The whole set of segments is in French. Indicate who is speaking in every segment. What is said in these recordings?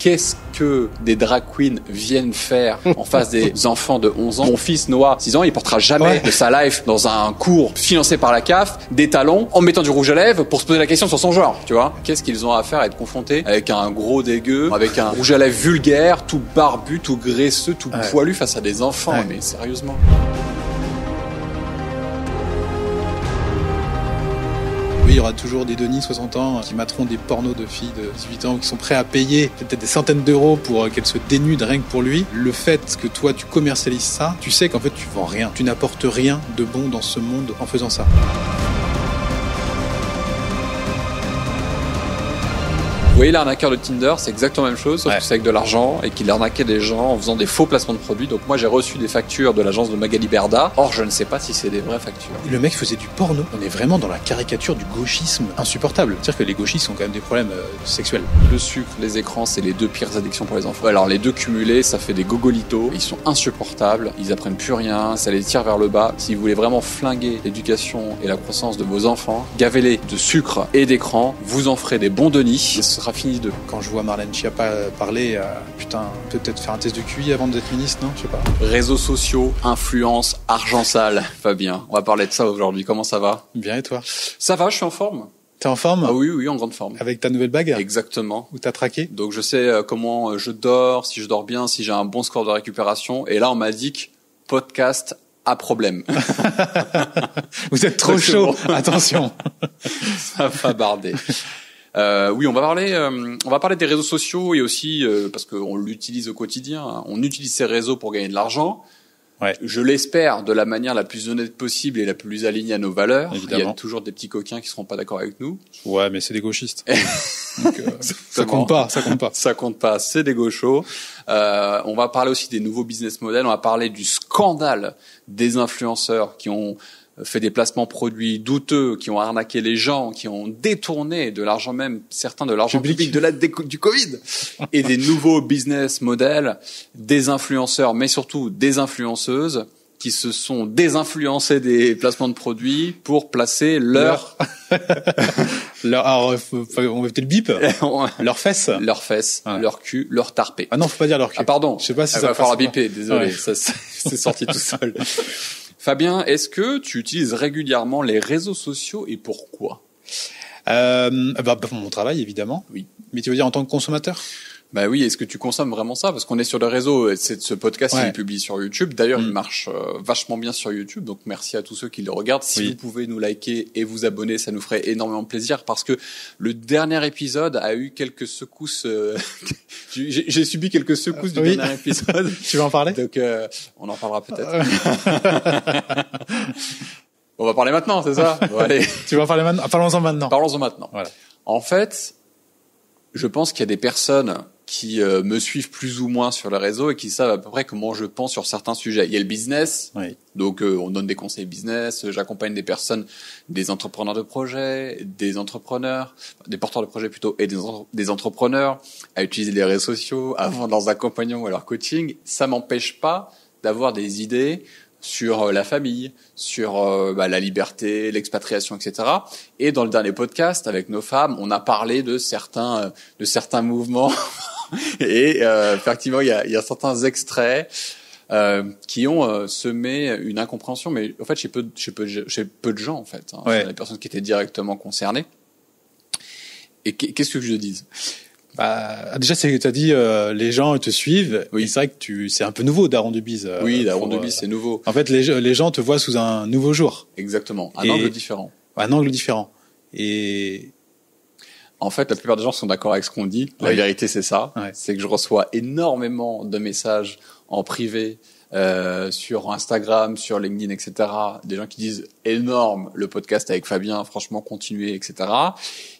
Speaker 1: qu'est-ce que des drag queens viennent faire en face des enfants de 11 ans. Mon fils Noah, 6 ans, il portera jamais de sa life dans un cours financé par la CAF, des talons, en mettant du rouge à lèvres pour se poser la question sur son genre, tu vois. Qu'est-ce qu'ils ont à faire à être confrontés avec un gros dégueu, avec un rouge à lèvres vulgaire, tout barbu, tout graisseux, tout poilu face à des enfants, mais sérieusement.
Speaker 2: Oui, il y aura toujours des Denis, 60 ans, qui materont des pornos de filles de 18 ans, qui sont prêts à payer peut-être des centaines d'euros pour qu'elles se dénudent rien que pour lui. Le fait que toi, tu commercialises ça, tu sais qu'en fait, tu vends rien. Tu n'apportes rien de bon dans ce monde en faisant ça.
Speaker 1: Vous voyez l'arnaqueur de Tinder, c'est exactement la même chose, sauf que c'est avec de l'argent et qu'il arnaquait des gens en faisant des faux placements de produits. Donc moi j'ai reçu des factures de l'agence de Magali Berda. Or je ne sais pas si c'est des vraies factures.
Speaker 2: Le mec faisait du porno. On est vraiment dans la caricature du gauchisme insupportable. C'est-à-dire que les gauchistes ont quand même des problèmes sexuels.
Speaker 1: Le sucre, les écrans, c'est les deux pires addictions pour les enfants. Alors les deux cumulés, ça fait des gogolitos. Ils sont insupportables, ils apprennent plus rien, ça les tire vers le bas. Si vous voulez vraiment flinguer l'éducation et la croissance de vos enfants, gavez-les de sucre et d'écran, vous en ferez des bons Denis. Fini de.
Speaker 2: Quand je vois Marlène Schiappa parler, putain, peut-être faire un test de QI avant d'être ministre, non? Je sais pas.
Speaker 1: Réseaux sociaux, influence, argent sale. Fabien, on va parler de ça aujourd'hui. Comment ça va?
Speaker 2: Bien, et toi?
Speaker 1: Ça va, je suis en forme.
Speaker 2: T'es en forme?
Speaker 1: Ah oui, en grande forme.
Speaker 2: Avec ta nouvelle bague?
Speaker 1: Exactement.
Speaker 2: Où t'as traqué?
Speaker 1: Donc je sais comment je dors, si je dors bien, si j'ai un bon score de récupération. Et là, on m'a dit que podcast à problème.
Speaker 2: Vous êtes trop chaud. Attention.
Speaker 1: Ça va barder. Oui, on va parler des réseaux sociaux et aussi parce qu'on l'utilise au quotidien. Hein. On utilise ces réseaux pour gagner de l'argent.
Speaker 2: Ouais.
Speaker 1: Je l'espère de la manière la plus honnête possible et la plus alignée à nos valeurs.
Speaker 2: Évidemment.
Speaker 1: Il y a toujours des petits coquins qui seront pas d'accord avec nous.
Speaker 2: Ouais, mais c'est des gauchistes. Donc, ça compte pas.
Speaker 1: Ça compte pas. C'est des gauchos. On va parler aussi des nouveaux business models. On va parler du scandale des influenceurs qui ont fait des placements produits douteux, qui ont arnaqué les gens, qui ont détourné de l'argent même, certains de l'argent public de l'aide du Covid, et des nouveaux business models, des influenceurs, mais surtout des influenceuses, qui se sont désinfluencés des placements de produits pour placer leur
Speaker 2: alors, on va peut-être le bip. Leurs fesses.
Speaker 1: Leur cul, leur tarpé.
Speaker 2: Ah non, faut pas dire leur cul.
Speaker 1: Ah pardon.
Speaker 2: Je sais pas si ça
Speaker 1: va falloir biper,
Speaker 2: pas.
Speaker 1: désolé. Ça, c'est sorti tout seul. Fabien, est-ce que tu utilises régulièrement les réseaux sociaux et pourquoi?
Speaker 2: Pour mon travail, évidemment.
Speaker 1: Oui.
Speaker 2: Mais tu veux dire en tant que consommateur?
Speaker 1: Bah oui, est-ce que tu consommes vraiment ça? Parce qu'on est sur le réseau, ce podcast, il est publié sur YouTube. D'ailleurs, il marche vachement bien sur YouTube, donc merci à tous ceux qui le regardent. Si vous pouvez nous liker et vous abonner, ça nous ferait énormément plaisir, parce que le dernier épisode a eu quelques secousses. J'ai subi quelques secousses du dernier épisode.
Speaker 2: Tu veux en parler?
Speaker 1: Donc, on en parlera peut-être. On va parler maintenant, c'est ça? Bon, allez.
Speaker 2: Tu veux en parler maintenant? Parlons-en maintenant.
Speaker 1: Parlons-en maintenant.
Speaker 2: Voilà.
Speaker 1: En fait, je pense qu'il y a des personnes qui me suivent plus ou moins sur les réseaux et qui savent à peu près comment je pense sur certains sujets. Il y a le business, donc on donne des conseils business, j'accompagne des personnes, des entrepreneurs de projets, des entrepreneurs, des porteurs de projets plutôt, et des entrepreneurs à utiliser les réseaux sociaux, à vendre leurs accompagnants ou leur coaching. Ça m'empêche pas d'avoir des idées sur la famille, sur la liberté, l'expatriation, etc. Et dans le dernier podcast avec nos femmes, on a parlé de certains mouvements et effectivement il y a certains extraits qui ont semé une incompréhension, mais en fait chez peu de gens en fait, hein. Les personnes qui étaient directement concernées. Et qu'est-ce que je dise?
Speaker 2: Déjà, t'as dit, les gens te suivent. Oui. C'est vrai que c'est un peu nouveau, Daron du Biz.
Speaker 1: Oui, Daron du Biz, c'est nouveau.
Speaker 2: En fait, les gens te voient sous un nouveau jour.
Speaker 1: Exactement. Un angle différent.
Speaker 2: Un angle différent. Et
Speaker 1: en fait, la plupart des gens sont d'accord avec ce qu'on dit. La vérité, c'est ça. C'est que je reçois énormément de messages en privé, sur Instagram, sur LinkedIn, etc. Des gens qui disent énorme le podcast avec Fabien, franchement continuez, etc.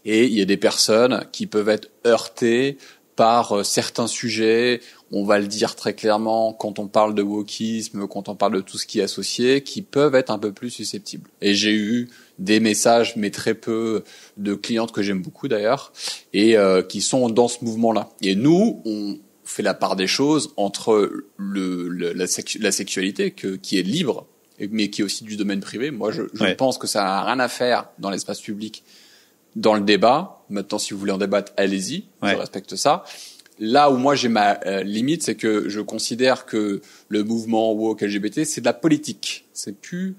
Speaker 1: Et il y a des personnes qui peuvent être heurtées par certains sujets. On va le dire très clairement quand on parle de wokisme, quand on parle de tout ce qui est associé, qui peuvent être un peu plus susceptibles. Et j'ai eu des messages, mais très peu, de clientes que j'aime beaucoup d'ailleurs, et qui sont dans ce mouvement-là. Et nous, on fait la part des choses entre la sexualité qui est libre, mais qui est aussi du domaine privé. Moi, je pense que ça n'a rien à faire dans l'espace public, dans le débat. Maintenant, si vous voulez en débattre, allez-y. Je respecte ça. là où moi j'ai ma limite, c'est que je considère que le mouvement woke LGBT, c'est de la politique. C'est plus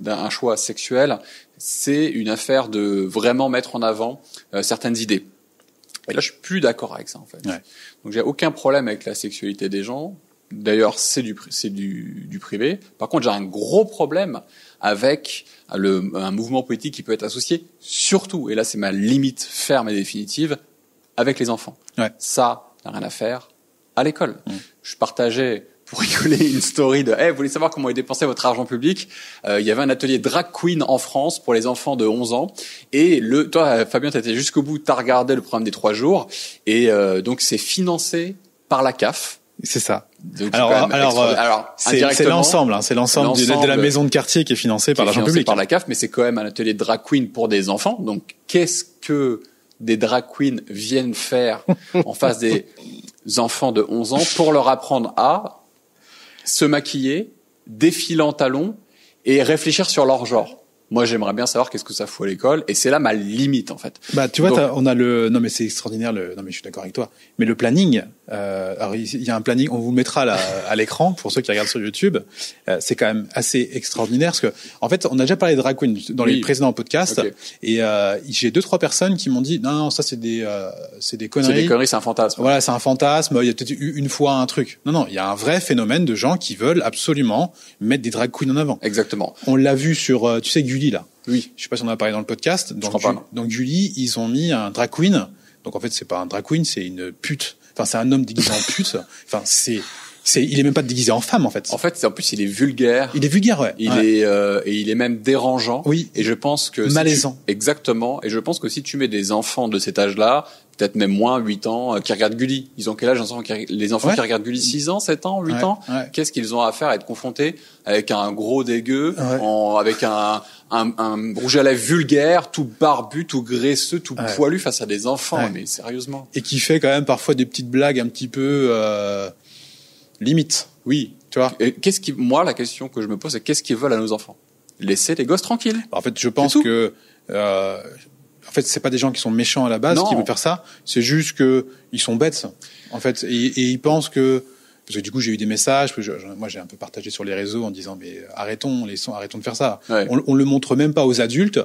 Speaker 1: un choix sexuel. C'est une affaire de vraiment mettre en avant certaines idées. Et là, je suis plus d'accord avec ça, en fait.
Speaker 2: Ouais.
Speaker 1: Donc, j'ai aucun problème avec la sexualité des gens. D'ailleurs, c'est du privé. Par contre, j'ai un gros problème avec un mouvement politique qui peut être associé, surtout, et là, c'est ma limite ferme et définitive, avec les enfants.
Speaker 2: Ouais.
Speaker 1: Ça n'a rien à faire à l'école. Je partageais, pour rigoler, une story de « Hey, vous voulez savoir comment vous dépensez votre argent public ?» Il y avait un atelier drag queen en France pour les enfants de 11 ans. Et toi, Fabien, t'étais jusqu'au bout, t'as regardé le programme des 3 jours. Et donc, c'est financé par la CAF.
Speaker 2: C'est ça.
Speaker 1: Donc,
Speaker 2: alors, c'est l'ensemble, hein, c'est l'ensemble de la maison de quartier qui est financée par l'argent public.
Speaker 1: Par la CAF, mais c'est quand même un atelier de drag queen pour des enfants. Donc, qu'est-ce que des drag queens viennent faire en face des enfants de 11 ans pour leur apprendre à se maquiller, défiler en talons et réfléchir sur leur genre? Moi, j'aimerais bien savoir qu'est-ce que ça fout à l'école, et c'est là ma limite, en fait.
Speaker 2: Bah, tu vois, on a non, mais c'est extraordinaire non, mais je suis d'accord avec toi. Mais le planning, alors, il y a un planning, on vous le mettra là, à l'écran, pour ceux qui regardent sur YouTube. C'est quand même assez extraordinaire, parce que, en fait, on a déjà parlé de drag queen dans les précédents podcasts. Okay. Et, j'ai 2-3 personnes qui m'ont dit, non, ça, c'est des conneries.
Speaker 1: C'est des conneries, c'est un fantasme.
Speaker 2: Voilà, c'est un fantasme. Il y a peut-être eu une fois un truc. Non, il y a un vrai phénomène de gens qui veulent absolument mettre des drag queens en avant.
Speaker 1: Exactement.
Speaker 2: On l'a vu sur, tu sais, Gulli, là.
Speaker 1: Oui.
Speaker 2: Je sais pas si on en a parlé dans le podcast.
Speaker 1: Donc
Speaker 2: Gulli, ils ont mis un drag queen. Donc en fait, c'est pas un drag queen, c'est une pute. Enfin, c'est un homme déguisé en pute. Enfin, il est même pas déguisé en femme, en fait.
Speaker 1: En fait, en plus, il est vulgaire.
Speaker 2: Il est vulgaire, ouais.
Speaker 1: Et il est même dérangeant.
Speaker 2: Oui.
Speaker 1: Et je pense que
Speaker 2: malaisant.
Speaker 1: Exactement. Et je pense que si tu mets des enfants de cet âge-là, peut-être même moins, 8 ans, qui regardent Gulli. Ils ont quel âge, les enfants qui regardent Gulli? 6 ans, 7 ans, 8 ans? Qu'est-ce qu'ils ont à faire, à être confrontés avec un gros dégueu, avec un rouge à lèvres vulgaire, tout barbu, tout graisseux, tout poilu face à des enfants? Mais sérieusement.
Speaker 2: Et qui fait quand même parfois des petites blagues un petit peu, limite.
Speaker 1: Oui.
Speaker 2: Tu vois?
Speaker 1: Et moi, la question que je me pose, c'est qu'est-ce qu'ils veulent à nos enfants? Laisser les gosses tranquilles.
Speaker 2: En fait, je pense que, en fait, c'est pas des gens qui sont méchants à la base qui veulent faire ça. C'est juste que ils sont bêtes, en fait, et ils pensent que, parce que du coup j'ai eu des messages, moi j'ai un peu partagé sur les réseaux en disant mais arrêtons de faire ça. Ouais. On le montre même pas aux adultes,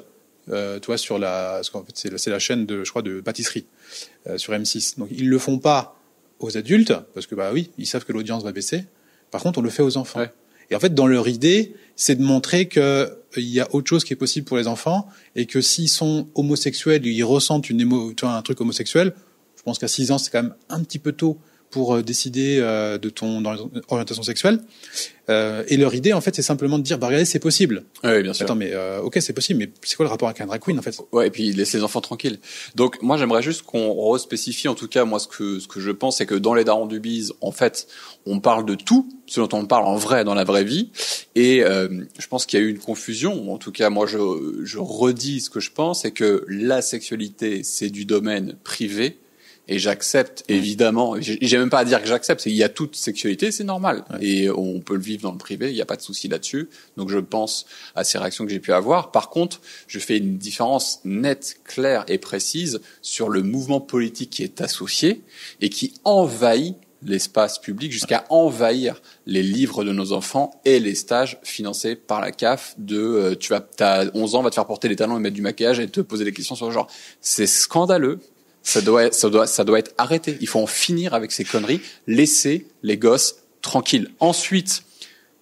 Speaker 2: tu vois, parce qu'en fait c'est la chaîne je crois de pâtisserie sur M6. Donc ils le font pas aux adultes parce que bah oui, ils savent que l'audience va baisser. Par contre, on le fait aux enfants. Ouais. Et en fait, dans leur idée, c'est de montrer que il y a autre chose qui est possible pour les enfants et que s'ils sont homosexuels, ils ressentent un truc homosexuel. Je pense qu'à 6 ans, c'est quand même un petit peu tôt pour décider de ton orientation sexuelle. Et leur idée, en fait, c'est simplement de dire, bah regardez, c'est possible.
Speaker 1: Oui, bien sûr.
Speaker 2: Attends, mais ok, c'est possible, mais c'est quoi le rapport avec un drag queen, en fait?
Speaker 1: Ouais, et puis laisser les enfants tranquilles. Donc, moi, j'aimerais juste qu'on respécifie, en tout cas, moi, ce que je pense, c'est que dans les darons du bise, en fait, on parle de tout, ce dont on parle en vrai, dans la vraie vie. Et je pense qu'il y a eu une confusion. En tout cas, moi, je redis ce que je pense, c'est que la sexualité, c'est du domaine privé. Et j'accepte, évidemment, j'ai même pas à dire que j'accepte, il y a toute sexualité, c'est normal. Ouais. Et on peut le vivre dans le privé, il n'y a pas de souci là-dessus. Donc je pense à ces réactions que j'ai pu avoir. Par contre, je fais une différence nette, claire et précise sur le mouvement politique qui est associé et qui envahit l'espace public jusqu'à envahir les livres de nos enfants et les stages financés par la CAF t'as 11 ans, on va te faire porter des talons et mettre du maquillage et te poser des questions sur le genre. C'est scandaleux. Ça doit être arrêté. Il faut en finir avec ces conneries. Laisser les gosses tranquilles. Ensuite,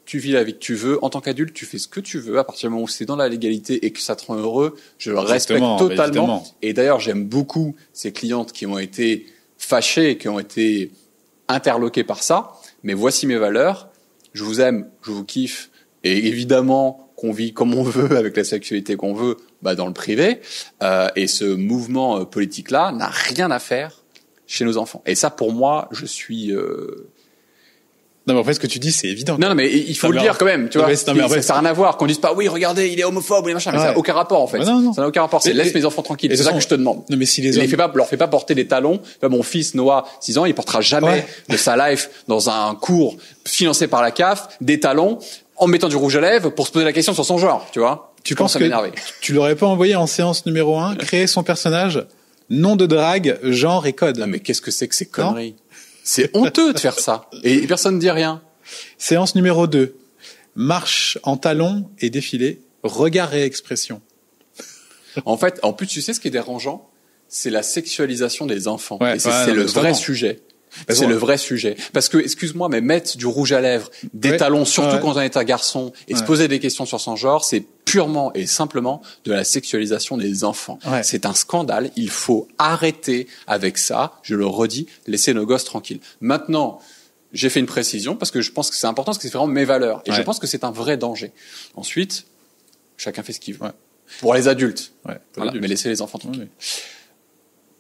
Speaker 1: tu vis la vie que tu veux. En tant qu'adulte, tu fais ce que tu veux. À partir du moment où c'est dans la légalité et que ça te rend heureux, je le respecte totalement. Évidemment. Et d'ailleurs, j'aime beaucoup ces clientes qui ont été fâchées, qui ont été interloquées par ça. Mais voici mes valeurs. Je vous aime, je vous kiffe. Et évidemment, qu'on vit comme on veut, avec la sexualité qu'on veut, dans le privé. Et ce mouvement politique-là n'a rien à faire chez nos enfants. Et ça, pour moi, je suis...
Speaker 2: Non, mais en fait, ce que tu dis, c'est évident.
Speaker 1: Non, mais il faut le dire quand même, tu vois. Ça n'a rien à voir. Qu'on dise pas, oui, regardez, il est homophobe, ou les machins. Mais ça n'a aucun rapport, en fait.
Speaker 2: Non.
Speaker 1: Ça n'a aucun rapport. C'est laisse mes enfants tranquilles. C'est ça que je te demande.
Speaker 2: Non, mais si les
Speaker 1: leur fais pas porter des talons. Mon fils, Noah, 6 ans, il portera jamais de sa life dans un cours financé par la CAF, des talons, en mettant du rouge à lèvres pour se poser la question sur son genre, tu vois.
Speaker 2: Tu penses que tu l'aurais pas envoyé en séance numéro 1, créer son personnage nom de drague, genre et code.
Speaker 1: Non, mais qu'est-ce que c'est que ces conneries? C'est honteux de faire ça. Et personne ne dit rien.
Speaker 2: Séance numéro 2. Marche en talons et défilé. Regard et expression.
Speaker 1: En fait, en plus, tu sais ce qui est dérangeant? C'est la sexualisation des enfants.
Speaker 2: Ouais,
Speaker 1: et c'est le vrai sujet. C'est le vrai sujet. Parce que, excuse-moi, mais mettre du rouge à lèvres, des talons, surtout quand on est un garçon, et se poser des questions sur son genre, c'est purement et simplement de la sexualisation des enfants.
Speaker 2: Ouais.
Speaker 1: C'est un scandale. Il faut arrêter avec ça. Je le redis, laissez nos gosses tranquilles. Maintenant, j'ai fait une précision parce que je pense que c'est important, parce que c'est vraiment mes valeurs. Et je pense que c'est un vrai danger. Ensuite, chacun fait ce qu'il veut. Ouais. Pour les adultes.
Speaker 2: Ouais,
Speaker 1: voilà, mais laissez les enfants tranquilles.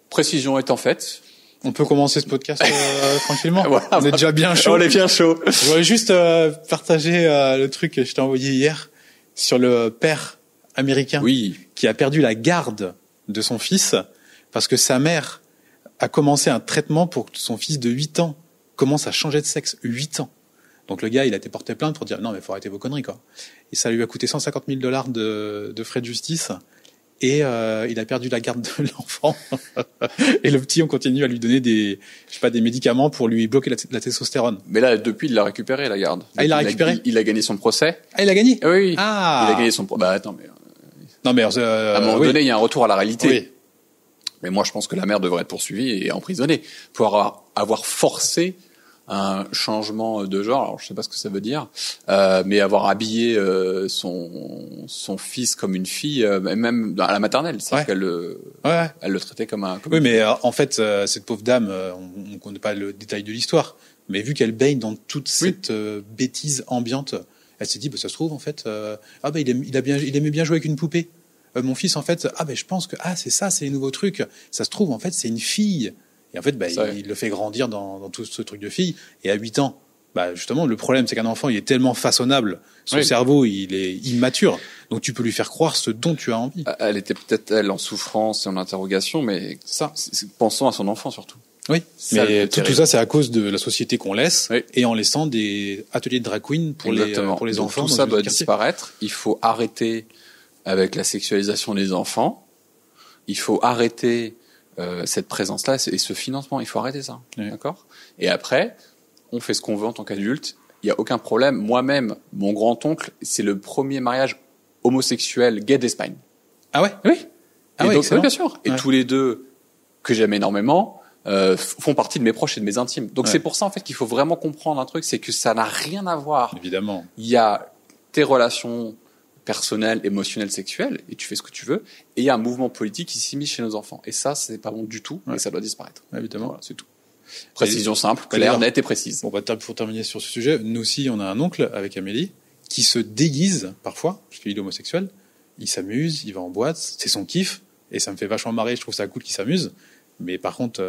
Speaker 1: Précision étant faite.
Speaker 2: On peut commencer ce podcast tranquillement.
Speaker 1: Voilà,
Speaker 2: on est déjà bien chaud.
Speaker 1: On est bien chaud.
Speaker 2: Je voudrais juste partager le truc que je t'ai envoyé hier sur le père américain qui a perdu la garde de son fils parce que sa mère a commencé un traitement pour que son fils de 8 ans commence à changer de sexe. 8 ans. Donc le gars, il a été porté plainte pour dire non mais faut arrêter vos conneries quoi. Et ça lui a coûté $150 000 de frais de justice. Et il a perdu la garde de l'enfant. Et le petit, on continue à lui donner des médicaments pour lui bloquer la testostérone.
Speaker 1: Mais là, depuis, il l'a récupéré, la garde.
Speaker 2: Ah, il l'a récupéré?
Speaker 1: Il a gagné son procès.
Speaker 2: Ah, il a gagné?
Speaker 1: Oui.
Speaker 2: Ah.
Speaker 1: Il a gagné son procès. Bah, attends, mais...
Speaker 2: non, mais
Speaker 1: à un moment donné, il y a un retour à la réalité.
Speaker 2: Oui.
Speaker 1: Mais moi, je pense que la mère devrait être poursuivie et emprisonnée pour avoir forcé un changement de genre. Alors, je sais pas ce que ça veut dire, mais avoir habillé son fils comme une fille, même à la maternelle, c'est qu'elle elle le traitait comme un.
Speaker 2: Oui, mais en fait, cette pauvre dame, on ne connaît pas le détail de l'histoire, mais vu qu'elle baigne dans toute cette bêtise ambiante, elle s'est dit, bah, ça se trouve en fait, il aimait bien jouer avec une poupée. Mon fils, en fait, je pense que c'est ça, c'est les nouveaux trucs. Ça se trouve en fait, c'est une fille. Et en fait, il le fait grandir dans tout ce truc de fille. Et à 8 ans, justement, le problème, c'est qu'un enfant, il est tellement façonnable. Son cerveau, il est immature. Donc, tu peux lui faire croire ce dont tu as envie.
Speaker 1: Elle était peut-être, en souffrance et en interrogation, mais pensons à son enfant, surtout.
Speaker 2: Oui. Mais tout ça, c'est à cause de la société qu'on laisse et en laissant des ateliers de drag queen pour les enfants.
Speaker 1: Tout ça doit disparaître. Il faut arrêter avec la sexualisation des enfants. Il faut arrêter cette présence-là et ce financement, il faut arrêter ça, d'accord ? Et après, on fait ce qu'on veut en tant qu'adulte, il n'y a aucun problème. Moi-même, mon grand-oncle, c'est le premier mariage homosexuel gay d'Espagne.
Speaker 2: Ah ouais ?
Speaker 1: Oui.
Speaker 2: Ah
Speaker 1: et donc,
Speaker 2: excellent.
Speaker 1: Oui, bien sûr. Et tous les deux, que j'aime énormément, font partie de mes proches et de mes intimes. Donc c'est pour ça, en fait, qu'il faut vraiment comprendre un truc, c'est que ça n'a rien à voir.
Speaker 2: Évidemment.
Speaker 1: Il y a tes relations personnel, émotionnel, sexuel, et tu fais ce que tu veux, et il y a un mouvement politique qui s'immisce chez nos enfants. Et ça, c'est pas bon du tout, et ça doit disparaître.
Speaker 2: Évidemment.
Speaker 1: Voilà, c'est tout. Précision simple, claire, nette et précise.
Speaker 2: Bon, pour terminer sur ce sujet, nous aussi, on a un oncle, avec Amélie, qui se déguise, parfois, parce qu'il est homosexuel, il s'amuse, il va en boîte, c'est son kiff, et ça me fait vachement marrer, je trouve ça cool qu'il s'amuse, mais par contre...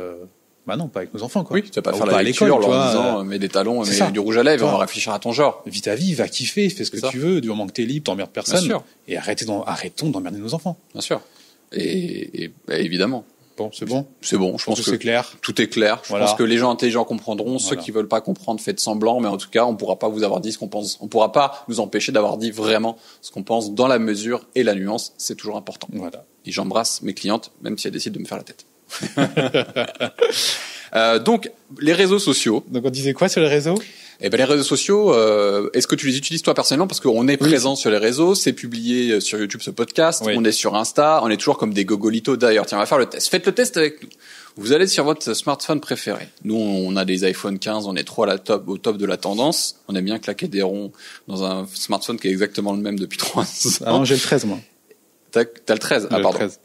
Speaker 2: non, pas avec nos enfants, quoi.
Speaker 1: Oui, tu vas pas faire la lecture en leur disant mets des talons, mets du rouge à lèvres, on va réfléchir à ton genre.
Speaker 2: Vis ta vie, va kiffer, fais ce que tu veux, du moment que t'es libre, t'emmerdes personne. Bien sûr. Et arrêtons d'emmerder nos enfants.
Speaker 1: Bien sûr. Et évidemment.
Speaker 2: Bon, c'est bon.
Speaker 1: C'est bon, je pense que
Speaker 2: c'est clair.
Speaker 1: Tout est clair. Je pense que les gens intelligents comprendront. Ceux qui veulent pas comprendre, faites semblant, mais en tout cas, on pourra pas vous avoir dit ce qu'on pense. On pourra pas nous empêcher d'avoir dit vraiment ce qu'on pense dans la mesure et la nuance. C'est toujours important.
Speaker 2: Voilà.
Speaker 1: Et j'embrasse mes clientes, même si elles décident de me faire la tête. Donc, les réseaux sociaux.
Speaker 2: Donc, on disait quoi sur les réseaux ?
Speaker 1: Eh ben, les réseaux sociaux, est-ce que tu les utilises toi personnellement ? Parce qu'on est présent sur les réseaux, c'est publié sur YouTube ce podcast, on est sur Insta, on est toujours comme des gogolitos d'ailleurs. Tiens, on va faire le test. Faites le test avec nous. Vous allez sur votre smartphone préféré. Nous, on a des iPhone 15, on est trop au top de la tendance. On aime bien claquer des ronds dans un smartphone qui est exactement le même depuis 3 ans.
Speaker 2: Ah non, j'ai le 13, moi.
Speaker 1: T'as le 13 ? Ah, pardon. 13.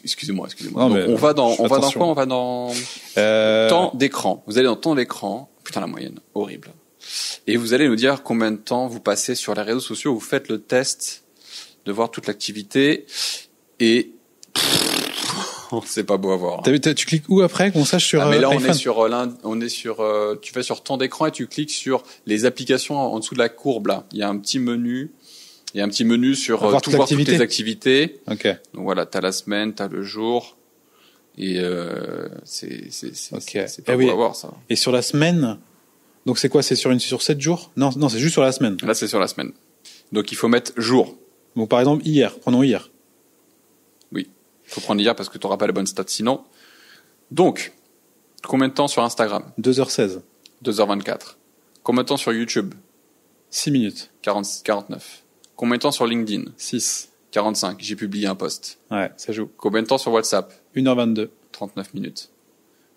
Speaker 1: Excusez-moi.
Speaker 2: Non,
Speaker 1: donc, on va dans quoi ? On va dans temps d'écran. Vous allez dans temps d'écran. Putain, la moyenne, horrible. Et vous allez nous dire combien de temps vous passez sur les réseaux sociaux. Vous faites le test de voir toute l'activité et c'est pas beau à voir.
Speaker 2: Tu cliques où après qu'on sache sur
Speaker 1: mais là
Speaker 2: iPhone.
Speaker 1: on est sur tu fais sur temps d'écran et tu cliques sur les applications en dessous de la courbe là. Il y a un petit menu. Il y a un petit menu sur voir toutes tes activités.
Speaker 2: Ok.
Speaker 1: Donc voilà, t'as la semaine, t'as le jour, et c'est pas beau à voir ça.
Speaker 2: Et sur la semaine, donc c'est quoi ? C'est sur 7 jours ? Non, c'est juste sur la semaine.
Speaker 1: Là, c'est sur la semaine. Donc il faut mettre jour.
Speaker 2: Donc par exemple prenons hier.
Speaker 1: Oui. Faut prendre hier parce que tu n'auras pas les bonnes stats sinon. Donc, combien de temps sur Instagram?
Speaker 2: 2h16.
Speaker 1: 2h24. Combien de temps sur YouTube?
Speaker 2: 6 minutes.
Speaker 1: 49. Combien de temps sur LinkedIn?
Speaker 2: 6.
Speaker 1: 45. J'ai publié un post.
Speaker 2: Ouais, ça joue.
Speaker 1: Combien de temps sur WhatsApp?
Speaker 2: 1h22.
Speaker 1: 39 minutes.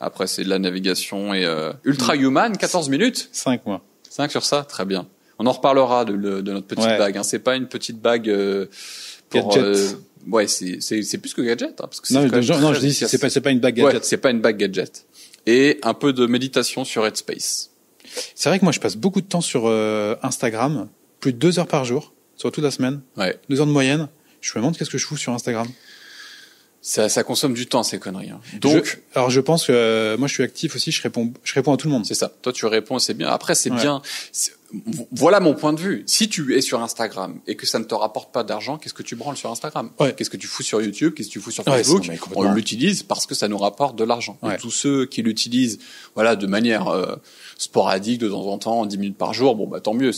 Speaker 1: Après, c'est de la navigation et Ultra Human, 14 minutes?
Speaker 2: 5 mois.
Speaker 1: 5 sur ça? Très bien. On en reparlera de notre petite bague. Hein. C'est pas une petite bague pour...
Speaker 2: gadget.
Speaker 1: Ouais, c'est plus que gadget. Hein, parce que
Speaker 2: Non, je dis c'est pas une bague gadget.
Speaker 1: Ouais, c'est pas une bague gadget. Et un peu de méditation sur Headspace.
Speaker 2: C'est vrai que moi, je passe beaucoup de temps sur Instagram. Plus de 2 heures par jour, sur toute la semaine. Ouais. 2 heures de moyenne. Je me demande qu'est-ce que je fous sur Instagram.
Speaker 1: Ça consomme du temps, ces conneries. Hein. Donc,
Speaker 2: je pense que moi, je suis actif aussi. Je réponds à tout le monde.
Speaker 1: C'est ça. Toi, tu réponds, c'est bien. Après, c'est bien. Voilà mon point de vue. Si tu es sur Instagram et que ça ne te rapporte pas d'argent, qu'est-ce que tu branles sur Instagram? Ouais. Qu'est-ce que tu fous sur YouTube? Qu'est-ce que tu fous sur Facebook? On l'utilise parce que ça nous rapporte de l'argent. Ouais. Et tous ceux qui l'utilisent, voilà, de manière sporadique, de temps en temps, 10 minutes par jour, bon, bah tant mieux.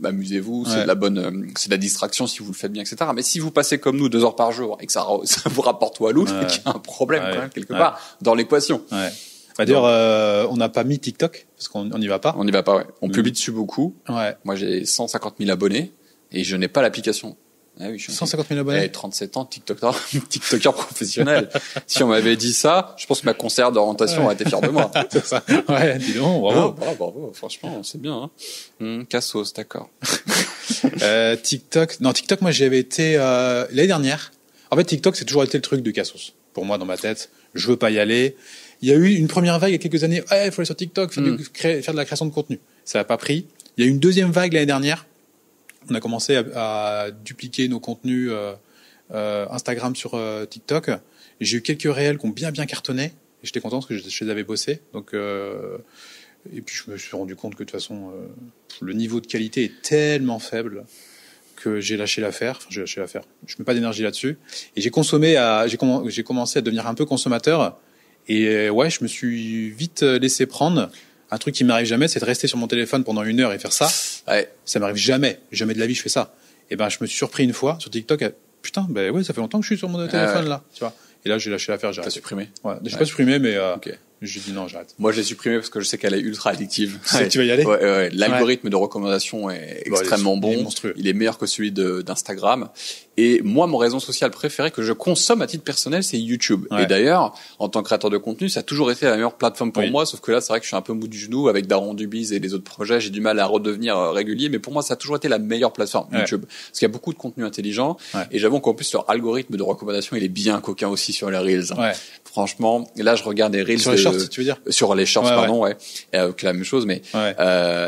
Speaker 1: Amusez-vous, c'est de la bonne, c'est de la distraction si vous le faites bien, etc. Mais si vous passez comme nous 2 heures par jour et que ça vous rapporte walou, c'est qu'il y a un problème quand même quelque part dans l'équation.
Speaker 2: Ouais. D'ailleurs, on n'a pas mis TikTok parce qu'on n'y va pas.
Speaker 1: On n'y va pas, ouais. On publie dessus beaucoup. Ouais. Moi, j'ai 150 000 abonnés et je n'ai pas l'application. Ah oui,
Speaker 2: 150 000 abonnés.
Speaker 1: 37 ans, TikToker professionnel. Si on m'avait dit ça, je pense que ma conseillère d'orientation aurait été fière de moi.
Speaker 2: C'est ça. Ouais, dis donc, bravo.
Speaker 1: Bravo. Franchement, c'est bien. Hein. Cassos, d'accord.
Speaker 2: TikTok, moi, j'y avais été l'année dernière. En fait, TikTok, c'est toujours été le truc de Cassos. Pour moi, dans ma tête, je veux pas y aller. Il y a eu une première vague il y a quelques années. Il faut aller sur TikTok, faire de la création de contenu. Ça n'a pas pris. Il y a eu une deuxième vague l'année dernière. On a commencé à dupliquer nos contenus Instagram sur TikTok. Et j'ai eu quelques réels qui ont bien cartonné. Et j'étais content parce que je les avais bossés. Donc, et puis je me suis rendu compte que de toute façon, le niveau de qualité est tellement faible que j'ai lâché l'affaire. Enfin, j'ai lâché l'affaire. Je mets pas d'énergie là-dessus. Et j'ai commencé à devenir un peu consommateur. Et ouais, je me suis vite laissé prendre. Un truc qui m'arrive jamais, c'est de rester sur mon téléphone pendant 1 heure et faire ça. Ouais. Ça m'arrive jamais. Jamais de la vie je fais ça. Et ben, je me suis surpris une fois sur TikTok. Putain, ben ouais, ça fait longtemps que je suis sur mon téléphone là. Tu vois. Et là, j'ai lâché l'affaire. J'ai
Speaker 1: supprimé?
Speaker 2: Ouais. J'ai pas supprimé, mais j'ai dit non, j'arrête.
Speaker 1: Moi, j'ai supprimé parce que je sais qu'elle est ultra addictive.
Speaker 2: Tu sais que tu vas y aller?
Speaker 1: Ouais. L'algorithme de recommandation est extrêmement bon. Il est meilleur que celui d'Instagram. Et moi, mon réseau social préféré que je consomme à titre personnel, c'est YouTube. Ouais. Et d'ailleurs, en tant que créateur de contenu, ça a toujours été la meilleure plateforme pour moi. Sauf que là, c'est vrai que je suis un peu mou du genou avec Daron Dubiz et les autres projets. J'ai du mal à redevenir régulier. Mais pour moi, ça a toujours été la meilleure plateforme, YouTube. Parce qu'il y a beaucoup de contenu intelligent. Ouais. Et j'avoue qu'en plus, leur algorithme de recommandation, il est bien coquin aussi sur les Reels. Ouais. Franchement, là, je regarde des Reels.
Speaker 2: Sur les shorts, tu veux dire?
Speaker 1: Sur les shorts, pardon, ouais. Que la même chose, mais,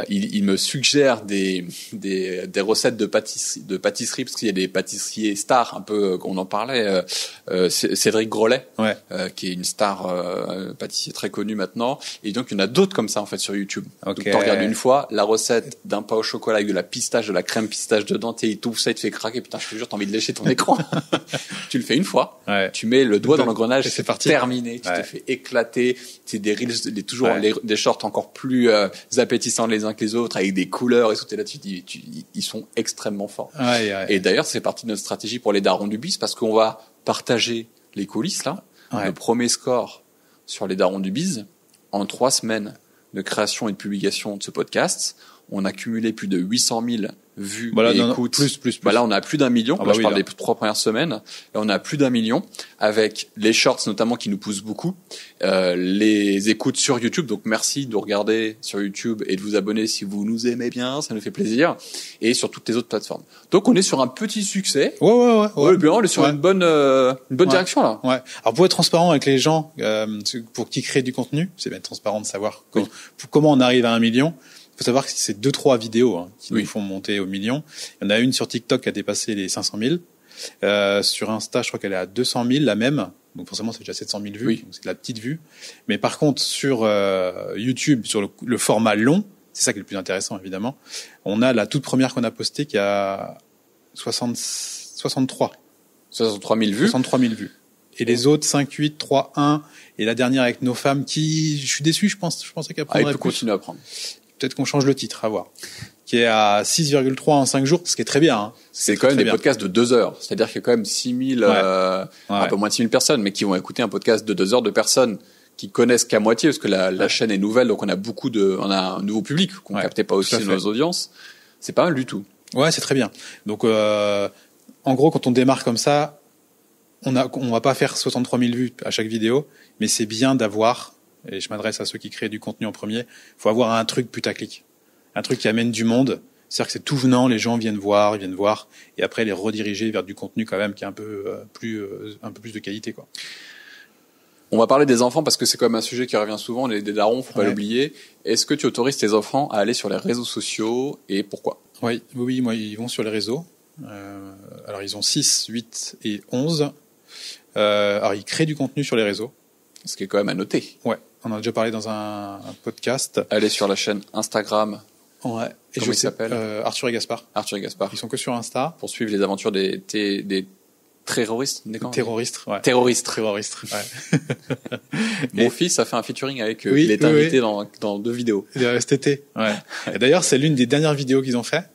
Speaker 1: il me suggère des recettes de pâtisserie, parce qu'il y a des pâtissiers stars, un peu, on en parlait, Cédric Grolet, qui est une star, pâtissier très connu maintenant. Et donc, il y en a d'autres comme ça, en fait, sur YouTube. Okay. Donc, tu regardes une fois, la recette d'un pain au chocolat avec de la pistache, de la crème pistache dedans, et tout ça, il te fait craquer. Putain, je te jure, t'as envie de lécher ton écran. Tu le fais une fois. Ouais. Tu mets le doigt dans l'engrenage, c'est parti. Terminé. Tu te fais éclater. C'est des reels, toujours des shorts encore plus appétissants les uns que les autres, avec des couleurs et tout. Et là, tu dis, ils sont extrêmement forts. Et d'ailleurs, c'est partie de notre stratégie pour les darons du biz, parce qu'on va partager les coulisses là. Le premier score sur les darons du biz en 3 semaines de création et de publication de ce podcast, on a cumulé plus de 800 000 vues et écoutes. Plus. Bah là, on a plus d'1 million. Là, je parle des 3 premières semaines. Là, on a plus d'1 million avec les shorts notamment qui nous poussent beaucoup, les écoutes sur YouTube. Donc, merci de regarder sur YouTube et de vous abonner si vous nous aimez bien. Ça nous fait plaisir. Et sur toutes les autres plateformes. Donc, on est sur un petit succès. Ouais. Bien, on est sur une bonne direction, là. Ouais. Alors, pour être transparent avec les gens, pour qui créent du contenu, c'est bien transparent de savoir comment on arrive à 1 million. Il faut savoir que c'est 2-3 vidéos qui nous font monter au million. Il y en a une sur TikTok qui a dépassé les 500 000. Sur Insta, je crois qu'elle est à 200 000, la même. Donc forcément, c'est déjà 700 000 vues. Oui. Donc c'est de la petite vue. Mais par contre, sur YouTube, sur le format long, c'est ça qui est le plus intéressant, évidemment. On a la toute première qu'on a postée qui a 63 000 vues. 63 000 vues. Et les autres, 5, 8, 3, 1. Et la dernière avec nos femmes qui, je suis déçu, je pensais qu'elle prendrait plus. Il peut continuer à prendre.
Speaker 2: Peut-être qu'on change le titre, à voir. qui est à 6,3 en 5 jours, ce qui est très bien. Hein.
Speaker 1: C'est quand même des podcasts de 2 heures. C'est-à-dire qu'il y a quand même 6000, un peu moins de 6000 personnes, mais qui vont écouter un podcast de 2 heures de personnes qui connaissent qu'à moitié, parce que la chaîne est nouvelle, donc on a un nouveau public qu'on captait pas aussi dans nos audiences. C'est pas mal du tout.
Speaker 2: Ouais, c'est très bien. Donc, en gros, quand on démarre comme ça, on va pas faire 63 000 vues à chaque vidéo, mais c'est bien d'avoir, et je m'adresse à ceux qui créent du contenu en premier, faut avoir un truc putaclic. Un truc qui amène du monde. C'est-à-dire que c'est tout venant, les gens viennent voir, et après les rediriger vers du contenu quand même qui est un peu plus de qualité, quoi.
Speaker 1: On va parler des enfants parce que c'est quand même un sujet qui revient souvent, des darons, faut pas l'oublier. Est-ce que tu autorises tes enfants à aller sur les réseaux sociaux et pourquoi?
Speaker 2: Oui, moi, ils vont sur les réseaux. Alors, ils ont 6, 8 et 11. Alors, ils créent du contenu sur les réseaux.
Speaker 1: Ce qui est quand même à noter.
Speaker 2: Ouais, on en a déjà parlé dans un podcast.
Speaker 1: Allez sur la chaîne Instagram.
Speaker 2: Ouais. Et
Speaker 1: comment il s'appelle?
Speaker 2: Arthur et Gaspard.
Speaker 1: Arthur et Gaspard.
Speaker 2: Ils sont que sur Insta.
Speaker 1: Pour suivre les aventures des terroristes,
Speaker 2: Terroristes, ouais.
Speaker 1: Terroristes,
Speaker 2: ouais.
Speaker 1: Mon fils a fait un featuring avec eux. Il est invité dans 2 vidéos.
Speaker 2: Cet été. Ouais. Et d'ailleurs, c'est l'une des dernières vidéos qu'ils ont fait.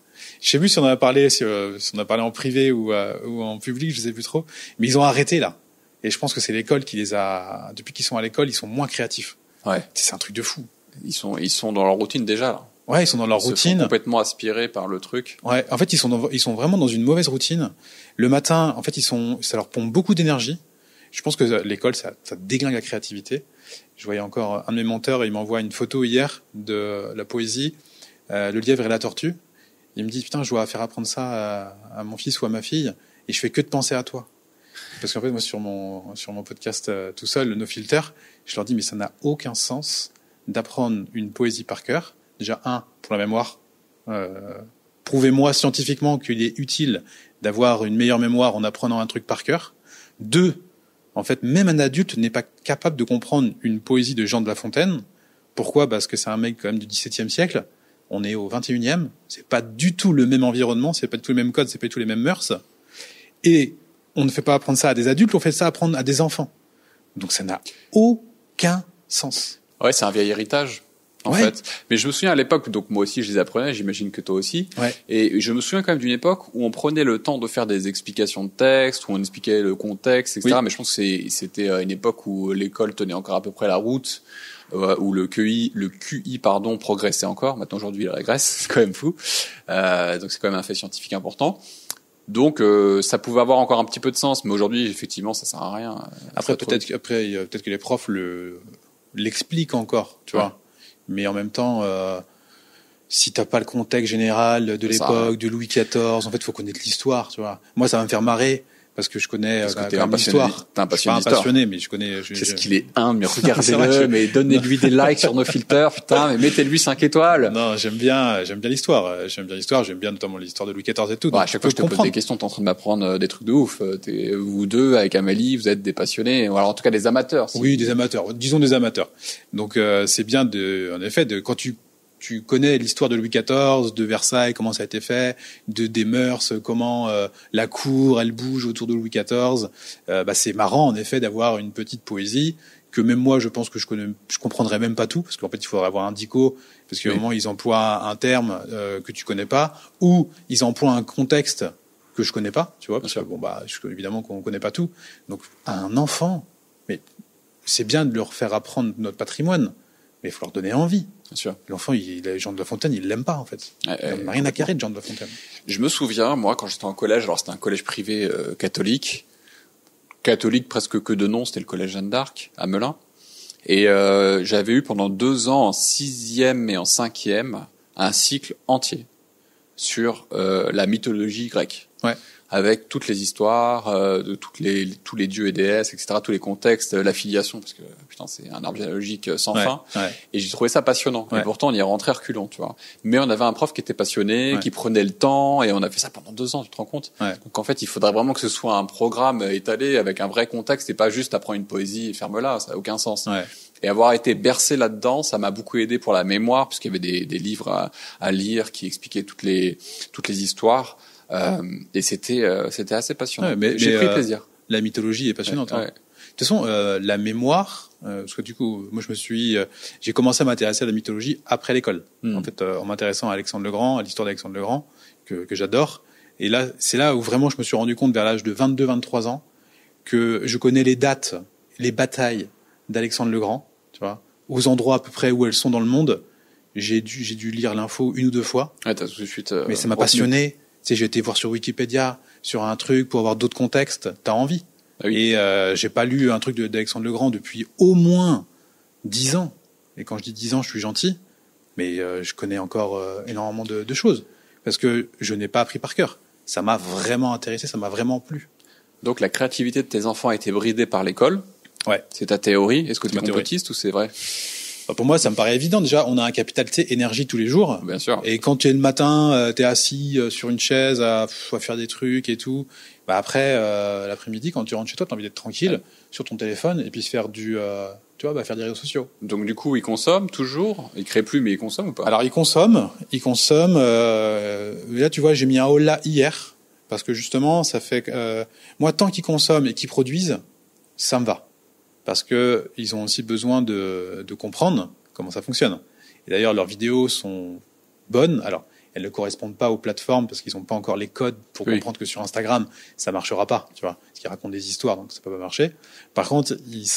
Speaker 2: Je sais plus si on en a parlé, si on a parlé en privé ou en public, je sais plus trop. Mais ils ont arrêté, là. Et je pense que c'est l'école qui les a, depuis qu'ils sont à l'école, ils sont moins créatifs.
Speaker 1: Ouais.
Speaker 2: C'est un truc de fou.
Speaker 1: Ils sont dans leur routine déjà, là.
Speaker 2: Ouais, ils sont dans leur routine.
Speaker 1: Ils sont complètement aspirés par le truc.
Speaker 2: Ouais, en fait, ils sont vraiment dans une mauvaise routine. Le matin, en fait, ça leur pompe beaucoup d'énergie. Je pense que l'école, ça déglingue la créativité. Je voyais encore un de mes menteurs, il m'envoie une photo hier de la poésie, Le lièvre et la tortue. Il me dit, putain, je dois faire apprendre ça à mon fils ou à ma fille, et je fais que de penser à toi. Parce qu'en fait, moi, sur mon podcast tout seul, No Filter, je leur dis, mais ça n'a aucun sens d'apprendre une poésie par cœur. Déjà, pour la mémoire, prouvez-moi scientifiquement qu'il est utile d'avoir une meilleure mémoire en apprenant un truc par cœur. 2, en fait, même un adulte n'est pas capable de comprendre une poésie de Jean de La Fontaine. Pourquoi? Parce que c'est un mec quand même du XVIIe siècle. On est au XXIe. C'est pas du tout le même environnement, c'est pas du tout le même code, c'est pas du tout les mêmes mœurs. Et on ne fait pas apprendre ça à des adultes, on fait ça apprendre à des enfants. Donc ça n'a aucun sens.
Speaker 1: Ouais, c'est un vieil héritage. En fait. Mais je me souviens à l'époque, donc moi aussi je les apprenais, j'imagine que toi aussi.
Speaker 2: Ouais.
Speaker 1: Et je me souviens quand même d'une époque où on prenait le temps de faire des explications de texte, où on expliquait le contexte, etc. Oui. Mais je pense que c'était une époque où l'école tenait encore à peu près la route, où le QI, progressait encore. Maintenant aujourd'hui il régresse, c'est quand même fou. Donc c'est quand même un fait scientifique important. Donc ça pouvait avoir encore un petit peu de sens, mais aujourd'hui effectivement ça sert à rien.
Speaker 2: Après peut-être que les profs l'expliquent encore, tu vois. Mais en même temps, si t'as pas le contexte général de l'époque, de Louis XIV, en fait, il faut connaître l'histoire, tu vois. Moi, ça va me faire marrer parce que je connais l'histoire.
Speaker 1: T'es un passionné.
Speaker 2: Je suis pas un passionné, mais je connais.
Speaker 1: Qu'est-ce qu'il est humble, mais regardez-le, mais donnez-lui des likes sur nos filters, putain, mais mettez-lui 5 étoiles.
Speaker 2: Non, j'aime bien l'histoire. J'aime bien notamment l'histoire de Louis XIV et tout.
Speaker 1: À chaque fois que je te pose des questions, t'es en train de m'apprendre des trucs de ouf. Vous deux, avec Amélie, vous êtes des passionnés, alors en tout cas des amateurs.
Speaker 2: Oui, des amateurs. Disons des amateurs. Donc c'est bien en effet, quand tu connais l'histoire de Louis XIV, de Versailles, comment ça a été fait, des mœurs, comment la cour elle bouge autour de Louis XIV. C'est marrant en effet d'avoir une petite poésie que même moi je pense que je comprendrais même pas tout, parce qu'en fait il faudrait avoir un dico, parce qu'à un moment ils emploient un terme que tu connais pas, ou ils emploient un contexte que je connais pas, tu vois, parce que évidemment qu'on connaît pas tout. Donc à un enfant, mais c'est bien de leur faire apprendre notre patrimoine, mais il faut leur donner envie.
Speaker 1: Bien sûr.
Speaker 2: L'enfant, Jean de La Fontaine, il l'aime pas, en fait. Il n'a rien à carrer de Jean de La Fontaine.
Speaker 1: Je me souviens, moi, quand j'étais en collège, alors c'était un collège privé catholique presque que de nom, c'était le collège Jeanne d'Arc, à Melun. Et j'avais eu pendant 2 ans, en 6e et en 5e, un cycle entier sur la mythologie grecque. Ouais. Avec toutes les histoires de tous les dieux et déesses, etc., tous les contextes, l'affiliation, parce que putain c'est un arbre généalogique sans fin. Ouais. Et j'ai trouvé ça passionnant. Ouais. Et pourtant on y est rentré reculant, tu vois. Mais on avait un prof qui était passionné, qui prenait le temps, et on a fait ça pendant 2 ans, tu te rends compte. Ouais. Donc en fait il faudrait vraiment que ce soit un programme étalé avec un vrai contexte et pas juste apprendre une poésie et ferme-la, ça n'a aucun sens. Ouais. Et avoir été bercé là-dedans, ça m'a beaucoup aidé pour la mémoire, puisqu'il y avait des livres à lire qui expliquaient toutes les histoires. Et c'était assez passionnant.
Speaker 2: Ouais, mais j'ai pris plaisir. La mythologie est passionnante. Ouais. De toute façon, la mémoire, parce que du coup, moi j'ai commencé à m'intéresser à la mythologie après l'école. En fait, en m'intéressant à Alexandre le Grand, à l'histoire d'Alexandre le Grand, que j'adore. Et là, c'est là où vraiment je me suis rendu compte vers l'âge de 22-23 ans que je connais les dates, les batailles d'Alexandre le Grand, tu vois, aux endroits à peu près où elles sont dans le monde. J'ai dû lire l'info 1 ou 2 fois.
Speaker 1: Ouais, t'as tout de suite.
Speaker 2: Mais ça m'a passionné. Tu sais, j'ai été voir sur Wikipédia, sur un truc pour avoir d'autres contextes. T'as envie. Ah oui. Et j'ai pas lu un truc d'Alexandre le Grand depuis au moins 10 ans. Et quand je dis 10 ans, je suis gentil. Mais je connais encore énormément de choses. Parce que je n'ai pas appris par cœur. Ça m'a vraiment intéressé, ça m'a vraiment plu.
Speaker 1: Donc la créativité de tes enfants a été bridée par l'école.
Speaker 2: Ouais.
Speaker 1: C'est ta théorie. Est-ce que tu es complotiste ou c'est vrai?
Speaker 2: Pour moi, ça me paraît évident. Déjà, on a un capital, tu sais, énergie tous les jours.
Speaker 1: Bien sûr.
Speaker 2: Et quand tu es le matin, t'es assis sur une chaise à faire des trucs et tout. Bah après, l'après-midi, quand tu rentres chez toi, t'as envie d'être tranquille sur ton téléphone et puis se faire faire des réseaux sociaux.
Speaker 1: Donc du coup, ils consomment toujours. Ils créent plus, mais ils consomment ou pas?
Speaker 2: Alors ils consomment. Là, tu vois, j'ai mis un holà hier parce que justement, ça fait moi, tant qu'ils consomment et qu'ils produisent, ça me va. Parce que ils ont aussi besoin de comprendre comment ça fonctionne. Et d'ailleurs, leurs vidéos sont bonnes. Alors, elles ne correspondent pas aux plateformes parce qu'ils n'ont pas encore les codes pour comprendre que sur Instagram, ça marchera pas, tu vois. Parce qu'ils racontent des histoires, donc ça peut pas marcher. Par contre, ils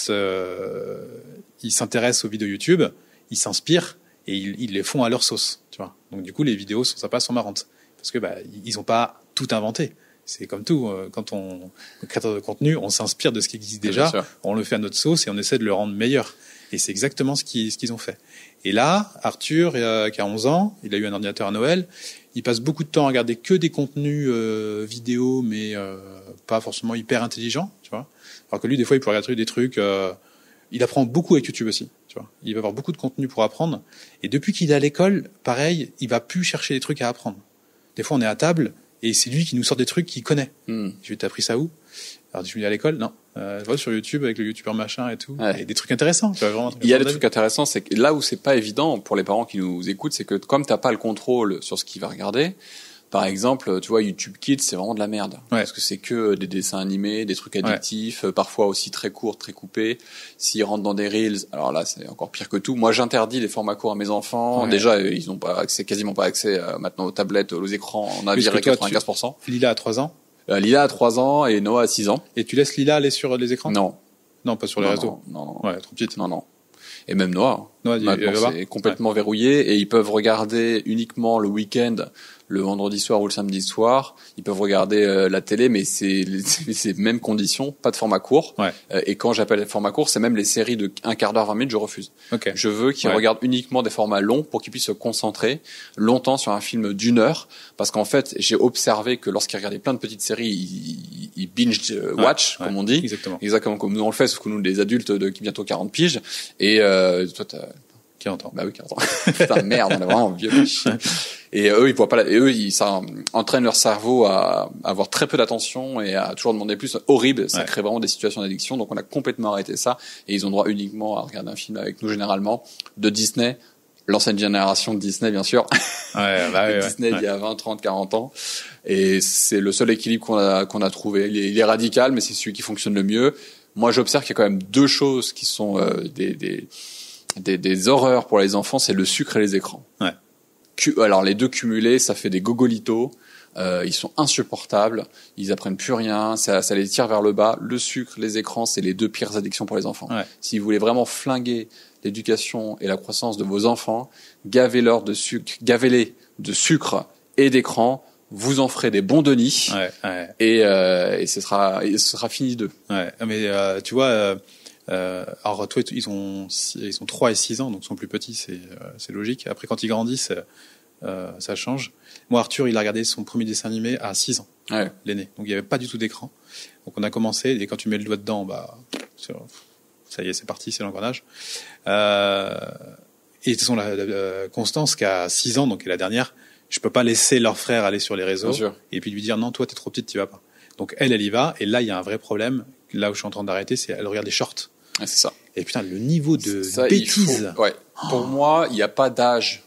Speaker 2: s'intéressent aux vidéos YouTube, ils s'inspirent et ils les font à leur sauce, tu vois. Donc du coup, les vidéos sont sympas, sont marrantes. Parce que ils ont pas tout inventé. C'est comme tout, quand on est créateur de contenu, on s'inspire de ce qui existe déjà, on le fait à notre sauce et on essaie de le rendre meilleur. Et c'est exactement ce qu'ils ont fait. Et là, Arthur, qui a 11 ans, il a eu un ordinateur à Noël, il passe beaucoup de temps à regarder que des contenus vidéo, mais pas forcément hyper intelligents, tu vois. Alors que lui, des fois, il peut regarder des trucs... il apprend beaucoup avec YouTube aussi, tu vois. Il va avoir beaucoup de contenu pour apprendre. Et depuis qu'il est à l'école, pareil, il va plus chercher des trucs à apprendre. Des fois, on est à table... Et c'est lui qui nous sort des trucs qu'il connaît. Je lui ai t'as appris ça où? Alors, je me dis à l'école, non. Vois sur YouTube avec le YouTuber machin et tout. Ouais. Et des trucs intéressants. Tu vois, vraiment
Speaker 1: il y a des trucs intéressants. C'est que là où c'est pas évident pour les parents qui nous écoutent, c'est que comme t'as pas le contrôle sur ce qu'il va regarder, par exemple, tu vois, YouTube Kids, c'est vraiment de la merde. Ouais. Parce que c'est que des dessins animés, des trucs addictifs, parfois aussi très courts, très coupés. S'ils rentrent dans des reels, alors là, c'est encore pire que tout. Moi, j'interdis les formats courts à mes enfants. Ouais. Déjà, ils ont pas accès, quasiment pas accès maintenant aux tablettes, aux écrans. On a viré 95%.
Speaker 2: Lila a 3 ans.
Speaker 1: Lila a 3 ans et Noah a 6 ans.
Speaker 2: Et tu laisses Lila aller sur les écrans?
Speaker 1: Non.
Speaker 2: Non, pas sur les réseaux.
Speaker 1: Non.
Speaker 2: Ouais, trop petite.
Speaker 1: Non. Et même Noah. C'est complètement verrouillé et ils peuvent regarder uniquement le week-end, le vendredi soir ou le samedi soir. Ils peuvent regarder la télé, mais c'est les mêmes conditions, pas de format court. Ouais. Et quand j'appelle format court, c'est même les séries de 1 quart d'heure, 20 minutes, je refuse. Okay. Je veux qu'ils regardent uniquement des formats longs pour qu'ils puissent se concentrer longtemps sur un film d'1 heure. Parce qu'en fait, j'ai observé que lorsqu'ils regardaient plein de petites séries, ils binge watch, comme on dit. Exactement comme nous on le fait, sauf que nous, des adultes de bientôt 40 piges. Et toi, t'as
Speaker 2: 40 ans.
Speaker 1: Bah oui, 40 ans. Putain, merde, on est vraiment vieux. Et eux, ils voient pas ça entraîne leur cerveau à avoir très peu d'attention et à toujours demander plus. Horrible. Ça crée vraiment des situations d'addiction. Donc, on a complètement arrêté ça. Et ils ont droit uniquement à regarder un film avec nous, généralement, de Disney. L'ancienne génération de Disney, bien sûr. Disney d'il y a 20, 30, 40 ans. Et c'est le seul équilibre qu'on a trouvé. Il est radical, mais c'est celui qui fonctionne le mieux. Moi, j'observe qu'il y a quand même 2 choses qui sont des horreurs pour les enfants, c'est le sucre et les écrans. Ouais. Alors les deux cumulés, ça fait des gogolitos. Ils sont insupportables. Ils apprennent plus rien. Ça les tire vers le bas. Le sucre, les écrans, c'est les 2 pires addictions pour les enfants. Ouais. Si vous voulez vraiment flinguer l'éducation et la croissance de vos enfants, gavez-les de sucre et d'écran. Vous en ferez des bons Denis. Et ce sera fini d'eux.
Speaker 2: Ouais. Mais tu vois. Alors toi, ils sont 3 et 6 ans, donc ils sont plus petits, c'est logique. Après, quand ils grandissent, ça change. Moi, Arthur, il a regardé son premier dessin animé à 6 ans, l'aîné. Donc il n'y avait pas du tout d'écran. Donc on a commencé, et quand tu mets le doigt dedans, ça y est, c'est parti, c'est l'engrenage. Et de toute façon, Constance, qui a 6 ans, donc qui est la dernière, je peux pas laisser leur frère aller sur les réseaux et puis lui dire non, toi t'es trop petite, tu vas pas. Donc elle y va, et là il y a un vrai problème. Là où je suis en train d'arrêter, c'est elle regarde des shorts.
Speaker 1: Ouais, c'est ça.
Speaker 2: Et putain, le niveau de bêtise.
Speaker 1: Pour moi, il n'y a pas d'âge.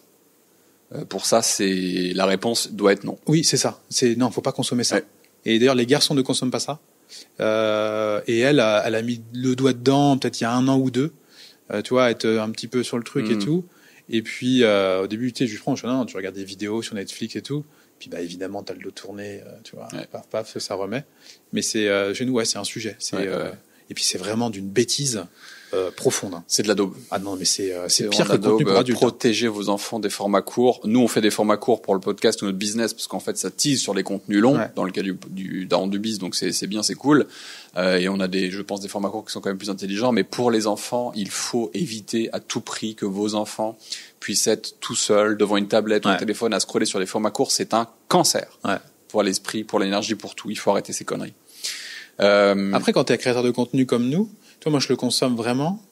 Speaker 1: Pour ça, la réponse doit être non.
Speaker 2: Oui, c'est ça. Non, faut pas consommer ça. Ouais. Et d'ailleurs, les garçons ne consomment pas ça. Et elle a mis le doigt dedans, peut-être il y a 1 an ou 2. tu vois, être un petit peu sur le truc et tout. Et puis au début, tu sais, je prends, non, tu regardes des vidéos sur Netflix et tout. Puis bah évidemment, t'as le dos tourné, tu vois, paf paf, ça remet. Mais c'est chez nous, c'est un sujet. Et puis c'est vraiment d'une bêtise profonde.
Speaker 1: C'est de la daube.
Speaker 2: Ah non, mais c'est pire que le contenu pour adultes.
Speaker 1: Protéger vos enfants des formats courts. Nous, on fait des formats courts pour le podcast ou notre business parce qu'en fait, ça tease sur les contenus longs dans le cas du Daron du Biz. Donc c'est bien, c'est cool. Et on a je pense, des formats courts qui sont quand même plus intelligents. Mais pour les enfants, il faut éviter à tout prix que vos enfants puissent être tout seuls devant une tablette ou un téléphone à scroller sur les formats courts. C'est un cancer pour l'esprit, pour l'énergie, pour tout. Il faut arrêter ces conneries.
Speaker 2: Après, quand t'es créateur de contenu comme nous, toi, moi, je le consomme vraiment.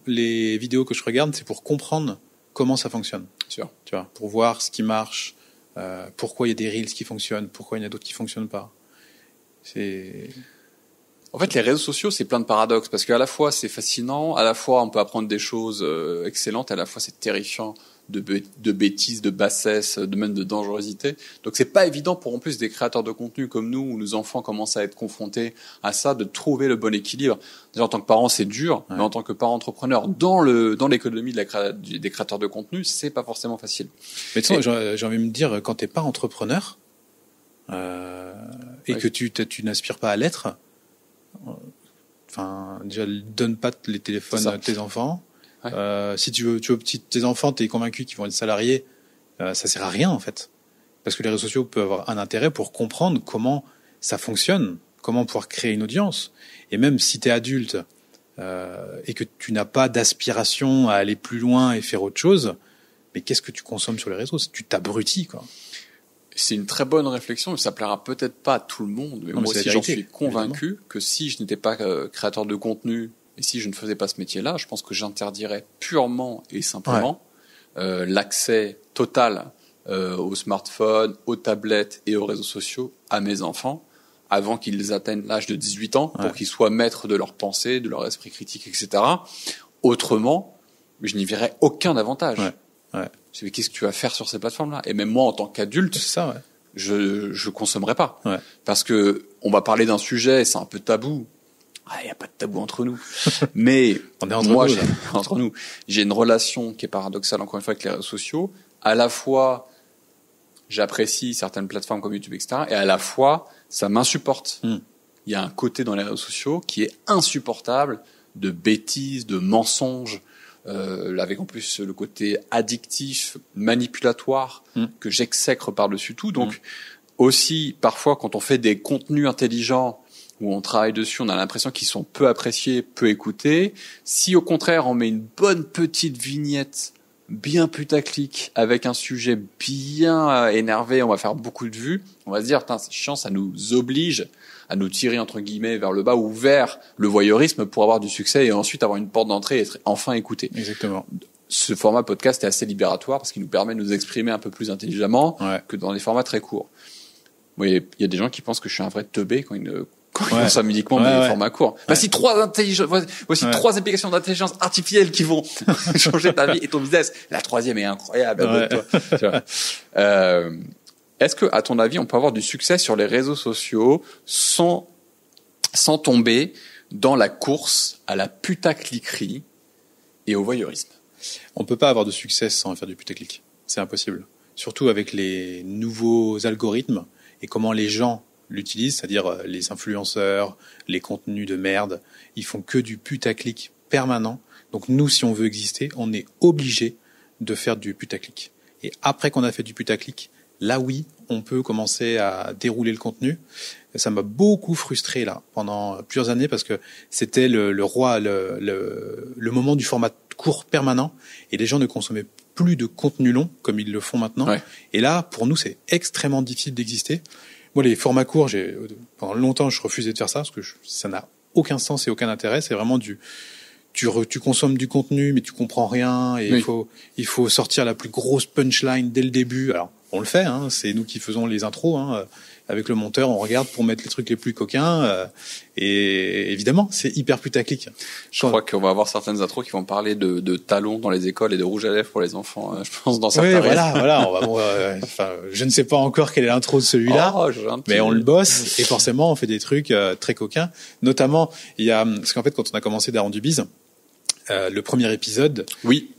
Speaker 2: Les vidéos que je regarde, c'est pour comprendre comment ça fonctionne.
Speaker 1: Sûr.
Speaker 2: Tu vois, pour voir ce qui marche, pourquoi il y a des reels qui fonctionnent, pourquoi il y en a d'autres qui fonctionnent pas.
Speaker 1: En fait, les réseaux sociaux, c'est plein de paradoxes parce qu'à la fois c'est fascinant, à la fois on peut apprendre des choses excellentes, à la fois c'est terrifiant de bêtises, de bassesse, de même de dangerosité. Donc c'est pas évident pour en plus des créateurs de contenu comme nous, où nos enfants commencent à être confrontés à ça, de trouver le bon équilibre. Déjà en tant que parent, c'est dur, mais en tant que parent entrepreneur, dans l'économie des créateurs de contenu, c'est pas forcément facile.
Speaker 2: Mais tu sais, j'ai envie de me dire, quand t'es pas entrepreneur et que tu n'aspires pas à l'être, enfin déjà donne pas les téléphones à tes enfants. Si tu veux tes enfants, t'es convaincu qu'ils vont être salariés, ça sert à rien en fait, parce que les réseaux sociaux peuvent avoir un intérêt pour comprendre comment ça fonctionne, comment pouvoir créer une audience. Et même si t'es adulte et que tu n'as pas d'aspiration à aller plus loin et faire autre chose, mais qu'est-ce que tu consommes sur les réseaux? Tu t'abrutis, quoi.
Speaker 1: C'est une très bonne réflexion, ça plaira peut-être pas à tout le monde, mais moi aussi j'en suis convaincu que si je n'étais pas créateur de contenu et si je ne faisais pas ce métier-là, je pense que j'interdirais purement et simplement l'accès total aux smartphones, aux tablettes et aux réseaux sociaux à mes enfants avant qu'ils atteignent l'âge de 18 ans pour qu'ils soient maîtres de leurs pensées, de leur esprit critique, etc. Autrement, je n'y verrais aucun avantage. Je sais, qu'est-ce que tu vas faire sur ces plateformes-là? Et même moi, en tant qu'adulte, je consommerai pas. Parce que on va parler d'un sujet, c'est un peu tabou. Il n'y a pas de tabou entre nous. Mais
Speaker 2: on est
Speaker 1: entre nous, j'ai une relation qui est paradoxale, encore une fois, avec les réseaux sociaux. À la fois, j'apprécie certaines plateformes comme YouTube, etc. Et à la fois, ça m'insupporte. Il y a un côté dans les réseaux sociaux qui est insupportable, de bêtises, de mensonges, avec en plus le côté addictif, manipulatoire, que j'exècre par-dessus tout. Donc, aussi, parfois, quand on fait des contenus intelligents, où on travaille dessus, on a l'impression qu'ils sont peu appréciés, peu écoutés. Si au contraire, on met une bonne petite vignette bien putaclic avec un sujet bien énervé, on va faire beaucoup de vues, on va se dire, c'est chiant, ça nous oblige à nous tirer entre guillemets vers le bas ou vers le voyeurisme pour avoir du succès et ensuite avoir une porte d'entrée et être enfin écouté.
Speaker 2: Exactement.
Speaker 1: Ce format podcast est assez libératoire parce qu'il nous permet de nous exprimer un peu plus intelligemment que dans des formats très courts. Il y a des gens qui pensent que je suis un vrai teubé quand ils consomment uniquement des formats courts. Voici trois applications d'intelligence artificielle qui vont changer ta vie et ton business. La troisième est incroyable. Est-ce que, à ton avis, on peut avoir du succès sur les réseaux sociaux sans tomber dans la course à la putacliquerie et au voyeurisme?
Speaker 2: On peut pas avoir de succès sans faire du putaclic. C'est impossible. Surtout avec les nouveaux algorithmes et comment les gens l'utilisent, c'est-à-dire les influenceurs, les contenus de merde, ils font que du putaclic permanent. Donc nous, si on veut exister, on est obligé de faire du putaclic. Et après qu'on a fait du putaclic, là oui, on peut commencer à dérouler le contenu. Ça m'a beaucoup frustré là pendant plusieurs années parce que c'était le moment du format court permanent et les gens ne consommaient plus de contenu long comme ils le font maintenant. Et là, pour nous, c'est extrêmement difficile d'exister. Moi, les formats courts, pendant longtemps, je refusais de faire ça parce que ça n'a aucun sens et aucun intérêt. C'est vraiment tu consommes du contenu, mais tu comprends rien et il faut sortir la plus grosse punchline dès le début. Alors, on le fait, c'est nous qui faisons les intros, avec le monteur, on regarde pour mettre les trucs les plus coquins, et évidemment, c'est hyper putaclic.
Speaker 1: Je crois qu'on va avoir certaines intros qui vont parler de talons dans les écoles et de rouge à lèvres pour les enfants, je pense, dans certains
Speaker 2: voilà, je ne sais pas encore quelle est l'intro de celui-là, mais on le bosse, et forcément, on fait des trucs très coquins. Notamment, parce qu'en fait, quand on a commencé Daron du Biz, le premier épisode.
Speaker 1: Oui.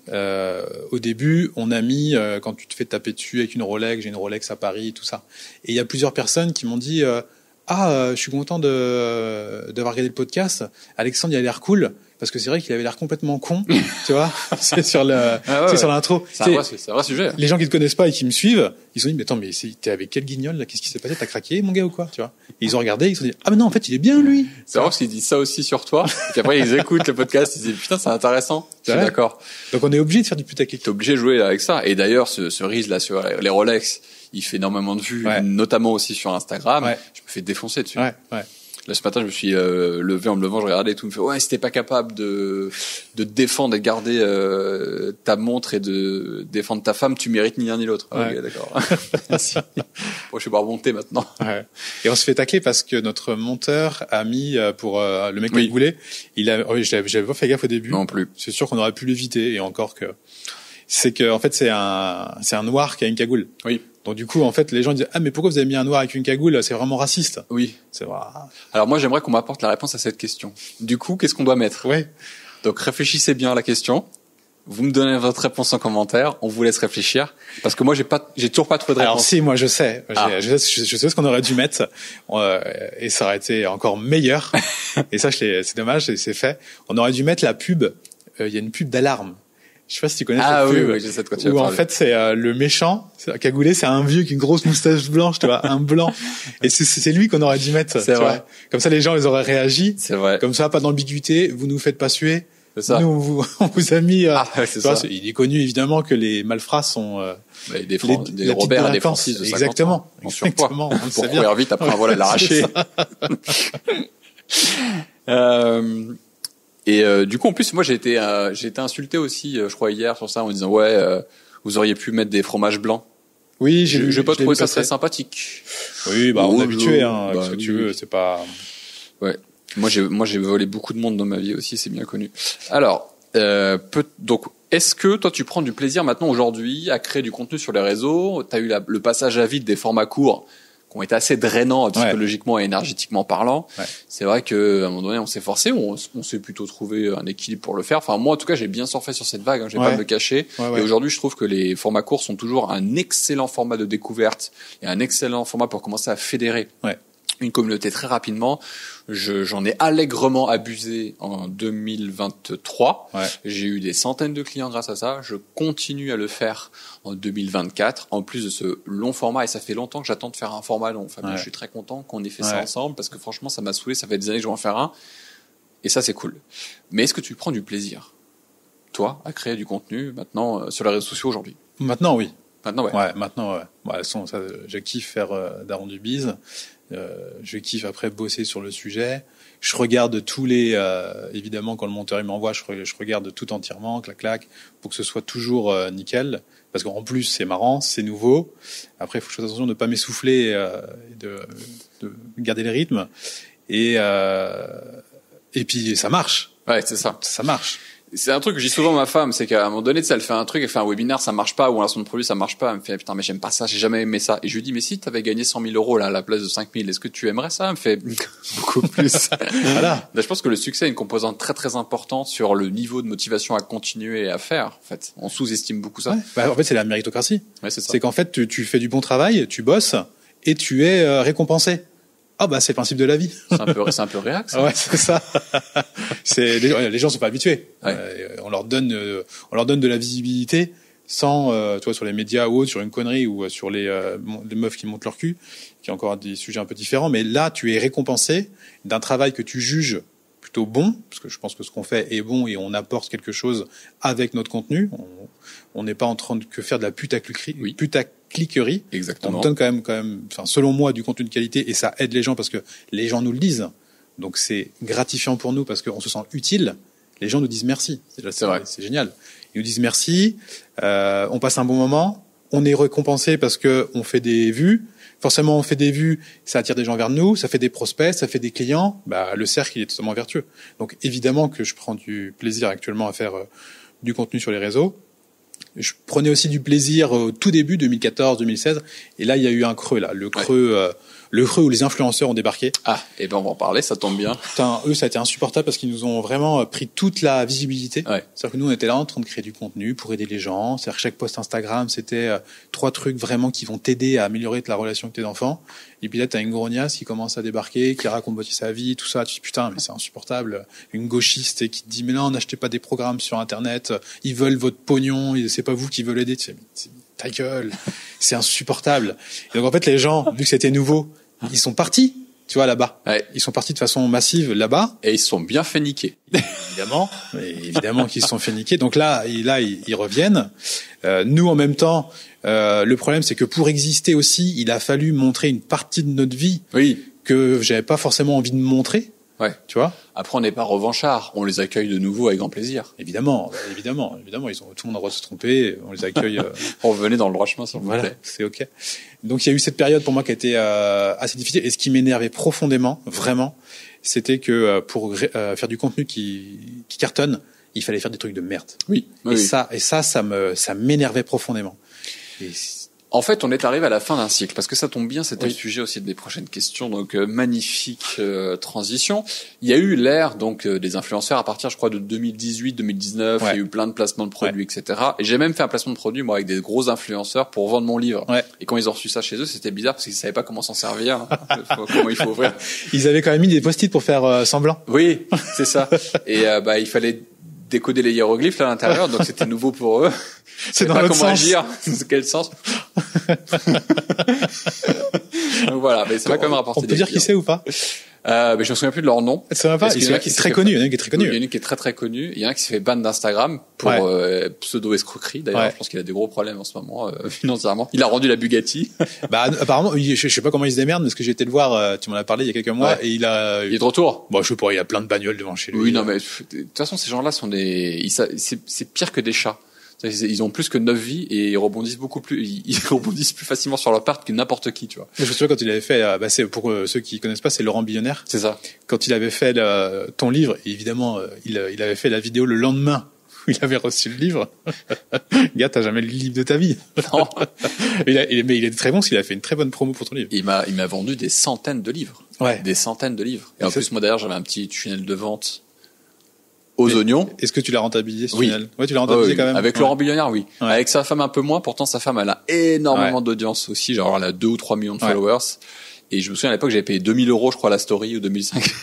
Speaker 2: Au début, on a mis quand tu te fais taper dessus avec une Rolex, j'ai une Rolex à Paris, tout ça. Et il y a plusieurs personnes qui m'ont dit je suis content d'avoir regardé le podcast. Alexandre, il a l'air cool. Parce que c'est vrai qu'il avait l'air complètement con, tu vois. C'est sur sur l'intro.
Speaker 1: C'est un vrai sujet.
Speaker 2: Les gens qui te connaissent pas et qui me suivent, ils se sont dit, mais attends, mais t'es avec quel guignol, là? Qu'est-ce qui s'est passé? T'as craqué, mon gars, ou quoi? Tu vois. Et ils ont regardé, ils se sont dit, ah, mais non, en fait, il est bien, lui.
Speaker 1: C'est vrai qu'ils disent ça aussi sur toi. Et puis après, ils écoutent le podcast, ils disent, putain, c'est intéressant. Je suis d'accord.
Speaker 2: Donc, on est obligé de faire du putaclic.
Speaker 1: T'es obligé de jouer avec ça. Et d'ailleurs, ce Reese, là, sur les Rolex, il fait énormément de vues, notamment aussi sur Instagram. Ouais. Je me fais défoncer dessus.
Speaker 2: Ouais.
Speaker 1: Là, ce matin, je me suis levé en me levant, je regardais et tout, me fait ouais, si t'es pas capable de défendre et de garder ta montre et de défendre ta femme, tu mérites ni l'un ni l'autre.
Speaker 2: Ouais.
Speaker 1: Okay, d'accord. Merci. Bon, je vais pas remonter maintenant.
Speaker 2: Ouais. Et on se fait tacler parce que notre monteur a mis pour le mec qui voulait, j'avais pas fait gaffe au début.
Speaker 1: Non plus.
Speaker 2: C'est sûr qu'on aurait pu l'éviter et encore que c'est que en fait c'est un noir qui a une cagoule.
Speaker 1: Oui.
Speaker 2: Donc du coup, en fait, les gens disent mais pourquoi vous avez mis un noir avec une cagoule? C'est vraiment raciste.
Speaker 1: Oui,
Speaker 2: c'est vrai.
Speaker 1: Alors moi, j'aimerais qu'on m'apporte la réponse à cette question. Du coup, qu'est-ce qu'on doit mettre?
Speaker 2: Oui.
Speaker 1: Donc réfléchissez bien à la question. Vous me donnez votre réponse en commentaire. On vous laisse réfléchir parce que moi, j'ai toujours pas trouvé de réponse.
Speaker 2: Alors si, moi je sais. Je sais ce qu'on aurait dû mettre et ça aurait été encore meilleur. Et ça, c'est dommage, c'est fait. On aurait dû mettre la pub. Il y a une pub d'alarme. Je sais pas si tu connais cette pub.
Speaker 1: Oui, je sais de quoi tu vas
Speaker 2: où
Speaker 1: parler.
Speaker 2: En fait c'est le méchant, cagoulé, c'est un vieux qui a une grosse moustache blanche, tu vois, un blanc. Et c'est lui qu'on aurait dû mettre.
Speaker 1: C'est vrai.
Speaker 2: Vois. Comme ça les gens ils auraient réagi.
Speaker 1: C'est vrai.
Speaker 2: Comme ça pas d'ambiguïté, vous nous faites pas suer.
Speaker 1: C'est ça.
Speaker 2: Nous on vous a mis.
Speaker 1: C'est ça.
Speaker 2: Il est connu évidemment que les malfrats sont.
Speaker 1: Des Robert et des Francis de 50
Speaker 2: exactement.
Speaker 1: ans. En surpoids.
Speaker 2: Exactement.
Speaker 1: Pour courir vite après un vol à l'arracher. Et du coup, en plus, moi, j'ai été insulté aussi, je crois hier sur ça, en disant vous auriez pu mettre des fromages blancs.
Speaker 2: Oui,
Speaker 1: j'ai pas trouvé ça très sympathique.
Speaker 2: Oui, on est habitué, ce que tu veux, c'est pas.
Speaker 1: Ouais. Moi, j'ai volé beaucoup de monde dans ma vie aussi, c'est bien connu. Alors, donc, est-ce que toi, tu prends du plaisir maintenant aujourd'hui à créer du contenu sur les réseaux? T'as eu le passage à vide des formats courts qui ont été assez drainants psychologiquement et énergétiquement parlant. Ouais. C'est vrai qu'à un moment donné, on s'est forcé, on s'est plutôt trouvé un équilibre pour le faire. Enfin, moi, en tout cas, j'ai bien surfé sur cette vague, je vais pas me le cacher. Et aujourd'hui, je trouve que les formats courts sont toujours un excellent format de découverte et un excellent format pour commencer à fédérer une communauté très rapidement. J'en ai allègrement abusé en 2023. Ouais. J'ai eu des centaines de clients grâce à ça. Je continue à le faire en 2024, en plus de ce long format. Et ça fait longtemps que j'attends de faire un format long. Fabien, je suis très content qu'on ait fait ça ensemble parce que franchement, ça m'a saoulé. Ça fait des années que je vais en faire un. Et ça, c'est cool. Mais est-ce que tu prends du plaisir, toi, à créer du contenu maintenant sur les réseaux sociaux aujourd'hui?
Speaker 2: Maintenant, oui.
Speaker 1: Maintenant,
Speaker 2: maintenant, ça, je kiffe faire Daron du Biz. Je kiffe après bosser sur le sujet. Je regarde tous les, évidemment, quand le monteur il m'envoie, je regarde tout entièrement, clac, pour que ce soit toujours nickel. Parce qu'en plus, c'est marrant, c'est nouveau. Après, il faut que je fasse attention de ne pas m'essouffler et de garder le rythme. Et puis, ça marche.
Speaker 1: Ouais, c'est ça.
Speaker 2: Ça marche.
Speaker 1: C'est un truc que je dis souvent à ma femme, c'est qu'à un moment donné, elle fait un truc, elle fait un webinaire, ça marche pas, ou un lancement de produit, ça marche pas. Elle me fait, putain, mais j'aime pas ça, j'ai jamais aimé ça. Et je lui dis, mais si t'avais gagné 100 000 euros, là, à la place de 5 000, est-ce que tu aimerais ça? Elle me fait, beaucoup plus. Voilà. Là, je pense que le succès est une composante très, très importante sur le niveau de motivation à continuer et à faire, en fait. On sous-estime beaucoup ça.
Speaker 2: Ouais. En fait, c'est la méritocratie.
Speaker 1: Ouais, c'est ça.
Speaker 2: C'est qu'en fait, tu fais du bon travail, tu bosses, et tu es récompensé. C'est le principe de la vie.
Speaker 1: C'est un peu réac.
Speaker 2: Ouais, c'est ça. Les gens sont pas habitués. Ouais. On leur donne de la visibilité sans, sur les médias ou autre, sur une connerie ou sur les meufs qui montent leur cul, qui ont encore des sujets un peu différents. Mais là, tu es récompensé d'un travail que tu juges plutôt bon, parce que je pense que ce qu'on fait est bon et on apporte quelque chose avec notre contenu. On n'est pas en train de faire de la putacliquerie.
Speaker 1: Exactement.
Speaker 2: On donne quand même, enfin, selon moi, du contenu de qualité et ça aide les gens parce que les gens nous le disent. Donc c'est gratifiant pour nous parce qu'on se sent utile. Les gens nous disent merci. C'est vrai. C'est génial. Ils nous disent merci. On passe un bon moment. On est récompensé parce que on fait des vues. Forcément, on fait des vues, ça attire des gens vers nous, ça fait des prospects, ça fait des clients. Le cercle, il est totalement vertueux. Donc, évidemment que je prends du plaisir actuellement à faire du contenu sur les réseaux. Je prenais aussi du plaisir au tout début, 2014, 2016. Et là, il y a eu un creux, là. Le creux le creux où les influenceurs ont débarqué.
Speaker 1: Ah, et ben on va en parler, ça tombe bien.
Speaker 2: Putain, eux, ça a été insupportable parce qu'ils nous ont vraiment pris toute la visibilité.
Speaker 1: Ouais.
Speaker 2: C'est-à-dire que nous, on était là en train de créer du contenu pour aider les gens. C'est-à-dire que chaque post Instagram, c'était 3 trucs vraiment qui vont t'aider à améliorer la relation avec tes enfants. Et puis là, t'as une grognasse qui commence à débarquer, qui raconte sa vie, tout ça. Tu te dis, putain, mais c'est insupportable. Une gauchiste qui te dit, mais non, n'achetez pas des programmes sur Internet. Ils veulent votre pognon. C'est pas vous qui veulent aider. Tu sais, ta gueule. C'est insupportable. Et donc, en fait, les gens, vu que c'était nouveau, ils sont partis, tu vois, là-bas.
Speaker 1: Ouais.
Speaker 2: Ils sont partis de façon massive là-bas.
Speaker 1: Et ils se sont bien fait niquer.
Speaker 2: Évidemment qu'ils se sont fait niquer. Donc là, ils reviennent. Nous, en même temps, le problème, c'est que pour exister aussi, il a fallu montrer une partie de notre vie que j'avais pas forcément envie de montrer.
Speaker 1: Ouais.
Speaker 2: Tu vois.
Speaker 1: Après, on n'est pas revanchards. On les accueille de nouveau avec grand plaisir.
Speaker 2: Évidemment. Tout le monde a le droit de se tromper. On les accueille.
Speaker 1: Revenez dans le droit chemin, s'il vous plaît.
Speaker 2: C'est ok. Donc, il y a eu cette période pour moi qui a été assez difficile. Et ce qui m'énervait profondément, vraiment, c'était que pour faire du contenu qui cartonne, il fallait faire des trucs de merde.
Speaker 1: Oui.
Speaker 2: Ça m'énervait profondément.
Speaker 1: En fait, on est arrivé à la fin d'un cycle, parce que ça tombe bien, c'était le sujet aussi de mes prochaines questions, donc magnifique transition. Il y a eu l'ère donc des influenceurs à partir, je crois, de 2018-2019, il y a eu plein de placements de produits, etc. Et j'ai même fait un placement de produit, moi, avec des gros influenceurs pour vendre mon livre. Ouais. Et quand ils ont reçu ça chez eux, c'était bizarre, parce qu'ils savaient pas comment s'en servir, comment il faut ouvrir.
Speaker 2: Ils avaient quand même mis des post-it pour faire semblant.
Speaker 1: Oui, c'est ça. Et il fallait décoder les hiéroglyphes là, à l'intérieur, donc c'était nouveau pour eux.
Speaker 2: C'est dans l'autre sens.
Speaker 1: Comment agir. C'est quel sens? Donc voilà, mais ça va quand même rapporter.
Speaker 2: On peut dire qui c'est ou pas?
Speaker 1: Mais je me souviens plus de leur nom.
Speaker 2: Ça va pas. Il y en a qui est très connu. Il y en a qui est très connu.
Speaker 1: Il y en a qui est très très connu. Il y en a qui s'est fait ban d'Instagram pour pseudo escroquerie. D'ailleurs, je pense qu'il a des gros problèmes en ce moment financièrement. Il a rendu la Bugatti.
Speaker 2: Apparemment, je sais pas comment il se démerde, parce que j'ai été le voir. Tu m'en as parlé il y a quelques mois, et il est
Speaker 1: de retour.
Speaker 2: Bon, je sais pas. Il a plein de bagnoles devant chez lui.
Speaker 1: Oui, non, mais de toute façon, ces gens-là sont c'est pire que des chats. Ils ont plus que 9 vies et ils rebondissent ils rebondissent plus facilement sur leur part que n'importe qui, tu vois.
Speaker 2: Je me souviens quand il avait fait, c'est pour ceux qui connaissent pas, c'est Laurent Billonnaire.
Speaker 1: C'est ça.
Speaker 2: Quand il avait fait ton livre, et évidemment, il avait fait la vidéo le lendemain où il avait reçu le livre. Gars, t'as jamais lu le livre de ta vie.
Speaker 1: Non.
Speaker 2: Mais il est très bon, parce qu'il a fait une très bonne promo pour ton livre.
Speaker 1: Il m'a vendu des centaines de livres. Ouais. Des centaines de livres. Et en plus, moi d'ailleurs, j'avais un petit tunnel de vente aux oignons.
Speaker 2: Est-ce que tu l'as rentabilisé, ce tunnel? Ouais, tu l'as rentabilisé quand même.
Speaker 1: Avec Laurent Billonnière, oui. Ouais. Avec sa femme un peu moins. Pourtant, sa femme, elle a énormément d'audience aussi. Genre, elle a 2 ou 3 millions de followers. Et je me souviens à l'époque, j'avais payé 2000 €, je crois, la story, ou 2005.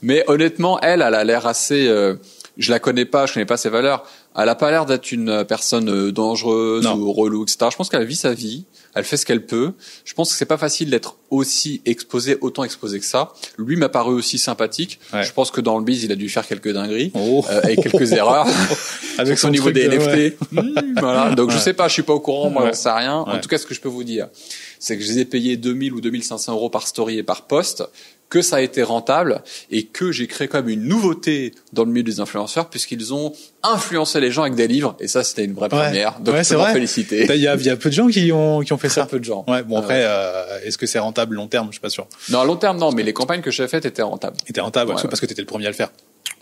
Speaker 1: Mais honnêtement, elle a l'air assez, je connais pas ses valeurs. Elle a pas l'air d'être une personne dangereuse ou relou, etc. Je pense qu'elle vit sa vie. Elle fait ce qu'elle peut. Je pense que c'est pas facile d'être autant exposé que ça. Lui m'a paru aussi sympathique. Ouais. Je pense que dans le biz, il a dû faire quelques dingueries et quelques erreurs avec son niveau des NFT. Voilà. Donc je sais pas, je suis pas au courant, moi j'en sais rien. En tout cas, ce que je peux vous dire, c'est que je les ai payés 2000 ou 2500 € par story et par post, que ça a été rentable et que j'ai créé quand même une nouveauté dans le milieu des influenceurs, puisqu'ils ont influencé les gens avec des livres, et ça c'était une vraie première. Donc je peux m'en féliciter.
Speaker 2: Il y a peu de gens qui ont fait ça.
Speaker 1: Peu de gens.
Speaker 2: Ouais, bon après est-ce que c'est rentable long terme, je suis pas sûr.
Speaker 1: Non, à long terme non, mais les campagnes que j'ai faites étaient rentables.
Speaker 2: Parce que t'étais le premier à le faire.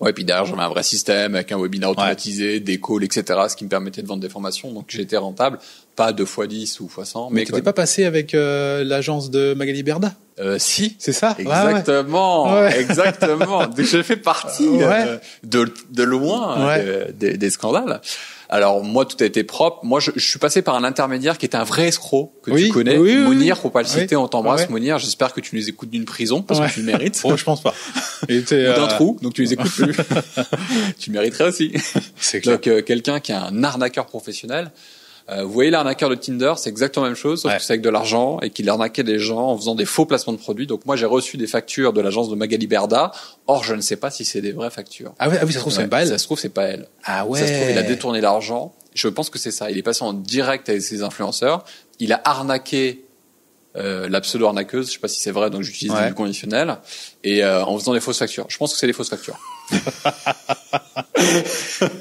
Speaker 1: Ouais, puis derrière j'avais un vrai système avec un webinaire automatisé, des calls, etc., ce qui me permettait de vendre des formations, donc j'étais rentable, pas 2x10 ou x100.
Speaker 2: Mais t'étais pas passé avec l'agence de Magali Berda?
Speaker 1: Si.
Speaker 2: C'est ça?
Speaker 1: Exactement. Ouais. Exactement. Donc j'ai fait partie de loin des scandales. Alors moi tout a été propre. Moi je suis passé par un intermédiaire qui était un vrai escroc que tu connais, Mounir, pour pas le citer, on t'embrasse Mounir. J'espère que tu nous écoutes d'une prison parce que tu le mérites.
Speaker 2: Oh, je pense pas.
Speaker 1: Ou d'un trou, donc tu les écoutes plus. Tu le mériterais aussi.
Speaker 2: C'est clair.
Speaker 1: Donc quelqu'un qui est un arnaqueur professionnel. Vous voyez l'arnaqueur de Tinder, c'est exactement la même chose, sauf que c'est avec de l'argent et qu'il arnaquait des gens en faisant des faux placements de produits. Donc moi j'ai reçu des factures de l'agence de Magali Berda. Or je ne sais pas si c'est des vraies factures.
Speaker 2: Ah oui, ça se trouve c'est pas elle.
Speaker 1: Ça se trouve c'est pas elle.
Speaker 2: Ah ouais.
Speaker 1: Ça se trouve il a détourné l'argent. Je pense que c'est ça. Il est passé en direct avec ses influenceurs. Il a arnaqué la pseudo-arnaqueuse, je sais pas si c'est vrai, donc j'utilise du conditionnel, et en faisant des fausses factures. Je pense que c'est des fausses factures.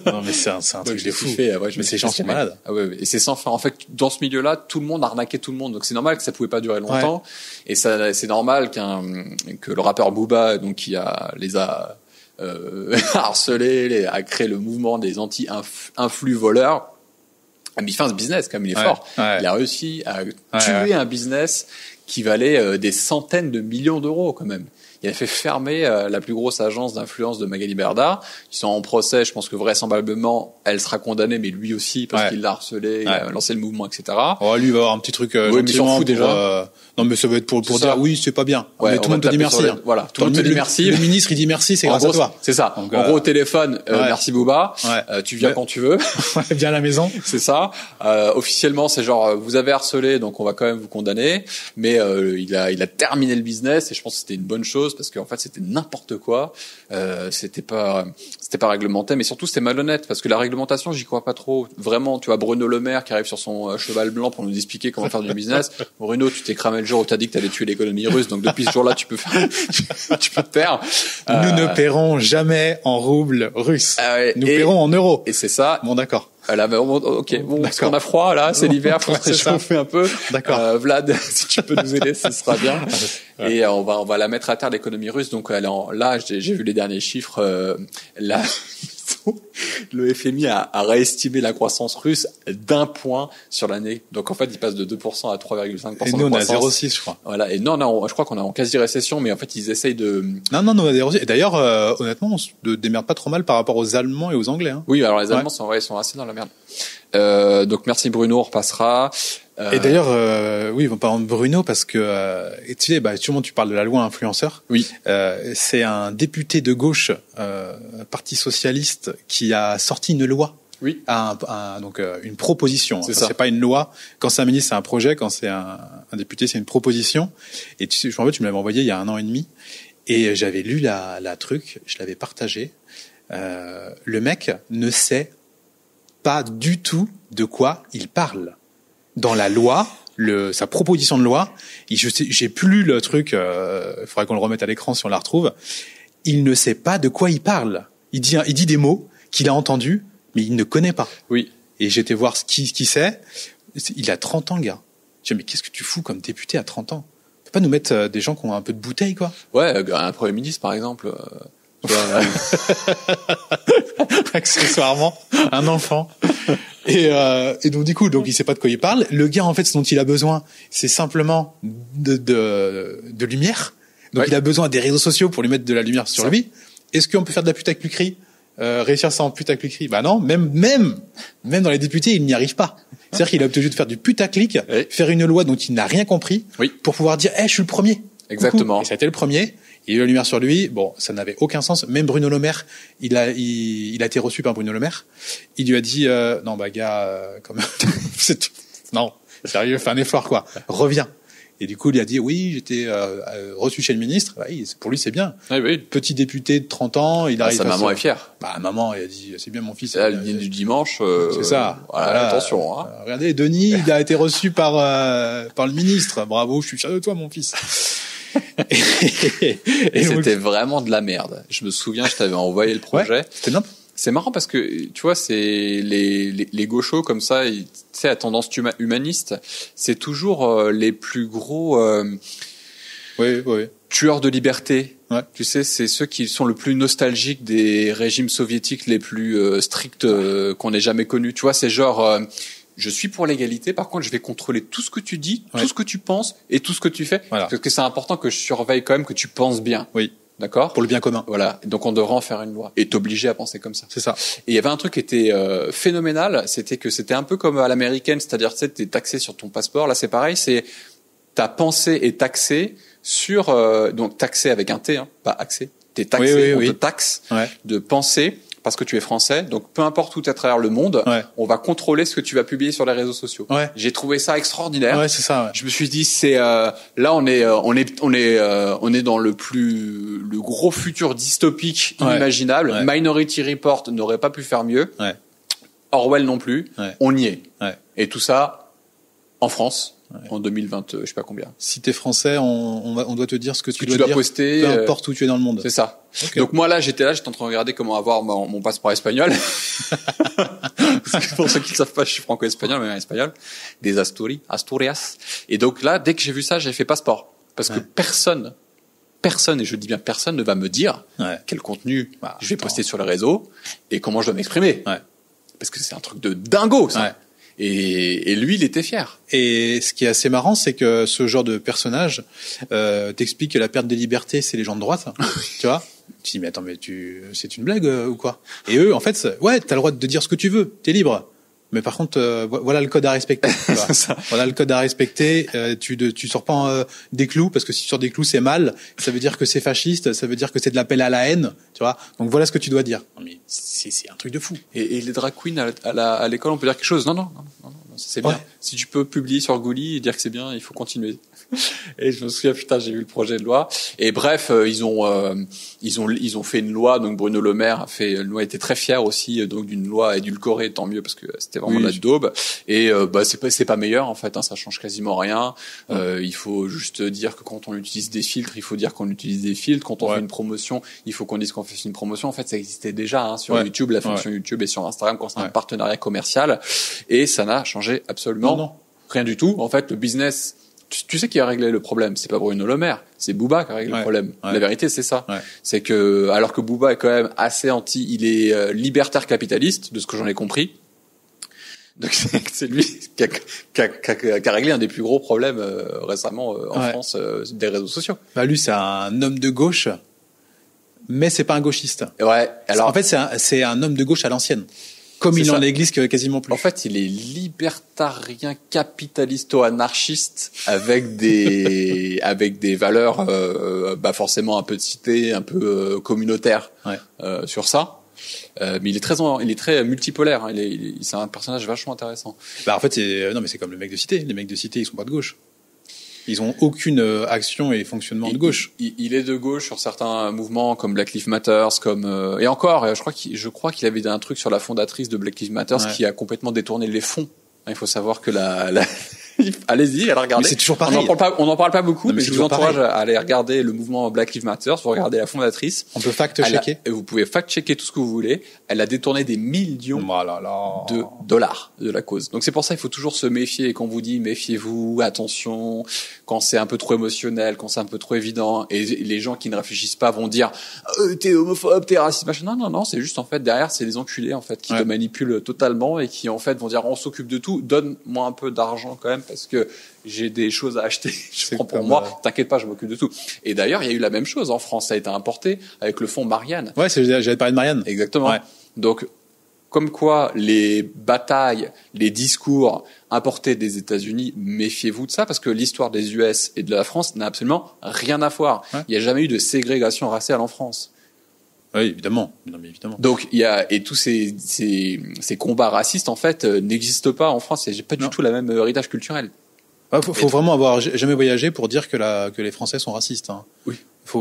Speaker 2: Non mais c'est un truc de fou. Mais ces gens sont malades.
Speaker 1: Ah ouais, et c'est sans fin. En fait, dans ce milieu-là, tout le monde arnaquait tout le monde, donc c'est normal que ça pouvait pas durer longtemps. Et ça, c'est normal que le rappeur Booba, donc qui les a harcelés, a créé le mouvement des anti-influx voleurs. Mais il fait un business, comme il est fort. Ouais. Il a réussi à tuer un business qui valait des centaines de millions d'euros quand même. Il a fait fermer la plus grosse agence d'influence de Magali Berda. Ils sont en procès. Je pense que vraisemblablement, elle sera condamnée, mais lui aussi, parce qu'il l'a harcelé, il a lancé le mouvement, etc.
Speaker 2: Oh, lui, il va avoir un petit truc
Speaker 1: mais il s'en fout déjà.
Speaker 2: Non, mais ça va être pour dire oui, c'est pas bien. Mais tout le monde te dit merci.
Speaker 1: Voilà, tout le monde te dit merci.
Speaker 2: Le ministre, il dit merci, c'est grâce à toi.
Speaker 1: C'est ça. Donc, en gros, au téléphone, merci Booba. Tu viens quand tu veux.
Speaker 2: Viens à la maison.
Speaker 1: C'est ça. Officiellement, c'est genre vous avez harcelé, donc on va quand même vous condamner. Mais il a terminé le business et je pense que c'était une bonne chose parce qu'en fait c'était n'importe quoi. C'était pas réglementé, mais surtout c'était malhonnête parce que la réglementation, j'y crois pas trop. Vraiment, tu vois Bruno Le Maire qui arrive sur son cheval blanc pour nous expliquer comment faire du business. Bruno, tu t'es cramé le jour où t'as dit que t'allais tuer l'économie russe, donc depuis ce jour-là, tu peux te taire.
Speaker 2: Nous ne paierons jamais en roubles russes. Nous paierons en euros.
Speaker 1: Et c'est ça.
Speaker 2: Bon, d'accord.
Speaker 1: Là, ok, bon, parce qu'on a froid, là, c'est l'hiver, faut se réchauffer un peu.
Speaker 2: D'accord.
Speaker 1: Vlad, si tu peux nous aider, ce sera bien. Et on va la mettre à terre, l'économie russe. Donc là, j'ai vu les derniers chiffres. Là, le FMI a réestimé la croissance russe d'1 point sur l'année. Donc en fait, il passe de 2% à 3,5% de croissance.
Speaker 2: Et nous, on est à 0,6, je crois.
Speaker 1: Voilà. Et non, je crois qu'on est en quasi-récession, mais en fait, ils essayent de...
Speaker 2: Non, on est à 0,6. Et d'ailleurs, honnêtement, on se démerde pas trop mal par rapport aux Allemands et aux Anglais. Hein.
Speaker 1: Oui, alors les Allemands sont assez dans la merde. Donc merci Bruno, on repassera.
Speaker 2: Et d'ailleurs, oui, on parle de Bruno parce que tu sais, sûrement tu parles de la loi influenceur.
Speaker 1: Oui.
Speaker 2: C'est un député de gauche, Parti socialiste, qui a sorti une loi.
Speaker 1: Oui.
Speaker 2: Donc une proposition.
Speaker 1: C'est ça.
Speaker 2: C'est pas une loi. Quand c'est un ministre, c'est un projet. Quand c'est un député, c'est une proposition. Et tu sais, je me rappelle, tu me l'avais envoyé il y a 1 an et demi. Et j'avais lu la truc, je l'avais partagé. Le mec ne sait pas du tout de quoi il parle. Dans la loi, sa proposition de loi, j'ai plus le truc, il faudrait qu'on le remette à l'écran si on la retrouve. Il ne sait pas de quoi il parle. Il dit des mots qu'il a entendus, mais il ne connaît pas.
Speaker 1: Oui.
Speaker 2: Et j'étais voir qui c'est. Il a 30 ans, le gars. Je dis, mais qu'est-ce que tu fous comme député à 30 ans? Tu peux pas nous mettre des gens qui ont un peu de bouteille, quoi?
Speaker 1: Ouais, un Premier ministre, par exemple.
Speaker 2: Accessoirement, un enfant. Et donc du coup, il sait pas de quoi il parle. Le gars, en fait, ce dont il a besoin, c'est simplement de lumière. Donc il a besoin des réseaux sociaux pour lui mettre de la lumière sur lui. Est-ce qu'on peut faire de la putacliquerie, réussir ça en putacliquerie? Non, même dans les députés, il n'y arrive pas. C'est-à-dire qu'il est obligé de faire du putaclic, faire une loi dont il n'a rien compris, pour pouvoir dire, je suis le premier.
Speaker 1: Exactement.
Speaker 2: Coucou. Et ça a été le premier. Il y a eu la lumière sur lui. Bon, ça n'avait aucun sens. Même Bruno Le Maire, il a été reçu par Bruno Le Maire. Il lui a dit, non, gars, quand même, non, sérieux, fais un effort, quoi. Reviens. Et du coup, il a dit, oui, j'étais reçu chez le ministre. Pour lui, c'est bien.
Speaker 1: Oui.
Speaker 2: Petit député de 30 ans, il arrive.
Speaker 1: Sa maman est fière.
Speaker 2: Maman, elle a dit, c'est bien mon fils.
Speaker 1: Là, le dîner du dimanche.
Speaker 2: C'est ça.
Speaker 1: Voilà, attention. Hein.
Speaker 2: Regardez, Denis, il a été reçu par le ministre. Bravo, je suis fier de toi, mon fils.
Speaker 1: et c'était vraiment de la merde. Je me souviens, je t'avais envoyé le projet.
Speaker 2: Ouais, c'était n'importe.
Speaker 1: C'est marrant parce que tu vois, c'est les gauchos comme ça, tu sais, à tendance humaniste, c'est toujours les plus gros tueurs de liberté. Ouais. Tu sais, c'est ceux qui sont le plus nostalgiques des régimes soviétiques les plus stricts qu'on ait jamais connus. Tu vois, c'est genre je suis pour l'égalité, par contre je vais contrôler tout ce que tu dis, tout ce que tu penses et tout ce que tu fais, parce que c'est important que je surveille quand même que tu penses bien.
Speaker 2: Oui.
Speaker 1: D'accord?
Speaker 2: Pour le bien commun.
Speaker 1: Voilà. Donc on devrait en faire une loi. Et t'obliger à penser comme ça.
Speaker 2: C'est ça.
Speaker 1: Et il y avait un truc qui était phénoménal, c'était que c'était un peu comme à l'américaine, c'est-à-dire tu sais, t'es taxé sur ton passeport. Là c'est pareil, c'est ta pensée est taxée sur donc taxé avec un T, hein, pas accès. T'es taxé, on te taxe de penser. Parce que tu es français, donc peu importe où tu es à travers le monde, on va contrôler ce que tu vas publier sur les réseaux sociaux. Ouais. J'ai trouvé ça extraordinaire.
Speaker 2: Ouais, c'est ça. Ouais.
Speaker 1: Je me suis dit, c'est là on est dans le gros futur dystopique inimaginable. Ouais. Minority Report n'aurait pas pu faire mieux. Ouais. Orwell non plus. Ouais. On y est. Ouais. Et tout ça en France. Ouais. En 2020, je sais pas combien.
Speaker 2: Si t'es français, on doit te dire ce que tu dois dire,
Speaker 1: poster,
Speaker 2: peu importe où tu es dans le monde.
Speaker 1: C'est ça. Okay. Donc moi là, j'étais en train de regarder comment avoir mon passeport espagnol. Parce que pour ceux qui ne savent pas, je suis franco-espagnol, mais espagnol. Des Asturias. Et donc là, dès que j'ai vu ça, j'ai fait passeport. Parce que personne, et je dis bien personne, ne va me dire quel contenu je vais poster sur les réseaux et comment je dois m'exprimer. Ouais. Parce que c'est un truc de dingo, ça. Ouais. Et lui, il était fier.
Speaker 2: Et ce qui est assez marrant, c'est que ce genre de personnage t'explique que la perte des libertés, c'est les gens de droite, tu vois. Tu dis mais attends, mais c'est une blague ou quoi? Et eux, en fait, ouais, t'as le droit de dire ce que tu veux, t'es libre. Mais par contre, voilà le code à respecter. Voilà le code à respecter. Tu sors pas des clous, parce que si tu sors des clous, c'est mal. Ça veut dire que c'est fasciste. Ça veut dire que c'est de l'appel à la haine. Tu vois. Donc voilà ce que tu dois dire. Non, mais c'est un truc de fou.
Speaker 1: Et les drag queens à l'école, on peut dire quelque chose. Non, c'est bien. Ouais. Si tu peux publier sur Gouli et dire que c'est bien, il faut continuer. Et je me souviens, putain, j'ai vu le projet de loi. Et bref, ils ont fait une loi. Donc Bruno Le Maire a fait une loi, était très fier aussi, donc d'une loi édulcorée, tant mieux, parce que c'était vraiment de la daube. Et c'est pas meilleur en fait, hein, ça change quasiment rien. Il faut juste dire que quand on utilise des filtres, il faut dire qu'on utilise des filtres. Quand on fait une promotion, il faut qu'on dise qu'on fait une promotion. En fait, ça existait déjà hein, sur YouTube, la fonction YouTube, et sur Instagram quand c'est un partenariat commercial. Et ça n'a changé absolument rien du tout. En fait, le business. Tu sais qui a réglé le problème, c'est pas Bruno Le Maire, c'est Booba qui a réglé le problème. La vérité, c'est ça. C'est que, alors que Booba est quand même assez il est libertaire capitaliste, de ce que j'en ai compris. Donc c'est lui qui a réglé un des plus gros problèmes récemment en France des réseaux sociaux.
Speaker 2: Bah lui, c'est un homme de gauche, mais c'est pas un gauchiste.
Speaker 1: Ouais. Alors
Speaker 2: en fait, c'est un homme de gauche à l'ancienne. Comme il en existe quasiment plus.
Speaker 1: En fait, il est libertarien capitalisto-anarchiste avec des valeurs forcément un peu de cité, un peu communautaire sur ça. Mais il est très multipolaire. Hein. C'est un personnage vachement intéressant.
Speaker 2: Bah en fait, c'est comme le mec de cité. Les mecs de cité, ils sont pas de gauche. Ils ont aucune action et fonctionnement de gauche.
Speaker 1: Il est de gauche sur certains mouvements comme Black Lives Matter, comme et encore, je crois qu'il avait un truc sur la fondatrice de Black Lives Matter qui a complètement détourné les fonds. Il faut savoir que allez-y, allez regarder.
Speaker 2: Mais c'est toujours pareil.
Speaker 1: On n'en parle pas beaucoup, mais je vous encourage à aller regarder le mouvement Black Lives Matter. Vous regardez la fondatrice.
Speaker 2: On peut fact-checker.
Speaker 1: Vous pouvez fact-checker tout ce que vous voulez. Elle a détourné des millions de dollars de la cause. Donc c'est pour ça il faut toujours se méfier. Et quand on vous dit méfiez-vous, attention, quand c'est un peu trop émotionnel, quand c'est un peu trop évident, et les gens qui ne réfléchissent pas vont dire t'es homophobe, t'es raciste, machin. Non, c'est juste en fait derrière c'est des enculés en fait qui te manipulent totalement et qui en fait vont dire on s'occupe de tout, donne-moi un peu d'argent quand même parce que j'ai des choses à acheter, je prends pour moi, t'inquiète pas, je m'occupe de tout. Et d'ailleurs, il y a eu la même chose en France, ça a été importé avec le fonds Marianne.
Speaker 2: Ouais, j'avais parlé de Marianne.
Speaker 1: Exactement. Ouais. Donc, comme quoi les batailles, les discours importés des États-Unis, méfiez-vous de ça parce que l'histoire des US et de la France n'a absolument rien à voir. Ouais. Il n'y a jamais eu de ségrégation raciale en France.
Speaker 2: Oui, évidemment. Non, mais évidemment.
Speaker 1: Donc tous ces combats racistes en fait n'existent pas en France. C'est pas du tout la même héritage culturel.
Speaker 2: Faut vraiment avoir jamais voyagé pour dire que les Français sont racistes. Hein.
Speaker 1: Oui.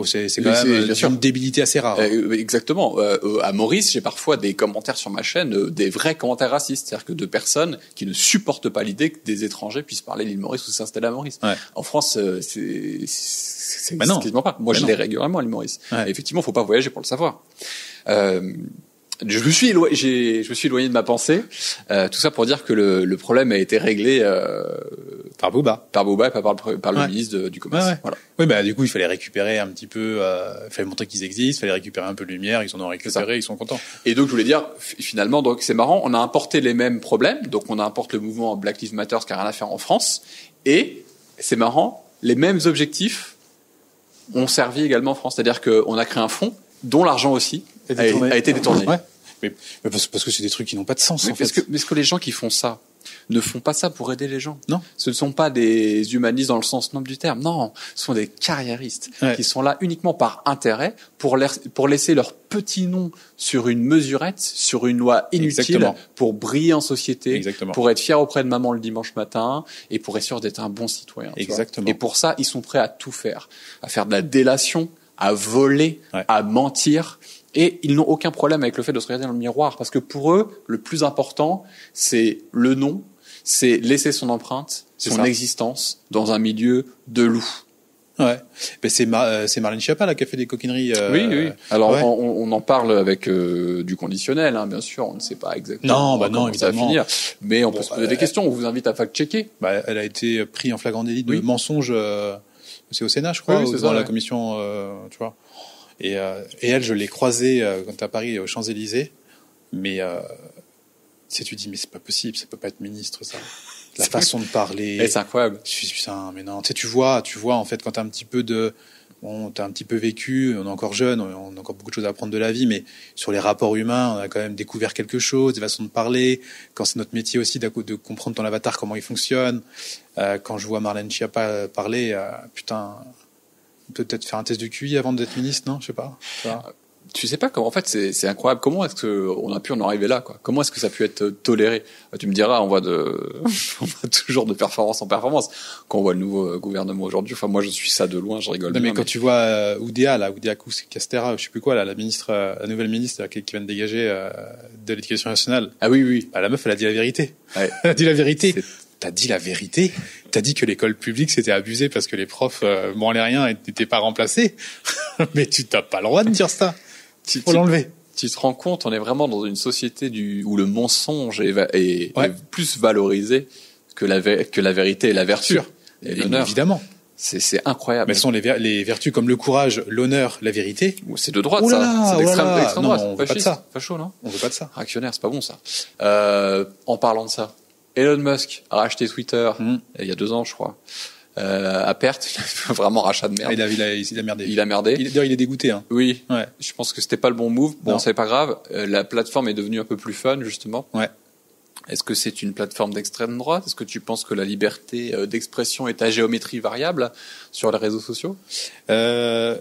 Speaker 2: C'est quand même une débilité assez rare.
Speaker 1: Exactement. À Maurice, j'ai parfois des commentaires sur ma chaîne, des vrais commentaires racistes, c'est-à-dire que de personnes qui ne supportent pas l'idée que des étrangers puissent parler l'île Maurice ou s'installer à Maurice. Ouais. En France, c'est quasiment pas. Moi, je l'ai régulièrement à l'île Maurice. Ouais. Effectivement, faut pas voyager pour le savoir. Je me suis éloigné de ma pensée. Tout ça pour dire que le problème a été réglé
Speaker 2: par Booba
Speaker 1: et pas par le ministre du commerce. Ouais. Voilà.
Speaker 2: Oui, bah du coup il fallait récupérer un petit peu, il fallait montrer qu'ils existent, il fallait récupérer un peu de lumière, ils en ont récupéré, ils sont contents.
Speaker 1: Et donc je voulais dire finalement, donc c'est marrant, on a importé les mêmes problèmes, donc on importe le mouvement Black Lives Matter qui a rien à faire en France, et c'est marrant, les mêmes objectifs ont servi également en France, c'est-à-dire qu'on a créé un fonds dont l'argent aussi a été détourné.
Speaker 2: Ouais. Mais parce que c'est des trucs qui n'ont pas de sens.
Speaker 1: Mais parce que les gens qui font ça ne font pas ça pour aider les gens.
Speaker 2: Non.
Speaker 1: Ce ne sont pas des humanistes dans le sens noble du terme. Non, ce sont des carriéristes qui sont là uniquement par intérêt pour laisser leur petit nom sur une mesurette, sur une loi inutile, pour briller en société, pour être fier auprès de maman le dimanche matin et pour être sûr d'être un bon citoyen.
Speaker 2: Exactement.
Speaker 1: Et pour ça, ils sont prêts à tout faire, à faire de la délation, à voler, à mentir. Et ils n'ont aucun problème avec le fait de se regarder dans le miroir, parce que pour eux, le plus important, c'est le nom, c'est laisser son empreinte, son existence dans un milieu de loup.
Speaker 2: Ouais. Mais c'est Marlène Schiappa là qui a fait des coquineries.
Speaker 1: Oui. Alors on en parle avec du conditionnel, hein, bien sûr. On ne sait pas exactement comment ça va finir, mais on peut se poser des questions. On vous invite à fact-checker.
Speaker 2: Elle a été prise en flagrant délit de mensonge. C'est au Sénat, je crois, dans la commission, tu vois. Et elle, je l'ai croisée quand à Paris, aux Champs-Élysées. Mais sais, tu dis, mais c'est pas possible, ça peut pas être ministre, ça. La façon de parler.
Speaker 1: Et c'est incroyable.
Speaker 2: Putain, mais non. Tu sais, tu vois, en fait, quand t'as un petit peu t'as un petit peu vécu, on est encore jeune, on a encore beaucoup de choses à apprendre de la vie, mais sur les rapports humains, on a quand même découvert quelque chose, des façons de parler. Quand c'est notre métier aussi de comprendre ton avatar, comment il fonctionne. Quand je vois Marlène Schiappa parler, putain, on peut peut-être faire un test de QI avant d'être ministre, non? Je sais pas.
Speaker 1: Tu sais pas comment, en fait, c'est incroyable. Comment est-ce qu'on a pu en arriver là, quoi? Comment est-ce que ça a pu être toléré? Tu me diras, on va toujours de performance en performance. Quand on voit le nouveau gouvernement aujourd'hui, enfin, moi, je suis ça de loin, je rigole.
Speaker 2: Non, mais quand tu vois Oudéa Castera, je sais plus quoi, là, la nouvelle ministre qui vient de dégager de l'éducation nationale.
Speaker 1: Ah oui.
Speaker 2: Bah, la meuf, elle a dit la vérité.
Speaker 1: Ouais.
Speaker 2: Elle a dit la vérité. T'as dit la vérité. T'as dit que l'école publique c'était abusé parce que les profs branlaient rien et n'étaient pas remplacés. Mais tu t'as pas le droit de dire ça. Faut l'enlever.
Speaker 1: Tu te rends compte, on est vraiment dans une société où le mensonge est plus valorisé que la vérité et la vertu. Et l'honneur.
Speaker 2: Évidemment.
Speaker 1: C'est incroyable.
Speaker 2: Mais ce sont les vertus comme le courage, l'honneur, la vérité.
Speaker 1: C'est de droite, ça. C'est l'extrême droite.
Speaker 2: On veut pas de ça.
Speaker 1: Facho, non?
Speaker 2: On veut pas de ça.
Speaker 1: Réactionnaire, c'est pas bon, ça. En parlant de ça, Elon Musk a racheté Twitter il y a 2 ans, je crois. À perte, vraiment rachat de merde.
Speaker 2: Il a merdé.
Speaker 1: Il a merdé.
Speaker 2: D'ailleurs, il est dégoûté, hein.
Speaker 1: Oui.
Speaker 2: Ouais.
Speaker 1: Je pense que c'était pas le bon move. Bon, c'est pas grave. La plateforme est devenue un peu plus fun, justement.
Speaker 2: Ouais.
Speaker 1: Est-ce que c'est une plateforme d'extrême droite? Est-ce que tu penses que la liberté d'expression est à géométrie variable sur les réseaux sociaux?
Speaker 2: Je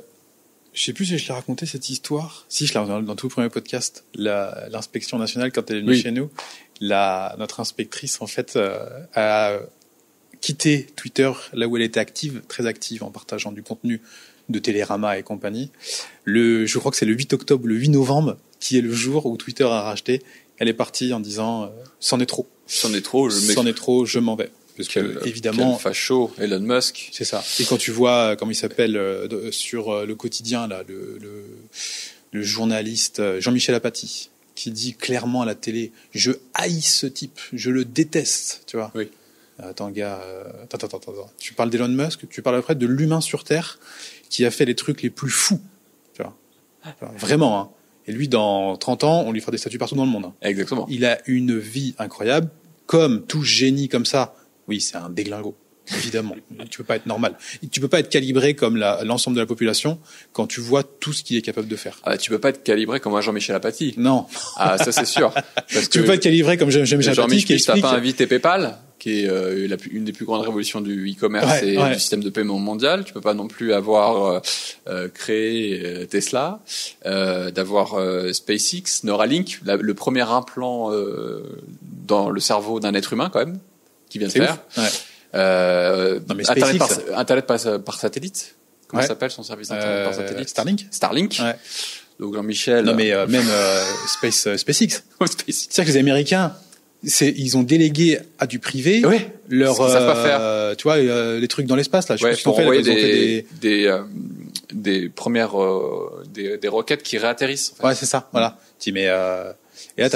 Speaker 2: sais plus si je l'ai raconté cette histoire. Si, je l'ai dans tout le premier podcast. L'inspection nationale, quand elle est venue chez nous, notre inspectrice, en fait, a quitté Twitter là où elle était très active en partageant du contenu de Télérama et compagnie. Je crois que c'est le 8 octobre, le 8 novembre, qui est le jour où Twitter a racheté. Elle est partie en disant c'en est trop.
Speaker 1: C'en est trop,
Speaker 2: je m'en vais. Parce que évidemment,
Speaker 1: quel facho, Elon Musk.
Speaker 2: C'est ça. Et quand tu vois comment il s'appelle sur le quotidien là, le journaliste Jean-Michel Apathy, qui dit clairement à la télé, je haïs ce type, je le déteste, tu vois.
Speaker 1: Oui.
Speaker 2: Attends, gars, attends. Tu parles d'Elon Musk, tu parles après de l'humain sur Terre qui a fait les trucs les plus fous, tu vois. Vraiment, hein. Et lui, dans 30 ans, on lui fera des statues partout dans le monde. Hein.
Speaker 1: Exactement.
Speaker 2: Il a une vie incroyable. Comme tout génie comme ça, oui, c'est un déglingo. Évidemment. Tu peux pas être normal. Tu peux pas être calibré comme l'ensemble de la population quand tu vois tout ce qu'il est capable de faire.
Speaker 1: Ah, tu peux pas être calibré comme un Jean-Michel Apathy.
Speaker 2: Non.
Speaker 1: Ah, ça c'est sûr. Parce
Speaker 2: tu peux pas être calibré comme Jean-Michel Apathy qui explique.
Speaker 1: T'as pas invité PayPal, qui est une des plus grandes révolutions du e-commerce et du système de paiement mondial. Tu peux pas non plus avoir créé Tesla, d'avoir SpaceX, Neuralink, le premier implant dans le cerveau d'un être humain quand même, qui vient de faire.
Speaker 2: Ouais.
Speaker 1: Non, mais Internet par satellite. Comment ça s'appelle son service Internet par satellite? Starlink. Ouais. Donc Jean-Michel.
Speaker 2: Non mais même SpaceX. C'est-à-dire que les Américains, ils ont délégué à du privé leur
Speaker 1: savent pas faire.
Speaker 2: Tu vois les trucs dans l'espace là.
Speaker 1: Je sais pour envoyer des premières des roquettes qui réatterrissent. En fait.
Speaker 2: Ouais, c'est ça. Voilà. Tu mais et là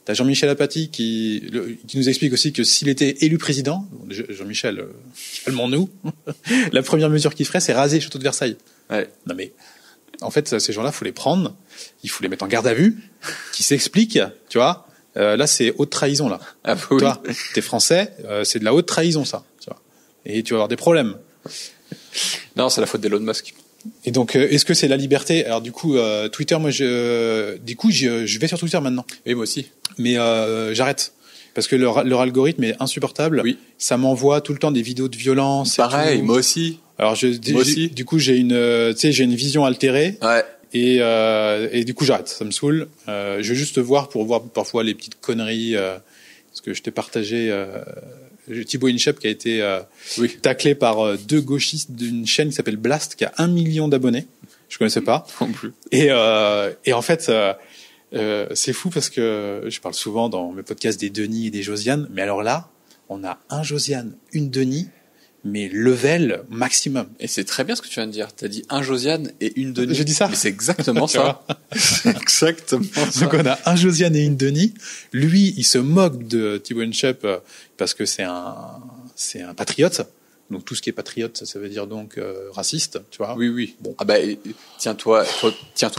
Speaker 2: t'as Jean-Michel Apathy qui nous explique aussi que s'il était élu président, Jean-Michel, calmons-nous, la première mesure qu'il ferait, c'est raser le château de Versailles.
Speaker 1: Ouais.
Speaker 2: Non mais, en fait, ces gens-là, faut les prendre, il faut les mettre en garde à vue, qui s'expliquent, tu vois. Là, c'est haute trahison, là.
Speaker 1: Ah, oui.
Speaker 2: Toi, t'es français, c'est de la haute trahison, ça, tu vois. Et tu vas avoir des problèmes.
Speaker 1: Non, c'est la faute d'Elon Musk.
Speaker 2: Et donc, est-ce que c'est la liberté? Alors, du coup, Twitter, moi, je vais sur Twitter maintenant.
Speaker 1: Oui, moi aussi.
Speaker 2: Mais j'arrête parce que leur algorithme est insupportable.
Speaker 1: Oui.
Speaker 2: Ça m'envoie tout le temps des vidéos de violence.
Speaker 1: Pareil, moi aussi.
Speaker 2: Alors du coup j'ai une vision altérée.
Speaker 1: Ouais.
Speaker 2: Et du coup j'arrête, ça me saoule. Je veux juste voir pour voir parfois les petites conneries parce que je t'ai partagé Thibaut Inchep qui a été taclé par 2 gauchistes d'une chaîne qui s'appelle Blast qui a 1 million d'abonnés. Je connaissais pas.
Speaker 1: Non plus.
Speaker 2: Et en fait c'est fou parce que je parle souvent dans mes podcasts des Denis et des Josiane, mais alors là, on a un Josiane, une Denis, mais level maximum.
Speaker 1: Et c'est très bien ce que tu viens de dire. T'as dit un Josiane et une Denis.
Speaker 2: J'ai dit ça.
Speaker 1: Mais c'est exactement ça. C'est exactement ça.
Speaker 2: Donc on a un Josiane et une Denis. Lui, il se moque de Thibaut Inchep parce que c'est un patriote. Donc tout ce qui est patriote, ça veut dire donc raciste, tu vois.
Speaker 1: Oui. Bon. Ah bah tiens-toi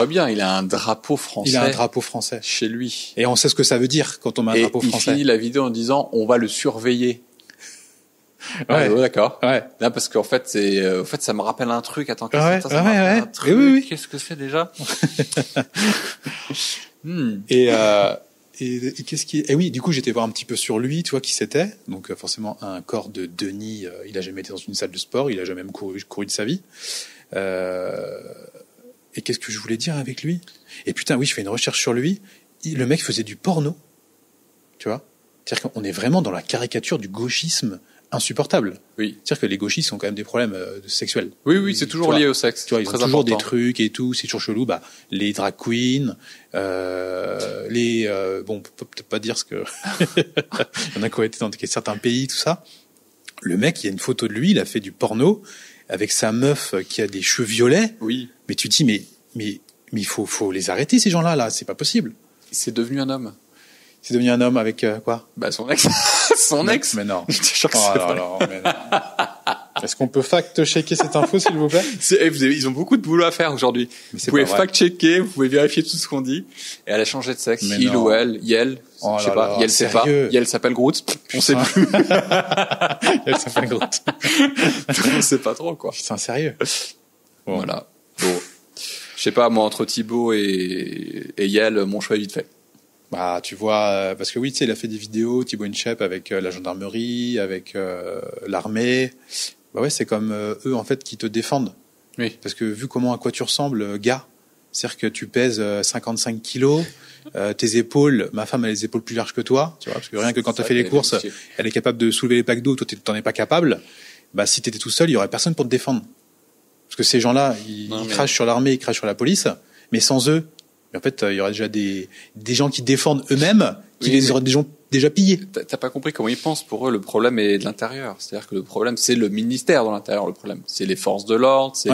Speaker 1: bien, il a un drapeau français.
Speaker 2: Il a un drapeau français
Speaker 1: chez lui.
Speaker 2: Et on sait ce que ça veut dire quand on met un drapeau français.
Speaker 1: Il finit la vidéo en disant on va le surveiller.
Speaker 2: Ouais.
Speaker 1: D'accord.
Speaker 2: Ouais.
Speaker 1: Là parce qu'en fait ça me rappelle un truc. Attends,
Speaker 2: un truc.
Speaker 1: Oui. Qu'est-ce que c'est déjà?
Speaker 2: Et qu'est-ce qui et oui, du coup, j'étais voir un petit peu sur lui, tu vois qui c'était. Donc forcément un corps de Denis, il a jamais été dans une salle de sport, il a jamais même couru de sa vie. Et qu'est-ce que je voulais dire avec lui? Et putain, oui, je fais une recherche sur lui, le mec faisait du porno. Tu vois? C'est-à-dire qu'on est vraiment dans la caricature du gauchisme insupportable.
Speaker 1: Oui.
Speaker 2: C'est-à-dire que les gauchistes ont quand même des problèmes sexuels.
Speaker 1: Oui, c'est toujours lié au sexe.
Speaker 2: Tu vois, ils ont toujours important. Des trucs et tout, c'est toujours chelou. Bah, les drag queens, bon, on peut peut-être pas dire ce que, il y en a qui ont été dans certains pays, tout ça. Le mec, il y a une photo de lui, il a fait du porno avec sa meuf qui a des cheveux violets.
Speaker 1: Oui.
Speaker 2: Mais tu te dis, mais il faut les arrêter, ces gens-là, là, c'est pas possible.
Speaker 1: C'est devenu un homme.
Speaker 2: C'est devenu un homme avec quoi?
Speaker 1: Bah son ex. Son ex.
Speaker 2: Mais non.
Speaker 1: Je te jure que c'est vrai.
Speaker 2: Mais non. Est-ce qu'on peut fact-checker cette info, s'il vous plaît?
Speaker 1: Ils ont beaucoup de boulot à faire aujourd'hui. Vous pouvez fact-checker, vous pouvez vérifier tout ce qu'on dit. Et elle a changé de sexe.
Speaker 2: Mais
Speaker 1: il
Speaker 2: non.
Speaker 1: ou elle, Yel, je sais pas. Yel sait pas. Yel s'appelle Groot. On sait plus.
Speaker 2: Yel s'appelle Groot.
Speaker 1: On sait pas trop, quoi.
Speaker 2: Putain, sérieux.
Speaker 1: Bon. Voilà. Bon. Je sais pas, moi, entre Thibaut et Yel, mon choix est vite fait.
Speaker 2: Bah, tu vois, parce que oui, tu sais, il a fait des vidéos, Thibaut InShape, avec la gendarmerie, avec l'armée. Bah ouais, c'est comme eux, en fait, qui te défendent.
Speaker 1: Oui.
Speaker 2: Parce que vu à quoi tu ressembles, gars, c'est-à-dire que tu pèses 55 kilos, tes épaules, ma femme a les épaules plus larges que toi, tu vois, parce que rien que quand t'as fait les courses, elle est capable de soulever les packs d'eau, toi t'en es pas capable. Bah, si t'étais tout seul, il y aurait personne pour te défendre. Parce que ces gens-là, ils crachent sur l'armée, ils crachent sur la police, mais sans eux, en fait, il y aurait déjà des gens qui défendent eux-mêmes, qui les auraient déjà pillés.
Speaker 1: T'as pas compris comment ils pensent. Pour eux, le problème est de l'intérieur. C'est-à-dire que le problème, c'est le ministère de l'Intérieur. Le problème, c'est les forces de l'ordre, c'est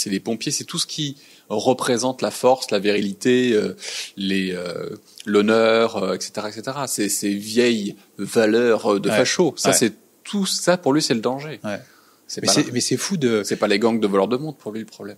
Speaker 1: les pompiers, c'est tout ce qui représente la force, la virilité, l'honneur, etc., etc. C'est ces vieilles valeurs de facho. Ça, c'est tout ça. Pour lui, c'est le danger.
Speaker 2: Ouais. Mais c'est fou de.
Speaker 1: C'est pas les gangs de voleurs de montre pour lui le problème.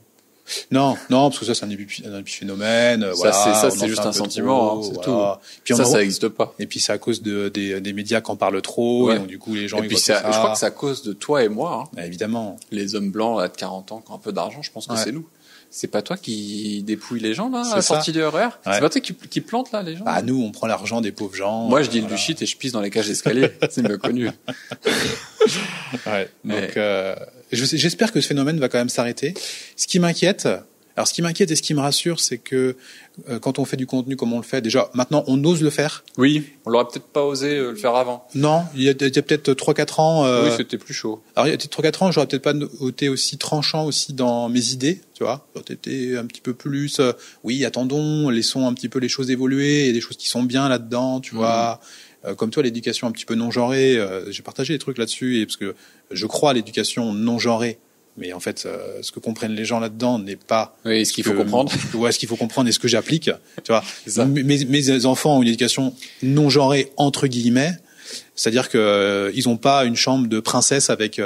Speaker 2: Non, parce que ça, c'est un épiphénomène.
Speaker 1: Ça, c'est juste un sentiment, c'est tout. Puis ça existe pas.
Speaker 2: Et puis, c'est à cause des médias qui en parlent trop, et donc, du coup, les gens,
Speaker 1: ils voient ça. Je crois que c'est à cause de toi et moi,
Speaker 2: hein. Évidemment.
Speaker 1: Les hommes blancs, là, de 40 ans, qui ont un peu d'argent, je pense que c'est nous. C'est pas toi qui dépouille les gens, là, à la sortie du RER? C'est pas toi qui plante, là, les gens?
Speaker 2: Bah, nous, on prend l'argent des pauvres gens.
Speaker 1: Moi, je dis du shit et je pisse dans les cages d'escalier. C'est bien connu.
Speaker 2: Ouais. Donc, j'espère que ce phénomène va quand même s'arrêter. Ce qui m'inquiète et ce qui me rassure, c'est que quand on fait du contenu comme on le fait, déjà, maintenant, on ose le faire.
Speaker 1: Oui, on l'aurait peut-être pas osé le faire avant.
Speaker 2: Non, il y a peut-être 3-4 ans...
Speaker 1: Oui, c'était plus chaud.
Speaker 2: Alors, il y a peut-être 3-4 ans, j'aurais peut-être pas été aussi tranchant aussi dans mes idées, tu vois. J'aurais été un petit peu plus... oui, attendons, laissons un petit peu les choses évoluer, il y a des choses qui sont bien là-dedans, tu vois. Comme toi, l'éducation un petit peu non-genrée, j'ai partagé des trucs là-dessus, et parce que je crois à l'éducation non-genrée. Mais en fait, ce que comprennent les gens là-dedans n'est pas...
Speaker 1: Oui, ce qu'il faut comprendre.
Speaker 2: Ouais, ce qu'il faut comprendre et ce que j'applique. Tu vois, mes enfants ont une éducation non genrée, entre guillemets. C'est-à-dire que ils ont pas une chambre de princesse avec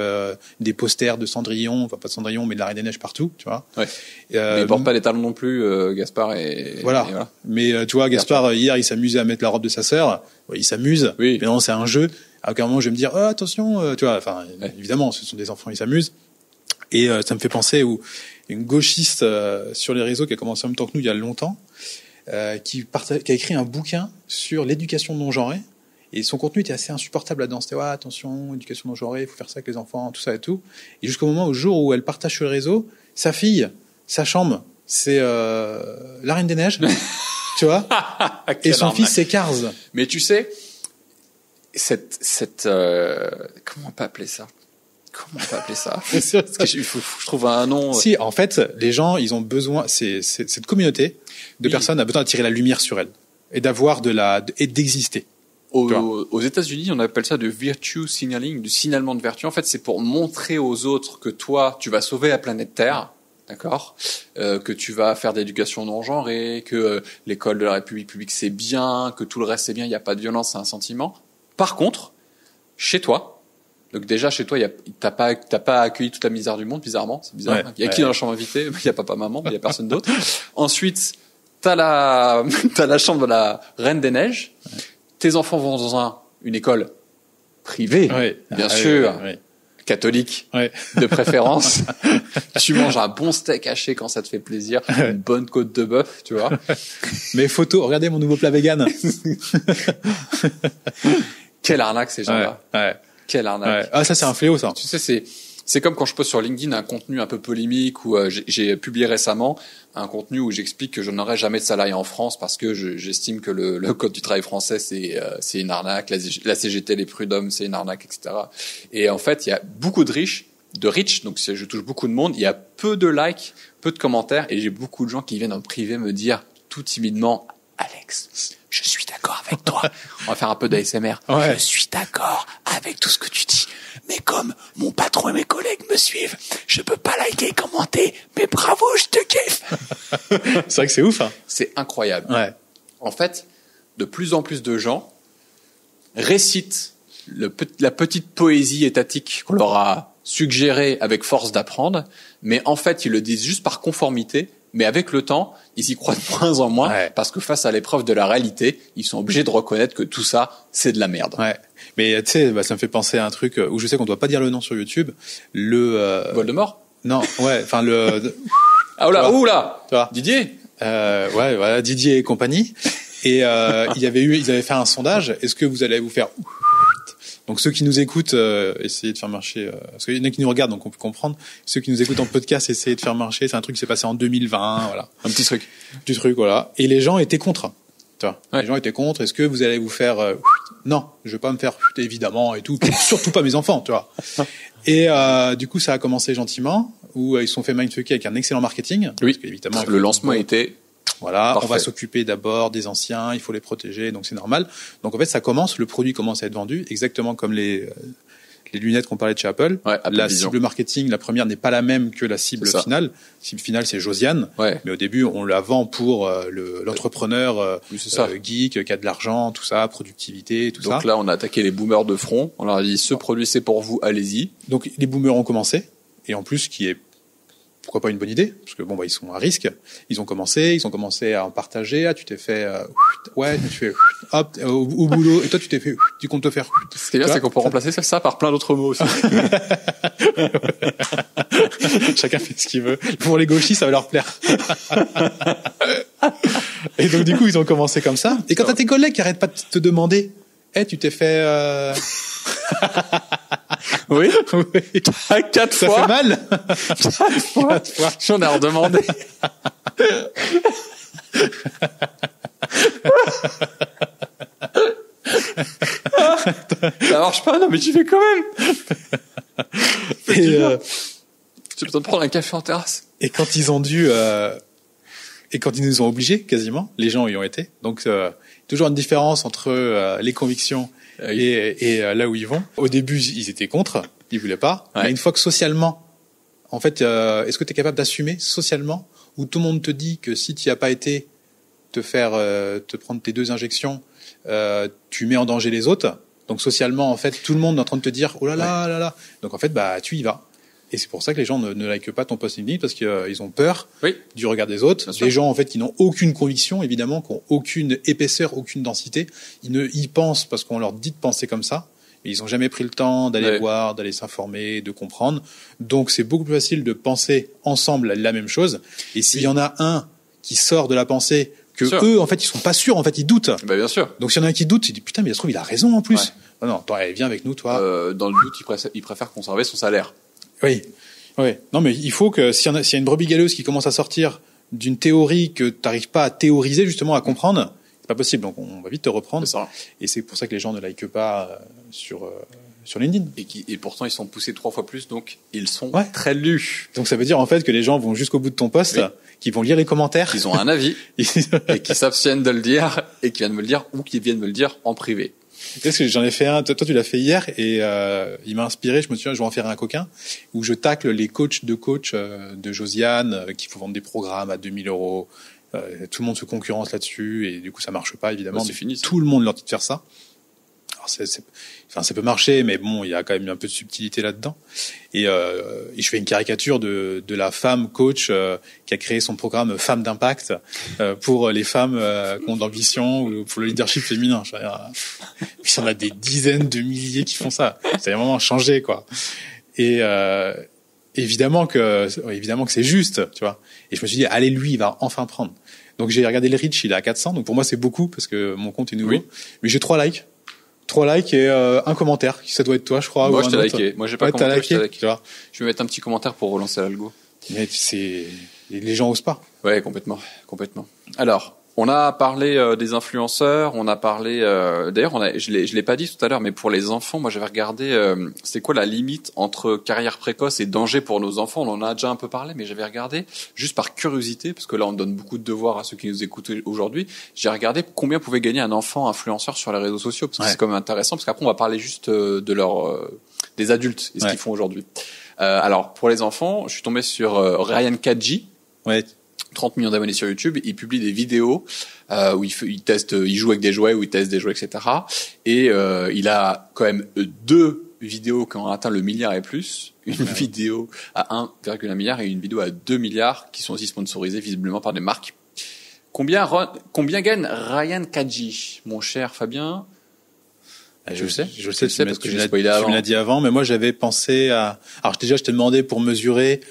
Speaker 2: des posters de Cendrillon, enfin pas de Cendrillon, mais de la Reine des Neiges partout, tu vois.
Speaker 1: Ouais. Mais ils portent pas les talons non plus, Gaspard et...
Speaker 2: Voilà. Mais tu vois, Gaspard, hier, il s'amusait à mettre la robe de sa sœur. Ouais, il s'amuse. Oui. Mais non, c'est un jeu. À aucun moment, je vais me dire, oh, attention, tu vois. Enfin, évidemment, ce sont des enfants, ils s'amusent. Et ça me fait penser à une gauchiste sur les réseaux qui a commencé en même temps que nous il y a longtemps, qui a écrit un bouquin sur l'éducation non genrée. Et son contenu était assez insupportable là-dedans. C'était attention, éducation non genrée, il faut faire ça avec les enfants, tout ça et tout. Et jusqu'au moment, au jour où elle partage sur le réseau, sa fille, sa chambre, c'est la Reine des Neiges, tu vois. Et son fils, c'est Cars.
Speaker 1: Mais tu sais, comment on peut appeler ça? Comment on peut appeler ça? Il faut que je trouve un nom.
Speaker 2: Si, en fait, les gens, ils ont besoin, cette communauté de personnes a besoin d'attirer la lumière sur elle et et d'exister.
Speaker 1: Aux États-Unis, on appelle ça du virtue signaling, du signalement de vertu. En fait, c'est pour montrer aux autres que toi, tu vas sauver la planète Terre, d'accord, que tu vas faire d'éducation non genrée, que l'école de la République publique c'est bien, que tout le reste c'est bien, il n'y a pas de violence, c'est un sentiment. Par contre, chez toi, Donc déjà chez toi, t'as pas accueilli toute la misère du monde, bizarrement. C'est bizarre.
Speaker 2: Ouais,
Speaker 1: Il y a qui dans la chambre invitée? Il y a papa, maman, il y a personne d'autre. Ensuite, t'as la chambre de la Reine des Neiges. Ouais. Tes enfants vont dans une école privée, bien sûr, catholique, de préférence. Tu manges un bon steak haché quand ça te fait plaisir, une bonne côte de bœuf, tu vois.
Speaker 2: Mes photos, regardez mon nouveau plat vegan.
Speaker 1: Quelle arnaque ces gens-là. Quelle arnaque.
Speaker 2: Ah, ça c'est un fléau, ça.
Speaker 1: Tu sais, c'est comme quand je poste sur LinkedIn un contenu un peu polémique où j'ai publié récemment un contenu où j'explique que je n'aurai jamais de salarié en France parce que j'estime que le code du travail français c'est une arnaque, la CGT, les prud'hommes c'est une arnaque, etc. Et en fait, il y a beaucoup de riches, donc je touche beaucoup de monde, il y a peu de likes, peu de commentaires et j'ai beaucoup de gens qui viennent en privé me dire tout timidement, Alex, je suis d'accord avec toi. On va faire un peu d'ASMR. Je suis d'accord avec tout ce que tu dis. Mais comme mon patron et mes collègues me suivent, je peux pas liker et commenter. Mais bravo, je te kiffe.
Speaker 2: C'est vrai que c'est ouf, hein.
Speaker 1: C'est incroyable.
Speaker 2: Ouais.
Speaker 1: En fait, de plus en plus de gens récitent la petite poésie étatique qu'on leur a suggérée avec force d'apprendre. Mais en fait, ils le disent juste par conformité. Mais avec le temps, ils y croient de moins en moins parce que face à l'épreuve de la réalité, ils sont obligés de reconnaître que tout ça, c'est de la merde.
Speaker 2: Ouais. Mais tu sais, ça me fait penser à un truc où je sais qu'on doit pas dire le nom sur YouTube.
Speaker 1: Voldemort?
Speaker 2: Non, enfin
Speaker 1: Ah oula, Didier?
Speaker 2: Voilà, Didier et compagnie. Et ils avaient fait un sondage. Est-ce que vous allez vous faire Donc ceux qui nous écoutent, essayez de faire marcher. Parce qu'il y en a qui nous regardent, donc on peut comprendre. Ceux qui nous écoutent en podcast, essayez de faire marcher. C'est un truc qui s'est passé en 2020, voilà.
Speaker 1: Un petit truc.
Speaker 2: Du truc, voilà. Et les gens étaient contre. Tu vois. Les gens étaient contre. Est-ce que vous allez vous faire non, je vais pas me faire évidemment et tout. Surtout pas mes enfants, tu vois. Et du coup, ça a commencé gentiment, où ils se sont fait mindfucker avec un excellent marketing.
Speaker 1: Oui.
Speaker 2: Parce qu'évidemment,
Speaker 1: le lancement était.
Speaker 2: Voilà,
Speaker 1: parfait.
Speaker 2: On va s'occuper d'abord des anciens, il faut les protéger, donc c'est normal. Donc en fait, le produit commence à être vendu, exactement comme les lunettes qu'on parlait de chez Apple. La cible marketing, la première n'est pas la même que la cible finale. La cible finale, c'est Josiane. Mais au début, on la vend pour l'entrepreneur geek, qui a de l'argent, tout ça, productivité, tout ça.
Speaker 1: Donc là, on a attaqué les boomers de front. On leur a dit, ce produit, c'est pour vous, allez-y.
Speaker 2: Donc les boomers ont commencé. Et en plus, qui est pourquoi pas une bonne idée, parce que ils sont à risque. Ils ont commencé à en partager. Ah, tu t'es fait, tu fais, hop, au boulot. Et toi, tu t'es fait, tu comptes te faire.
Speaker 1: Ce qui est bien, c'est qu'on peut remplacer ça par plein d'autres mots aussi.
Speaker 2: Chacun fait ce qu'il veut. Pour les gauchistes, ça va leur plaire. Et donc, du coup, ils ont commencé comme ça. Et quand t'as tes collègues qui arrêtent pas de te demander, tu t'es fait,
Speaker 1: Oui. 4 fois.
Speaker 2: Ça fait mal.
Speaker 1: 4 fois. J'en ai redemandé. Ça marche pas, non, mais tu fais quand même. Tu as besoin de prendre un café en terrasse.
Speaker 2: Et quand ils ont et quand ils nous ont obligés, quasiment, les gens y ont été. Donc, toujours une différence entre les convictions et là où ils vont. Au début, ils étaient contre, ils voulaient pas. Mais une fois que socialement, en fait, est-ce que tu es capable d'assumer socialement, où tout le monde te dit que si tu n'y as pas été te prendre tes 2 injections, tu mets en danger les autres. Donc socialement, en fait, tout le monde est en train de te dire oh là là là là. Donc en fait, tu y vas. Et c'est pour ça que les gens ne likent pas ton post LinkedIn, parce qu'ils ont peur du regard des autres. Des gens, en fait, qui n'ont aucune conviction, évidemment, qui n'ont aucune épaisseur, aucune densité. Ils pensent parce qu'on leur dit de penser comme ça. Mais ils n'ont jamais pris le temps d'aller voir, d'aller s'informer, de comprendre. Donc, c'est beaucoup plus facile de penser ensemble la même chose. Et s'il y en a un qui sort de la pensée que eux, en fait, ils sont pas sûrs, en fait, ils doutent.
Speaker 1: Bien sûr.
Speaker 2: Donc, s'il y en a un qui doute, il dit putain, mais ça se trouve, il a raison en plus. Non, toi, viens avec nous, toi.
Speaker 1: Dans le doute, il préfère conserver son salaire.
Speaker 2: Oui. Non, mais il faut que s'il y a une brebis galeuse qui commence à sortir d'une théorie que tu n'arrives pas à théoriser, justement, à comprendre, c'est pas possible. Donc, on va vite te reprendre.
Speaker 1: C'est ça.
Speaker 2: Et c'est pour ça que les gens ne likent pas sur LinkedIn.
Speaker 1: Et pourtant, ils sont poussés 3 fois plus, donc ils sont très lus.
Speaker 2: Donc, ça veut dire, en fait, que les gens vont jusqu'au bout de ton post, qu'ils vont lire les commentaires.
Speaker 1: Ils ont un avis, et qui s'abstiennent de le dire, et qui viennent me le dire, ou qui viennent me le dire en privé.
Speaker 2: Parce que j'en ai fait un, toi tu l'as fait hier, et il m'a inspiré, je me suis dit, je vais en faire un coquin, où je tacle les coachs de Josiane, qui font vendre des programmes à 2000 €. Tout le monde se concurrence là-dessus, et du coup ça marche pas, évidemment.
Speaker 1: C'est fini, ça.
Speaker 2: Tout le monde leur dit de faire ça. alors ça peut marcher, mais bon, il y a quand même un peu de subtilité là-dedans. Et je fais une caricature de la femme coach qui a créé son programme Femmes d'impact pour les femmes qui ont d'ambition ou pour le leadership féminin. Puis il y en a des dizaines de milliers qui font ça. Ça a vraiment changé, quoi. Et évidemment que c'est juste, tu vois. Et je me suis dit, allez, lui, il va enfin prendre. Donc j'ai regardé le reach, il est à 400. Donc pour moi, c'est beaucoup parce que mon compte est nouveau. Oui. Mais j'ai 3 likes. 3 likes et un commentaire. Ça doit être toi, je crois.
Speaker 1: Moi, je t'ai liké. Moi, j'ai pas commenté, je t'ai liké.
Speaker 2: Tu vois.
Speaker 1: Je vais mettre un petit commentaire pour relancer l'algo.
Speaker 2: Mais les gens osent pas.
Speaker 1: Ouais, complètement. Alors, on a parlé des influenceurs, on a parlé d'ailleurs je l'ai pas dit tout à l'heure, mais pour les enfants, moi j'avais regardé c'est quoi la limite entre carrière précoce et danger pour nos enfants. On en a déjà un peu parlé, mais j'avais regardé juste par curiosité, parce que là on donne beaucoup de devoirs à ceux qui nous écoutent aujourd'hui. J'ai regardé combien pouvait gagner un enfant influenceur sur les réseaux sociaux, parce que c'est quand même intéressant, parce qu'après on va parler juste de des adultes et ce qu'ils font aujourd'hui. Alors pour les enfants, je suis tombé sur Ryan Kadji.
Speaker 2: Ouais.
Speaker 1: 30 millions d'abonnés sur YouTube, il publie des vidéos où il teste, il joue avec des jouets, où il teste des jouets, etc. Et il a quand même 2 vidéos qui ont atteint le milliard et plus, une vidéo à 1,1 milliard et une vidéo à 2 milliards qui sont aussi sponsorisées visiblement par des marques. Combien gagne Ryan Kadji, mon cher Fabien?
Speaker 2: Je sais
Speaker 1: parce que tu me
Speaker 2: l'as dit avant, mais moi j'avais pensé à... Alors déjà je t'ai demandé pour mesurer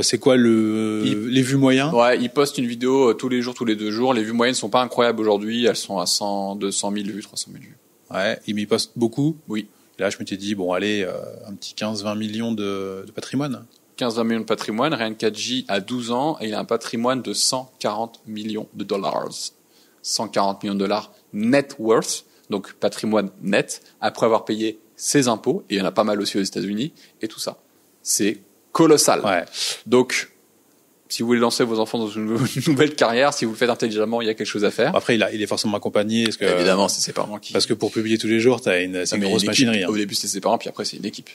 Speaker 2: c'est quoi les vues moyennes?
Speaker 1: Ouais, il poste une vidéo tous les jours, tous les 2 jours. Les vues moyennes sont pas incroyables aujourd'hui. Elles sont à 100, 200 000 vues, 300 000 vues.
Speaker 2: Ouais, il m'y poste beaucoup.
Speaker 1: Oui.
Speaker 2: Et là, je m'étais dit, bon, allez, un petit 15-20 millions de patrimoine.
Speaker 1: 15-20 millions de patrimoine. Ryan Kadji a 12 ans et il a un patrimoine de 140 millions de dollars. 140 millions de dollars net worth. Donc, patrimoine net. Après avoir payé ses impôts. Et il y en a pas mal aussi aux États-Unis. Et tout ça. C'est colossal.
Speaker 2: Ouais.
Speaker 1: Donc, si vous voulez lancer vos enfants dans une nouvelle carrière, si vous le faites intelligemment, il y a quelque chose à faire.
Speaker 2: Après, il est forcément accompagné.
Speaker 1: Évidemment, c'est ses parents qui...
Speaker 2: Parce que pour publier tous les jours, c'est une grosse machinerie.
Speaker 1: Au début, c'est ses parents, puis après, c'est une équipe.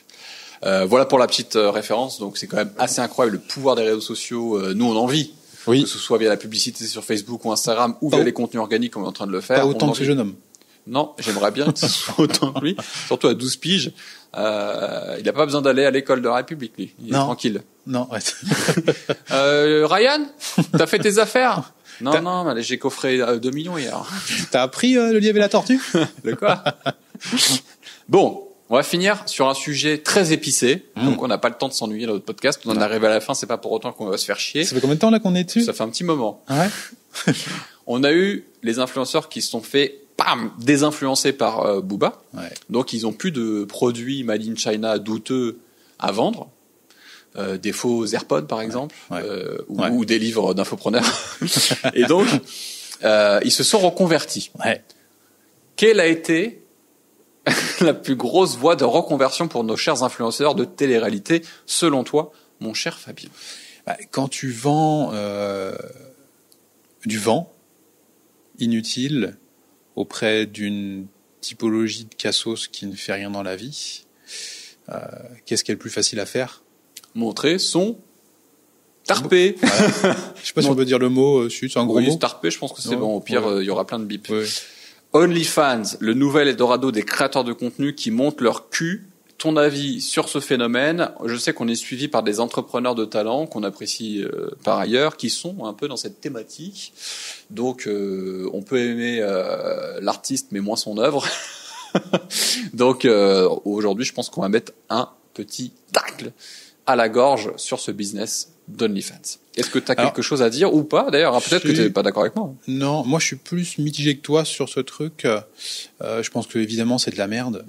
Speaker 1: Voilà pour la petite référence. Donc, c'est quand même assez incroyable le pouvoir des réseaux sociaux. Nous, on en vit. Oui. Que ce soit via la publicité sur Facebook ou Instagram ou via les contenus organiques comme on est en train de le faire.
Speaker 2: Pas autant que ce jeune homme.
Speaker 1: Non, j'aimerais bien que ce soit autant que lui. Surtout à 12 piges. Il n'a pas besoin d'aller à l'école de la République, lui. Il est tranquille.
Speaker 2: Non, ouais.
Speaker 1: Ryan, t'as fait tes affaires? Non, j'ai coffré 2 millions hier.
Speaker 2: T'as appris le lièvre et la tortue?
Speaker 1: De quoi? Bon, on va finir sur un sujet très épicé. Donc on n'a pas le temps de s'ennuyer dans notre podcast. On en arrive à la fin, c'est pas pour autant qu'on va se faire chier.
Speaker 2: Ça fait combien de temps là qu'on est dessus?
Speaker 1: Ça fait un petit moment.
Speaker 2: Ouais.
Speaker 1: On a eu les influenceurs qui se sont fait désinfluencés par Booba.
Speaker 2: Ouais.
Speaker 1: Donc ils ont plus de produits made in China douteux à vendre. Des faux AirPods par exemple, ou des livres d'infopreneurs. Et donc ils se sont reconvertis.
Speaker 2: Ouais.
Speaker 1: Quelle a été la plus grosse voie de reconversion pour nos chers influenceurs de télé-réalité selon toi, mon cher Fabien?
Speaker 2: Quand tu vends du vent inutile auprès d'une typologie de cassos qui ne fait rien dans la vie, qu'est-ce qui est le plus facile à faire?
Speaker 1: Montrer son tarpé.
Speaker 2: Voilà. Je sais pas si on peut dire le mot, c'est un gros mot.
Speaker 1: Tarpé, je pense que c'est bon. Au pire, il y aura plein de bips.
Speaker 2: Ouais.
Speaker 1: OnlyFans, le nouvel Eldorado des créateurs de contenu qui montent leur cul. Ton avis sur ce phénomène? Je sais qu'on est suivi par des entrepreneurs de talent qu'on apprécie par ailleurs, qui sont un peu dans cette thématique. Donc, on peut aimer l'artiste, mais moins son œuvre. Donc, aujourd'hui, je pense qu'on va mettre un petit tacle à la gorge sur ce business d'OnlyFans. Est-ce que tu as quelque chose à dire ou pas? D'ailleurs, peut-être que tu n'es pas d'accord avec moi.
Speaker 2: Non, moi je suis plus mitigé que toi sur ce truc. Je pense que évidemment c'est de la merde.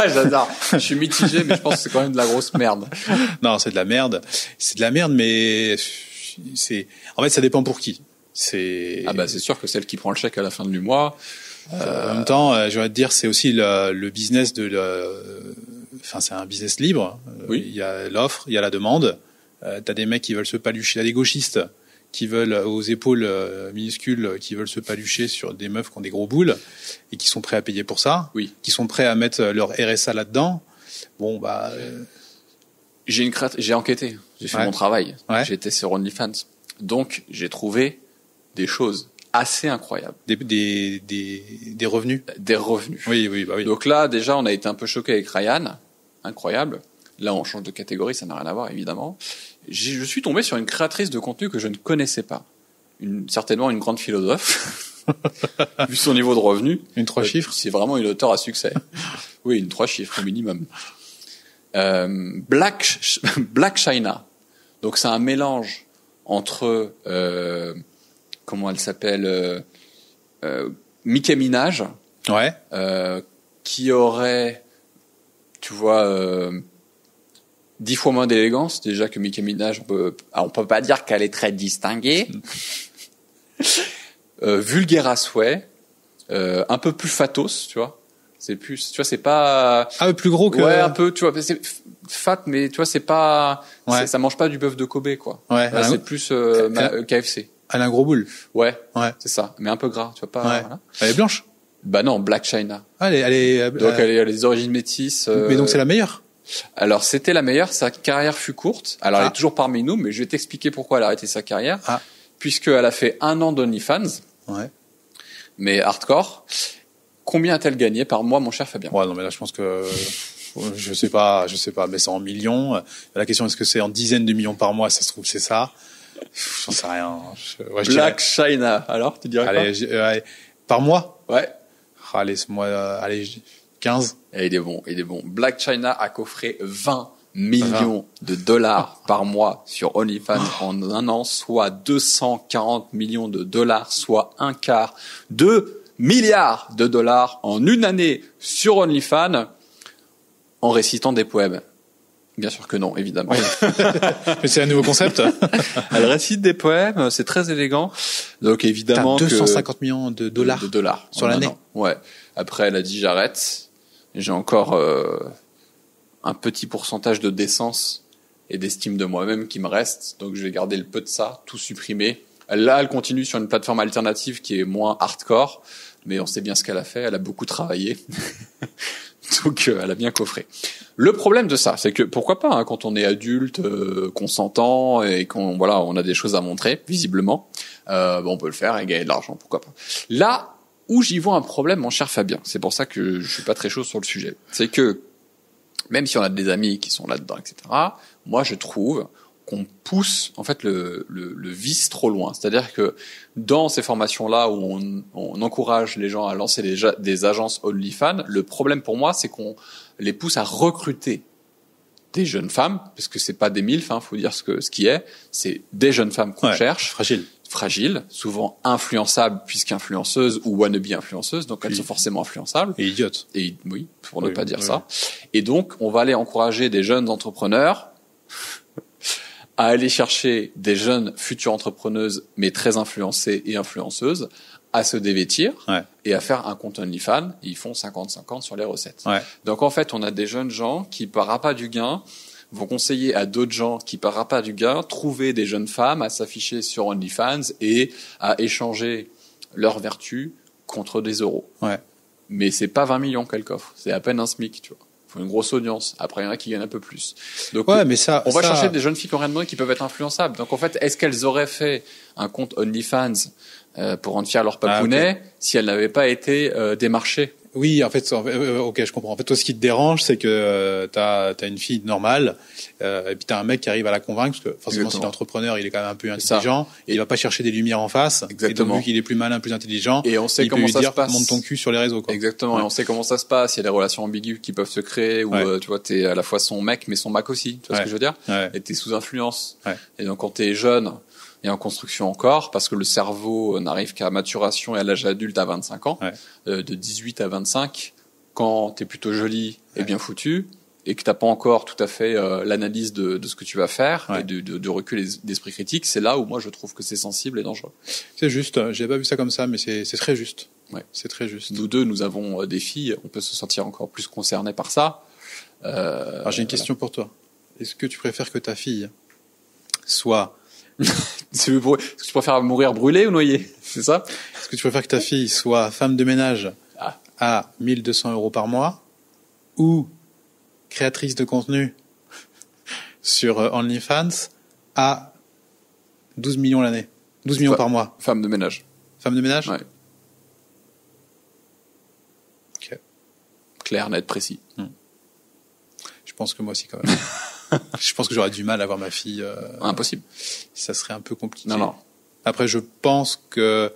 Speaker 1: J'adore. Je suis mitigé, mais je pense que c'est quand même de la grosse merde.
Speaker 2: Non, c'est de la merde. C'est de la merde, mais en fait ça dépend pour qui. C'est
Speaker 1: sûr que celle qui prend le chèque à la fin du mois.
Speaker 2: En même temps, je vais te dire, c'est aussi le business c'est un business libre.
Speaker 1: Oui.
Speaker 2: Il y a l'offre, il y a la demande. T'as des mecs qui veulent se palucher, t'as des gauchistes qui veulent aux épaules minuscules, qui veulent se palucher sur des meufs qui ont des gros boules et qui sont prêts à payer pour ça.
Speaker 1: Oui.
Speaker 2: Qui sont prêts à mettre leur RSA là-dedans. Bon
Speaker 1: j'ai enquêté, j'ai fait mon travail. Ouais. J'ai été sur OnlyFans. Donc j'ai trouvé des choses assez incroyable.
Speaker 2: Des revenus.
Speaker 1: Des revenus.
Speaker 2: Oui, bah oui.
Speaker 1: Donc là, déjà, on a été un peu choqué avec Ryan. Incroyable. Là, on change de catégorie, ça n'a rien à voir, évidemment. Je suis tombé sur une créatrice de contenu que je ne connaissais pas. Certainement une grande philosophe. Vu son niveau de revenus.
Speaker 2: Une 3 chiffres.
Speaker 1: C'est vraiment une auteure à succès. Oui, une 3 chiffres au minimum. Black China. Donc c'est un mélange entre comment elle s'appelle Nicki Minaj.
Speaker 2: Ouais.
Speaker 1: Qui aurait, tu vois, 10 fois moins d'élégance déjà que Nicki Minaj. On peut pas dire qu'elle est très distinguée. Vulgaire à souhait, un peu plus fatos, tu vois. C'est plus, tu vois, c'est pas.
Speaker 2: Ah, plus gros que.
Speaker 1: Ouais, un peu, tu vois, c'est fat, mais tu vois, c'est pas.
Speaker 2: Ouais.
Speaker 1: Ça mange pas du bœuf de Kobe, quoi.
Speaker 2: Ouais.
Speaker 1: Là, c'est plus KFC.
Speaker 2: Elle a un gros boule.
Speaker 1: Ouais.
Speaker 2: Ouais.
Speaker 1: C'est ça, mais un peu gras, tu vois pas.
Speaker 2: Ouais.
Speaker 1: Voilà.
Speaker 2: Elle est blanche.
Speaker 1: Bah non, Black China.
Speaker 2: Ah,
Speaker 1: donc elle a les origines métisses.
Speaker 2: Mais donc c'est la meilleure.
Speaker 1: Alors c'était la meilleure. Sa carrière fut courte. Alors elle est toujours parmi nous, mais je vais t'expliquer pourquoi elle a arrêté sa carrière. Puisqu'elle a fait 1 an d'OnlyFans.
Speaker 2: Ouais.
Speaker 1: Mais hardcore. Combien a-t-elle gagné par mois, mon cher Fabien?
Speaker 2: Ouais, non, mais là, je pense que, je sais pas, mais c'est en millions. La question, est-ce que c'est en dizaines de millions par mois? Ça se trouve, c'est ça. J'en sais rien.
Speaker 1: Black China. Alors, tu dirais
Speaker 2: allez, par mois?
Speaker 1: Ouais.
Speaker 2: Allez, 15.
Speaker 1: Et il est bon. Black China a coffré 20 millions de dollars par mois sur OnlyFans en un an, soit 240 millions de dollars, soit un quart de milliards de dollars en une année sur OnlyFans en récitant des poèmes. Bien sûr que non, évidemment.
Speaker 2: Oui. Mais c'est un nouveau concept.
Speaker 1: Elle récite des poèmes, c'est très élégant. Donc évidemment
Speaker 2: que 250 millions de dollars.
Speaker 1: De dollars
Speaker 2: sur l'année.
Speaker 1: Ouais. Après, elle a dit j'arrête. J'ai encore un petit pourcentage de décence et d'estime de moi-même qui me reste. Donc je vais garder le peu de ça, tout supprimer. Là, elle continue sur une plateforme alternative qui est moins hardcore, mais on sait bien ce qu'elle a fait. Elle a beaucoup travaillé. Donc, elle a bien coffré. Le problème de ça, c'est que pourquoi pas, hein, quand on est adulte, consentant et qu'on on a des choses à montrer, visiblement, on peut le faire et gagner de l'argent, pourquoi pas. Là où j'y vois un problème, mon cher Fabien, c'est pour ça que je suis pas très chaud sur le sujet, c'est que même si on a des amis qui sont là-dedans, etc., moi je trouve qu'on pousse en fait le vice trop loin. C'est-à-dire que dans ces formations-là où on encourage les gens à lancer des agences OnlyFans, le problème pour moi, c'est qu'on les pousse à recruter des jeunes femmes, parce que c'est pas des milfs, faut dire ce qui est, c'est des jeunes femmes qu'on cherche. Fragiles, souvent influençables puisqu'influenceuses ou wannabe influenceuses, donc elles sont forcément influençables.
Speaker 2: Et idiotes.
Speaker 1: Et oui, pour ne pas dire ça. Et donc, on va aller encourager des jeunes entrepreneurs à aller chercher des jeunes futures entrepreneuses, mais très influencées et influenceuses, à se dévêtir et à faire un compte OnlyFans. Ils font 50-50 sur les recettes. Ouais. Donc en fait, on a des jeunes gens qui, par appât du gain, vont conseiller à d'autres gens qui, par appât du gain, trouver des jeunes femmes à s'afficher sur OnlyFans et à échanger leurs vertus contre des euros. Ouais. Mais c'est pas 20 millions qu'elles coffrent, c'est à peine un SMIC, tu vois. Faut une grosse audience. Après, il y en a qui gagnent un peu plus. Donc, mais ça, on va chercher des jeunes filles qui ont rien demandé, qui peuvent être influençables. Donc, en fait, est-ce qu'elles auraient fait un compte OnlyFans pour rendre fier leur papounet si elles n'avaient pas été démarchées?
Speaker 2: Oui, en fait, ok, je comprends. En fait, toi, ce qui te dérange, c'est que t'as une fille normale, et puis t'as un mec qui arrive à la convaincre, parce que forcément, si l'entrepreneur, il est quand même un peu intelligent, et il va pas chercher des lumières en face. Exactement. Et donc, vu qu'il est plus malin, plus intelligent,
Speaker 1: et on sait comment ça se passe.
Speaker 2: Monte ton cul sur les réseaux, quoi.
Speaker 1: Exactement. Ouais. Et on sait comment ça se passe. Il y a des relations ambiguës qui peuvent se créer, où tu vois, t'es à la fois son mec, mais son Mac aussi. Tu vois ce que je veux dire? Et t'es sous influence. Et donc, quand t'es jeune, et en construction encore, parce que le cerveau n'arrive qu'à maturation et à l'âge adulte à 25 ans, de 18 à 25, quand t'es plutôt jolie et bien foutu, et que t'as pas encore tout à fait l'analyse de ce que tu vas faire, et de recul d'esprit critique, c'est là où moi je trouve que c'est sensible et dangereux.
Speaker 2: C'est juste, j'ai pas vu ça comme ça, mais c'est très juste.
Speaker 1: Ouais.
Speaker 2: C'est très juste.
Speaker 1: Nous deux, nous avons des filles, on peut se sentir encore plus concernés par ça.
Speaker 2: Alors j'ai une question pour toi. Est-ce que tu préfères que ta fille soit...
Speaker 1: Est-ce que tu préfères mourir brûlée ou noyée? C'est ça?
Speaker 2: Est-ce que tu préfères que ta fille soit femme de ménage à 1 200 € par mois ou créatrice de contenu sur OnlyFans à 12 millions l'année? 12 millions par mois.
Speaker 1: Femme de ménage.
Speaker 2: Femme de ménage?
Speaker 1: Ouais.
Speaker 2: Ok.
Speaker 1: Clair, net, précis.
Speaker 2: Je pense que moi aussi, quand même. Je pense que j'aurais du mal à voir ma fille.
Speaker 1: Impossible.
Speaker 2: Ça serait un peu compliqué.
Speaker 1: Non.
Speaker 2: Après, je pense que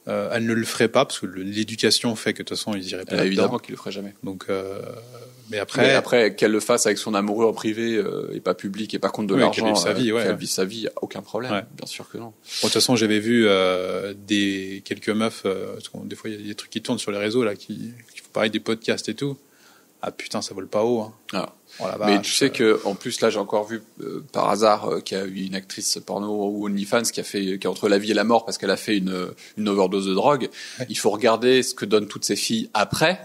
Speaker 2: elle ne le ferait pas parce que l'éducation fait que de toute façon, ils iraient pas là-dedans.
Speaker 1: Évidemment qu'il le ferait jamais.
Speaker 2: Donc, mais après,
Speaker 1: qu'elle le fasse avec son amoureux en privé et pas public et pas contre de l'argent,
Speaker 2: qu'elle vive sa vie,
Speaker 1: qu'elle vive sa vie, aucun problème.
Speaker 2: Ouais.
Speaker 1: Bien sûr que non.
Speaker 2: Bon, de toute façon, j'avais vu quelques meufs. Parce que des fois, il y a des trucs qui tournent sur les réseaux là, qui font pareil des podcasts et tout. Ah putain, ça vole pas haut. Hein.
Speaker 1: Ah.
Speaker 2: Oh, la
Speaker 1: Mais
Speaker 2: vache,
Speaker 1: tu sais que en plus là j'ai encore vu par hasard qu'il y a eu une actrice porno ou OnlyFans qui est entre la vie et la mort parce qu'elle a fait une overdose de drogue. Ouais. Il faut regarder ce que donnent toutes ces filles après,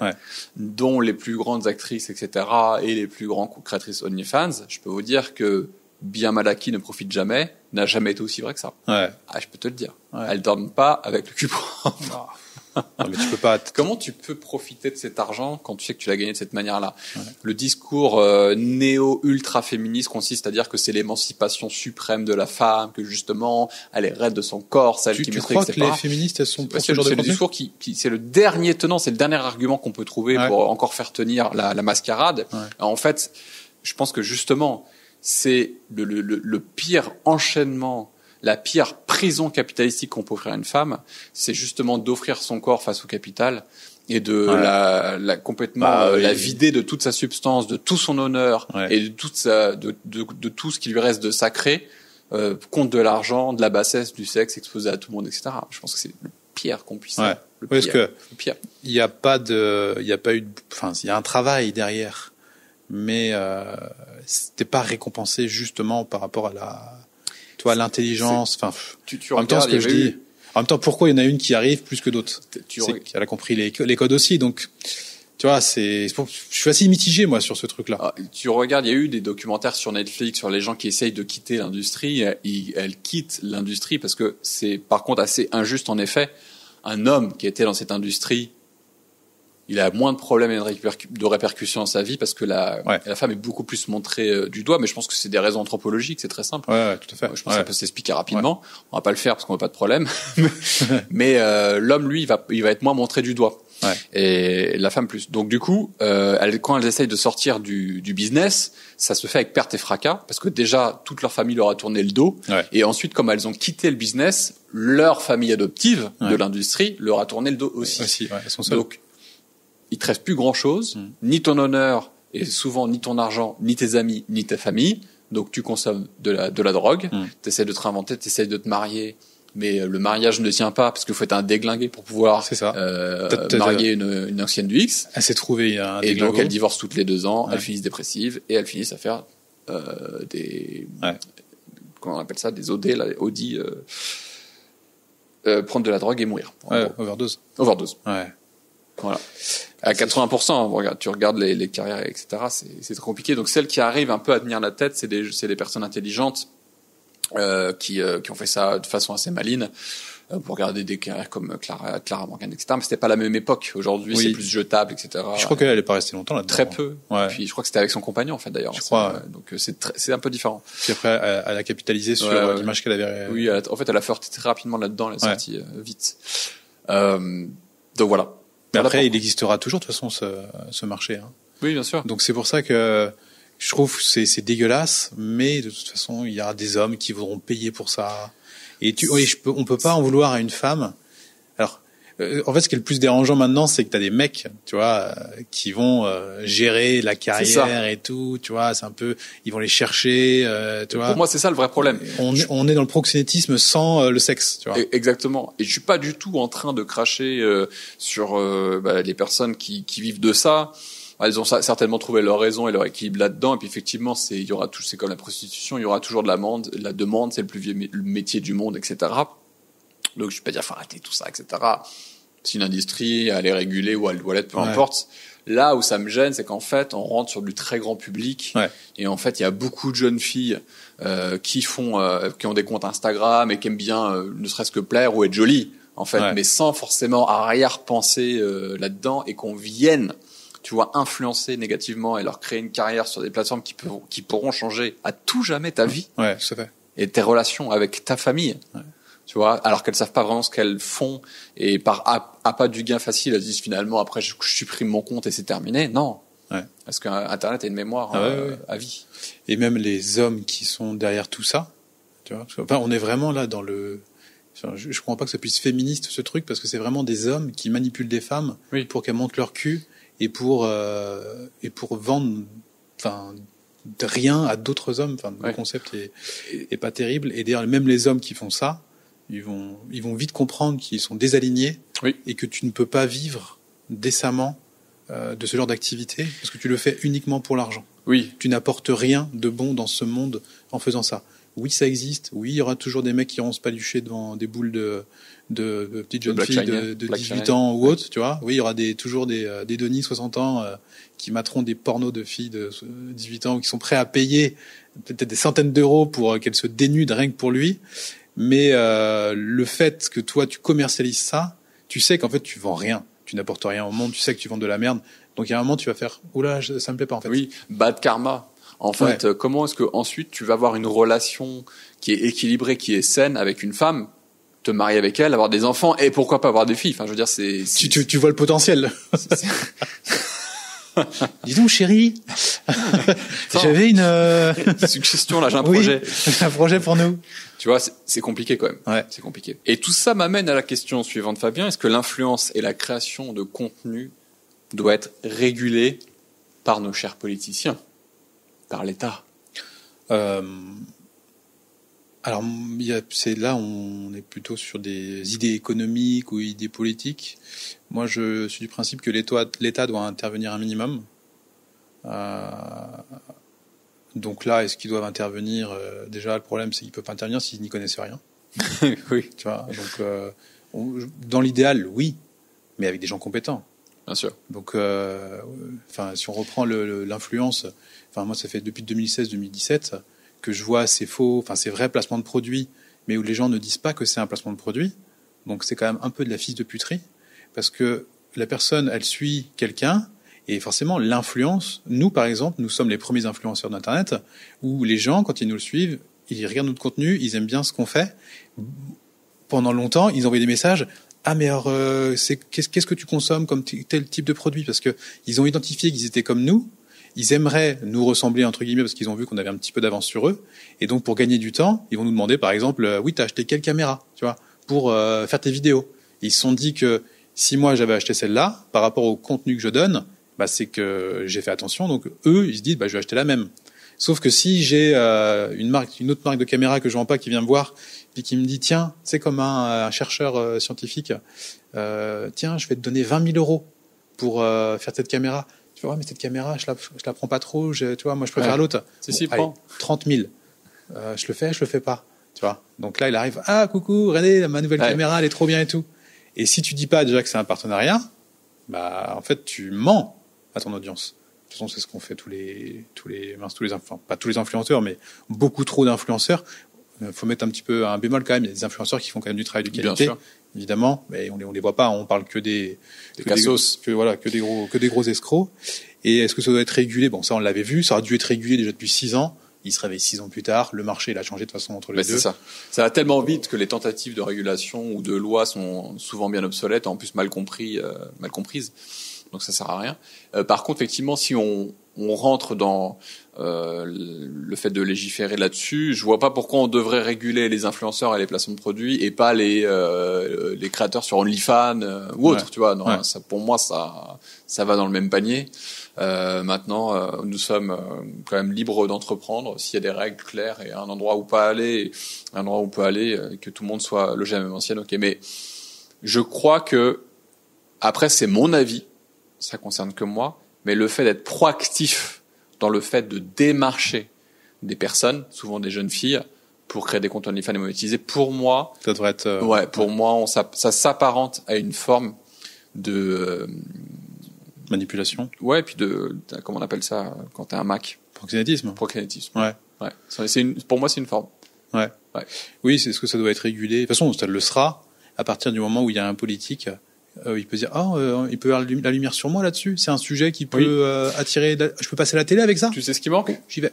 Speaker 1: dont les plus grandes actrices, etc. et les plus grands créatrices OnlyFans. Je peux vous dire que bien mal acquis ne profite jamais, n'a jamais été aussi vrai que ça.
Speaker 2: Ouais.
Speaker 1: Ah, je peux te le dire.
Speaker 2: Ouais.
Speaker 1: Elles dorment pas avec le cul propre.
Speaker 2: Non, mais tu peux pas.
Speaker 1: Comment tu peux profiter de cet argent quand tu sais que tu l'as gagné de cette manière-là? Le discours néo-ultra-féministe consiste à dire que c'est l'émancipation suprême de la femme, que justement elle est raide de son corps, celle qui
Speaker 2: tu
Speaker 1: maîtrise,
Speaker 2: crois
Speaker 1: etc.
Speaker 2: que les féministes elles sont pour ce genre de
Speaker 1: c'est le discours qui c'est le dernier tenant, c'est le dernier argument qu'on peut trouver pour encore faire tenir la mascarade. En fait, je pense que justement c'est le pire enchaînement. La pire prison capitalistique qu'on peut offrir à une femme, c'est justement d'offrir son corps face au capital et de la complètement la vider de toute sa substance, de tout son honneur et de toute de tout ce qui lui reste de sacré contre de l'argent, de la bassesse, du sexe exposé à tout le monde, etc. Je pense que c'est le pire qu'on puisse faire.
Speaker 2: Parce que il y a un travail derrière, mais c'était pas récompensé justement par rapport à l'intelligence, enfin, en même temps, ce que je dis. En même temps, pourquoi il y en a une qui arrive plus que d'autres? C'est qu'elle a compris les codes aussi, donc, tu vois, je suis assez mitigé, moi, sur ce truc-là.
Speaker 1: Ah, tu regardes, il y a eu des documentaires sur Netflix sur les gens qui essayent de quitter l'industrie. Elles quittent l'industrie parce que c'est, par contre, assez injuste, en effet. Un homme qui était dans cette industrie, il a moins de problèmes et de répercussions dans sa vie parce que la femme est beaucoup plus montrée du doigt, mais je pense que c'est des raisons anthropologiques, c'est très simple.
Speaker 2: Ouais, tout à fait.
Speaker 1: Je pense que ça peut s'expliquer rapidement. On va pas le faire parce qu'on n'a pas de problème. Mais l'homme, lui, il va être moins montré du doigt. Et la femme plus. Donc du coup, quand elles essayent de sortir du business, ça se fait avec perte et fracas parce que déjà toute leur famille leur a tourné le dos. Et ensuite, comme elles ont quitté le business, leur famille adoptive de l'industrie leur a tourné le dos aussi.
Speaker 2: Elles sont seules.
Speaker 1: Donc il te reste plus grand chose, ni ton honneur, et souvent ni ton argent, ni tes amis, ni ta famille. Donc tu consommes de la drogue, t'essaies de te réinventer, t'essaies de te marier, mais le mariage ne tient pas parce qu'il faut être un déglingué pour pouvoir marier une ancienne du X.
Speaker 2: Elle s'est trouvée un déglingo.
Speaker 1: Et donc elle divorce toutes les 2 ans, elles finissent dépressives et elles finissent à faire comment on appelle ça, des OD, là, Audi, prendre de la drogue et mourir.
Speaker 2: Overdose. Ouais.
Speaker 1: Voilà. À 80%, tu regardes les carrières, etc. C'est très compliqué. Donc celles qui arrivent un peu à tenir la tête, c'est des personnes intelligentes qui ont fait ça de façon assez maligne. Pour regarder des carrières comme Clara Morgan, etc. Mais c'était pas la même époque. Aujourd'hui, c'est plus jetable, etc.
Speaker 2: Je crois qu'elle est pas restée longtemps là-dedans.
Speaker 1: Très peu. Puis je crois que c'était avec son compagnon, en fait, d'ailleurs.
Speaker 2: Je crois.
Speaker 1: Donc c'est un peu différent.
Speaker 2: Puis après, elle a capitalisé sur l'image qu'elle avait.
Speaker 1: Oui, en fait, elle a flirté très rapidement là-dedans. Elle est sortie vite. Donc voilà.
Speaker 2: Mais après, il existera toujours de toute façon ce marché. Hein.
Speaker 1: Oui, bien sûr.
Speaker 2: Donc c'est pour ça que je trouve que c'est dégueulasse, mais de toute façon, il y aura des hommes qui voudront payer pour ça. Et on peut pas en vouloir à une femme. Alors, en fait, ce qui est le plus dérangeant maintenant, c'est que t'as des mecs, tu vois, qui vont gérer la carrière et tout, tu vois, c'est un peu, ils vont les chercher, tu vois.
Speaker 1: Pour moi, c'est ça le vrai problème.
Speaker 2: On est dans le proxénétisme sans le sexe, tu vois.
Speaker 1: Exactement. Et je suis pas du tout en train de cracher sur les personnes qui vivent de ça. Elles ont certainement trouvé leur raison et leur équilibre là-dedans. Et puis effectivement, c'est comme la prostitution, il y aura toujours de la demande, c'est le plus vieux métier du monde, etc. Donc je vais pas dire faut arrêter tout ça, etc. C'est une industrie, elle est régulée ou elle doit l'être, peu importe. Là où ça me gêne, c'est qu'en fait, on rentre sur du très grand public. Et en fait, il y a beaucoup de jeunes filles qui ont des comptes Instagram et qui aiment bien ne serait-ce que plaire ou être jolies, en fait, mais sans forcément arrière-penser là-dedans et qu'on vienne, tu vois, influencer négativement et leur créer une carrière sur des plateformes qui pourront changer à tout jamais ta vie.
Speaker 2: Ouais, tout à fait.
Speaker 1: Et tes relations avec ta famille. tu vois, alors qu'elles savent pas vraiment ce qu'elles font et par appât du gain facile, elles disent finalement après je supprime mon compte et c'est terminé. Non. Ouais. Parce qu'Internet a une mémoire à vie.
Speaker 2: Et même les hommes qui sont derrière tout ça, tu vois, enfin, on est vraiment là dans le... Je crois pas que ça puisse féministe ce truc, parce que c'est vraiment des hommes qui manipulent des femmes pour qu'elles montent leur cul et pour vendre, enfin, de rien à d'autres hommes. Enfin, le concept est pas terrible. Et d'ailleurs, même les hommes qui font ça, ils vont vite comprendre qu'ils sont désalignés et que tu ne peux pas vivre décemment de ce genre d'activité parce que tu le fais uniquement pour l'argent.
Speaker 1: Oui.
Speaker 2: Tu n'apportes rien de bon dans ce monde en faisant ça. Oui, ça existe. Oui, il y aura toujours des mecs qui iront se palucher devant des boules de petites jeunes filles de 18 ans ou autres, tu vois. Oui, il y aura toujours des Denis 60 ans qui materont des pornos de filles de 18 ans ou qui sont prêts à payer peut-être des centaines d'euros pour qu'elles se dénudent rien que pour lui. Mais le fait que toi, tu commercialises ça, tu sais qu'en fait, tu vends rien. Tu n'apportes rien au monde, tu sais que tu vends de la merde. Donc, il y a un moment, tu vas faire « Oula, ça me plaît pas, en fait. »
Speaker 1: Oui, bad karma. En fait, comment est-ce que ensuite tu vas avoir une relation qui est équilibrée, qui est saine avec une femme, te marier avec elle, avoir des enfants et pourquoi pas avoir des filles. Enfin, je veux dire,
Speaker 2: tu vois le potentiel. Dis donc, chérie, j'avais une
Speaker 1: suggestion là, j'ai un projet.
Speaker 2: Un projet pour nous.
Speaker 1: Tu vois, c'est compliqué quand même. Ouais. C'est compliqué. Et tout ça m'amène à la question suivante, Fabien. Est-ce que l'influence et la création de contenu doit être régulée par nos chers politiciens? Par l'État.
Speaker 2: Alors, c'est là on est plutôt sur des idées économiques ou idées politiques. Moi, je suis du principe que l'État doit intervenir un minimum. Donc là, est-ce qu'ils doivent intervenir? Déjà, le problème, c'est qu'ils ne peuvent pas intervenir s'ils n'y connaissent rien.
Speaker 1: Oui.
Speaker 2: Tu vois. Donc, dans l'idéal, oui, mais avec des gens compétents.
Speaker 1: Bien sûr.
Speaker 2: Donc, si on reprend l'influence, moi, ça fait depuis 2016-2017 que je vois ces vrais placements de produits, mais où les gens ne disent pas que c'est un placement de produit. Donc, c'est quand même un peu de la fille de puterie, parce que la personne, elle suit quelqu'un, et forcément, l'influence, nous, par exemple, nous sommes les premiers influenceurs d'Internet, où les gens, quand ils nous le suivent, ils regardent notre contenu, ils aiment bien ce qu'on fait. Pendant longtemps, ils envoient des messages. Ah, mais alors, qu'est-ce que tu consommes comme tel type de produit? Parce que ils ont identifié qu'ils étaient comme nous. Ils aimeraient nous ressembler, entre guillemets, parce qu'ils ont vu qu'on avait un petit peu d'avance sur eux. Et donc, pour gagner du temps, ils vont nous demander, par exemple, oui, t'as acheté quelle caméra, tu vois, pour faire tes vidéos. Et ils se sont dit que si moi, j'avais acheté celle-là, par rapport au contenu que je donne, c'est que j'ai fait attention. Donc, eux, ils se disent, je vais acheter la même. Sauf que si j'ai une autre marque de caméra que je vends pas, qui vient me voir, puis qui me dit, tiens, c'est comme un chercheur scientifique, tiens, je vais te donner 20 000 euros pour faire cette caméra. Tu vois, mais cette caméra, je la prends pas trop, tu vois, moi je préfère l'autre.
Speaker 1: Si, prends.
Speaker 2: 30 000. Je le fais pas. Tu vois. Donc là, il arrive, ah, coucou, regardez, ma nouvelle caméra, elle est trop bien et tout. Et si tu dis pas déjà que c'est un partenariat, en fait, tu mens à ton audience. De toute façon, c'est ce qu'on fait pas tous les influenceurs, mais beaucoup trop d'influenceurs. Faut mettre un petit peu un bémol quand même. Il y a des influenceurs qui font quand même du travail de qualité, évidemment, mais on les voit pas. On parle que des
Speaker 1: cassos,
Speaker 2: que des gros escrocs. Et est-ce que ça doit être régulé? Bon, ça on l'avait vu. Ça aurait dû être régulé déjà depuis 6 ans. Il se réveille 6 ans plus tard. Le marché, il a changé de façon entre les deux.
Speaker 1: C'est ça. Ça va tellement vite que les tentatives de régulation ou de loi sont souvent bien obsolètes, en plus mal comprises. Donc ça sert à rien. Par contre, effectivement, si on rentre dans le fait de légiférer là-dessus, je vois pas pourquoi on devrait réguler les influenceurs et les placements de produits et pas les créateurs sur OnlyFans ou autre. Tu vois, non, ça, pour moi, ça va dans le même panier. Maintenant, nous sommes quand même libres d'entreprendre s'il y a des règles claires et un endroit où pas aller, que tout le monde soit logé à la même ancienne. Ok, mais je crois que après, c'est mon avis. Ça concerne que moi, mais le fait d'être proactif dans le fait de démarcher des personnes, souvent des jeunes filles, pour créer des comptes OnlyFans et monétiser, pour moi,
Speaker 2: ça devrait être
Speaker 1: pour moi, ça s'apparente à une forme de
Speaker 2: manipulation.
Speaker 1: Ouais, puis comment on appelle ça quand t'es un Mac?
Speaker 2: Proxénétisme.
Speaker 1: Ouais. Pour moi, c'est une forme.
Speaker 2: Ouais. Oui, c'est ce que ça doit être régulé. De toute façon, ça le sera à partir du moment où il y a un politique. Il peut dire il peut avoir la lumière sur moi là-dessus. C'est un sujet qui peut attirer. Je peux passer à la télé avec ça.
Speaker 1: Tu sais ce qui manque?
Speaker 2: J'y vais.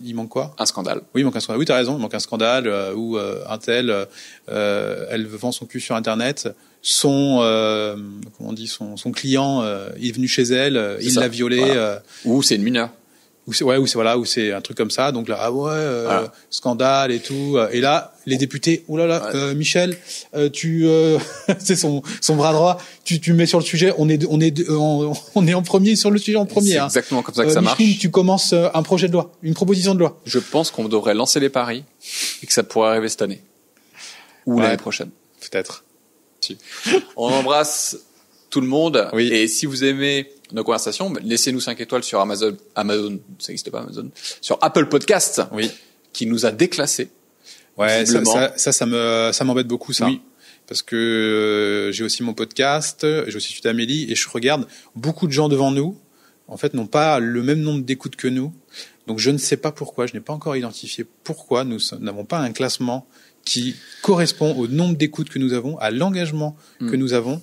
Speaker 2: Il manque quoi?
Speaker 1: Un scandale.
Speaker 2: Oui, il manque un scandale. Oui, t'as raison. Il manque un scandale où un tel, elle vend son cul sur Internet. Son client est venu chez elle, il l'a violée.
Speaker 1: Voilà. Ou c'est une mineure.
Speaker 2: Ou c'est un truc comme ça. Donc là, voilà. Scandale et tout. Et là, les députés, Michel, tu, c'est son bras droit. Tu mets sur le sujet. On est en premier sur le sujet en premier.
Speaker 1: C'est exactement comme ça que ça marche.
Speaker 2: Micheline, tu commences un projet de loi, une proposition de loi.
Speaker 1: Je pense qu'on devrait lancer les paris et que ça pourrait arriver cette année ou l'année prochaine.
Speaker 2: Peut-être.
Speaker 1: On embrasse tout le monde.
Speaker 2: Oui.
Speaker 1: Et si vous aimez nos conversations, laissez-nous 5 étoiles sur Amazon, ça n'existe pas Amazon, sur Apple Podcast, qui nous a déclassés.
Speaker 2: Ouais, ça m'embête beaucoup, ça. Oui. Parce que j'ai aussi mon podcast, j'ai aussi Suite Amélie, et je regarde beaucoup de gens devant nous, en fait, n'ont pas le même nombre d'écoutes que nous. Donc je ne sais pas pourquoi, je n'ai pas encore identifié pourquoi nous n'avons pas un classement qui correspond au nombre d'écoutes que nous avons, à l'engagement que nous avons.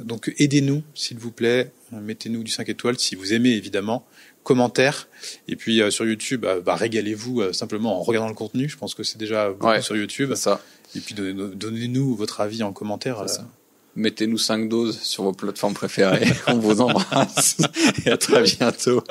Speaker 2: Donc aidez-nous, s'il vous plaît, mettez-nous du 5 étoiles si vous aimez, évidemment, commentaires, et puis sur YouTube, régalez-vous simplement en regardant le contenu. Je pense que c'est déjà beaucoup sur YouTube.
Speaker 1: Ça.
Speaker 2: Et puis donnez-nous votre avis en commentaire.
Speaker 1: Mettez-nous 5 doses sur vos plateformes préférées. On vous embrasse et à très bientôt.